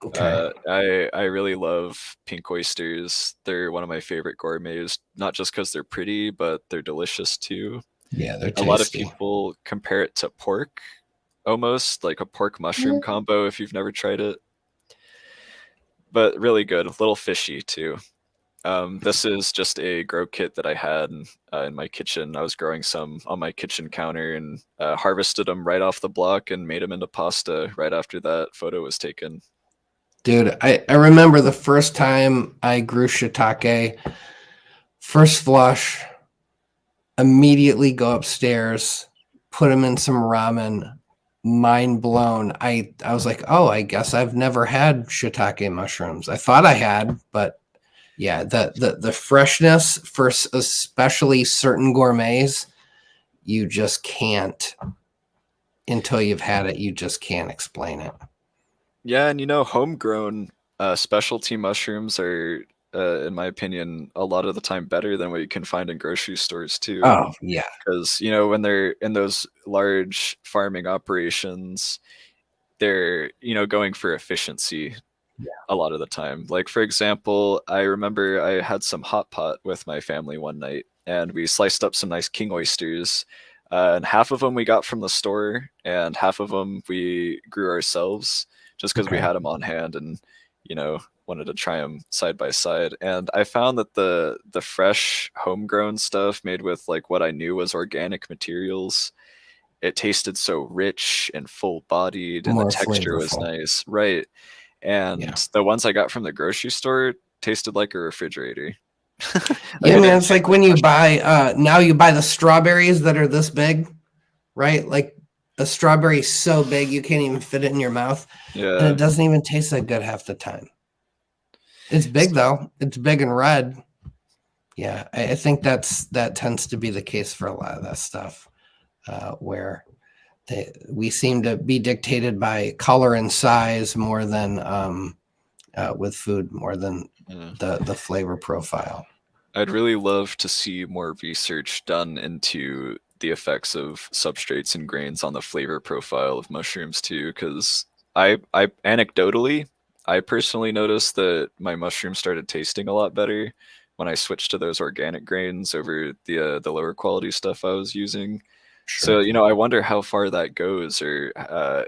Okay. I really love pink oysters. They're one of my favorite gourmets, not just because they're pretty, but they're delicious too. Yeah, they're A lot of tasty. people compare it to pork, almost like a pork mushroom combo if you've never tried it. But really good, a little fishy too. This is just a grow kit that I had in my kitchen. I was growing some on my kitchen counter and harvested them right off the block and made them into pasta right after that photo was taken. Dude, I remember the first time I grew shiitake, first flush, immediately go upstairs, put them in some ramen, mind blown. I was like, oh, I guess I've never had shiitake mushrooms. I thought I had, but yeah, the freshness for especially certain gourmets, you just can't until you've had it. You just can't explain it. Yeah, and homegrown specialty mushrooms are, in my opinion, a lot of the time better than what you can find in grocery stores too. Oh yeah, Because when they're in those large farming operations, they're going for efficiency a lot of the time. Like, for example, I remember I had some hot pot with my family one night, and we sliced up some nice king oysters. And half of them we got from the store, and half of them we grew ourselves, just because we okay. had them on hand and wanted to try them side by side. And I found that the fresh homegrown stuff made with like what I knew was organic materials, it tasted so rich and full bodied, and the More texture was flavorful. nice, right? And Yeah. the ones I got from the grocery store tasted like a refrigerator. Like Yeah, it man, didn't it's taste like like when you mushrooms. buy now you buy the strawberries that are this big, right? Like a strawberry so big you can't even fit it in your mouth, and it Yeah. doesn't even taste that good half the time. It's big though. It's big and red. Yeah, I think that tends to be the case for a lot of that stuff, where we seem to be dictated by color and size more than with food, more than Yeah. the flavor profile. I'd really love to see more research done into the effects of substrates and grains on the flavor profile of mushrooms too, because I anecdotally, I personally noticed that my mushrooms started tasting a lot better when I switched to those organic grains over the lower quality stuff I was using. So, Sure. I wonder how far that goes, or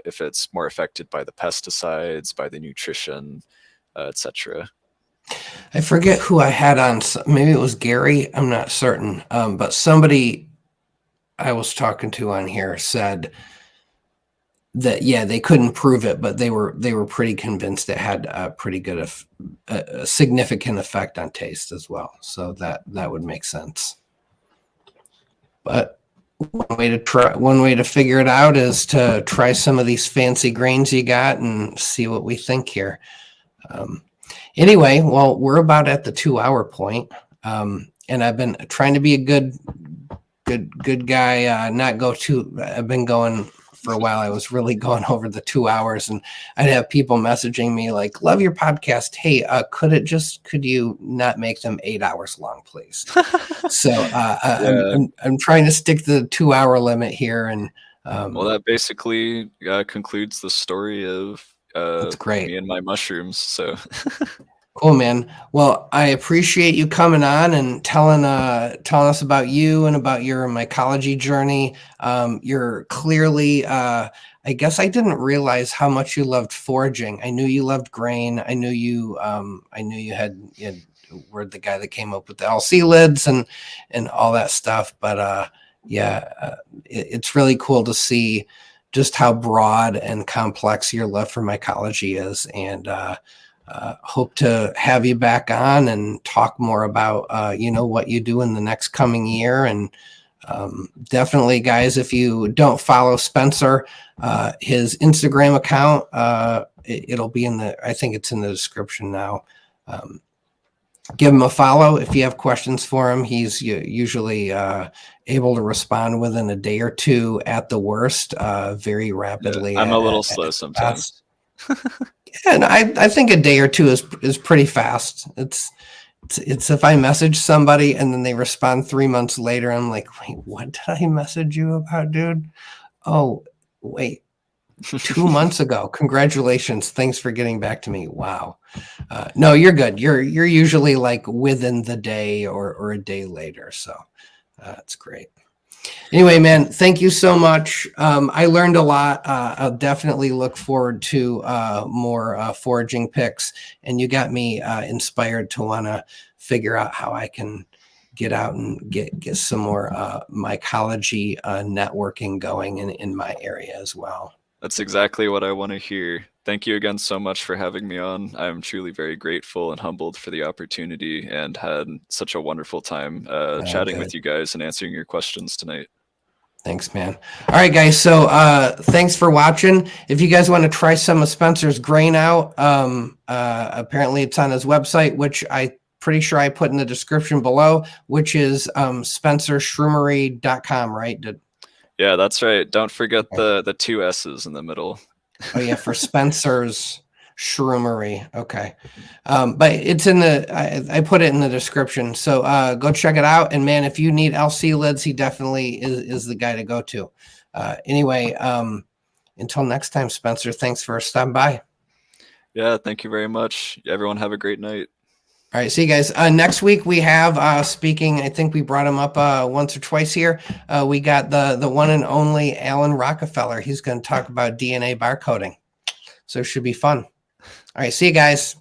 if it's more affected by the pesticides, by the nutrition, etc. I forget who I had on. Maybe it was Gary. I'm not certain. But somebody I was talking to on here said that yeah, they couldn't prove it, but they were pretty convinced it had a pretty good, a significant effect on taste as well. So that would make sense. But one way to figure it out is to try some of these fancy grains you got and see what we think here. Um, Anyway, well, we're about at the 2 hour point. And I've been trying to be a good guy, not go too, I've been going for a while. I was really going over the 2 hours, and I'd have people messaging me like, love your podcast. Hey, could you not make them 8 hours long, please? So Yeah. I'm trying to stick to the 2 hour limit here. And Well, that basically concludes the story of that's great. me and my mushrooms. So, Cool, man. Well, I appreciate you coming on and telling us about you and about your mycology journey. You're clearly, I guess I didn't realize how much you loved foraging. I knew you loved grain. I knew you were the guy that came up with the LC lids and all that stuff. But yeah, it's really cool to see just how broad and complex your love for mycology is, and hope to have you back on and talk more about what you do in the next coming year. And definitely, guys, if you don't follow Spencer, his Instagram account, it'll be I think it's in the description now. Give him a follow. If you have questions for him, he's usually able to respond within a day or two at the worst, very yeah, rapidly I'm a at little slow the best. sometimes. And I think a day or two is pretty fast. It's if I message somebody and then they respond 3 months later, I'm like, wait, what did I message you about, dude? Oh, wait, 2 months ago. Congratulations. Thanks for getting back to me. Wow. No, you're good. You're usually like within the day or a day later. So that's great. Anyway, man, thank you so much. I learned a lot. I'll definitely look forward to more foraging picks. And you got me inspired to want to figure out how I can get out and get some more mycology networking going in my area as well. That's exactly what I want to hear. Thank you again so much for having me on. I'm truly very grateful and humbled for the opportunity, and had such a wonderful time chatting with you guys and answering your questions tonight. Thanks, man. All right, guys. So thanks for watching. If you guys want to try some of Spencer's grain out, apparently it's on his website, which I pretty sure I put in the description below, which is spencershroomery.com, right? Yeah, that's right. Don't forget the 2 S's in the middle. Oh yeah, for Spencer's Shroomery. Okay. But it's in I put it in the description. So go check it out. And man, if you need LC lids, he definitely is the guy to go to. Anyway, until next time, Spencer, thanks for stopping by. Yeah, thank you very much. Everyone have a great night. All right, see you guys. Next week we have speaking. I think we brought him up once or twice here. We got the one and only Alan Rockefeller. He's going to talk about DNA barcoding, so it should be fun. All right, see you guys.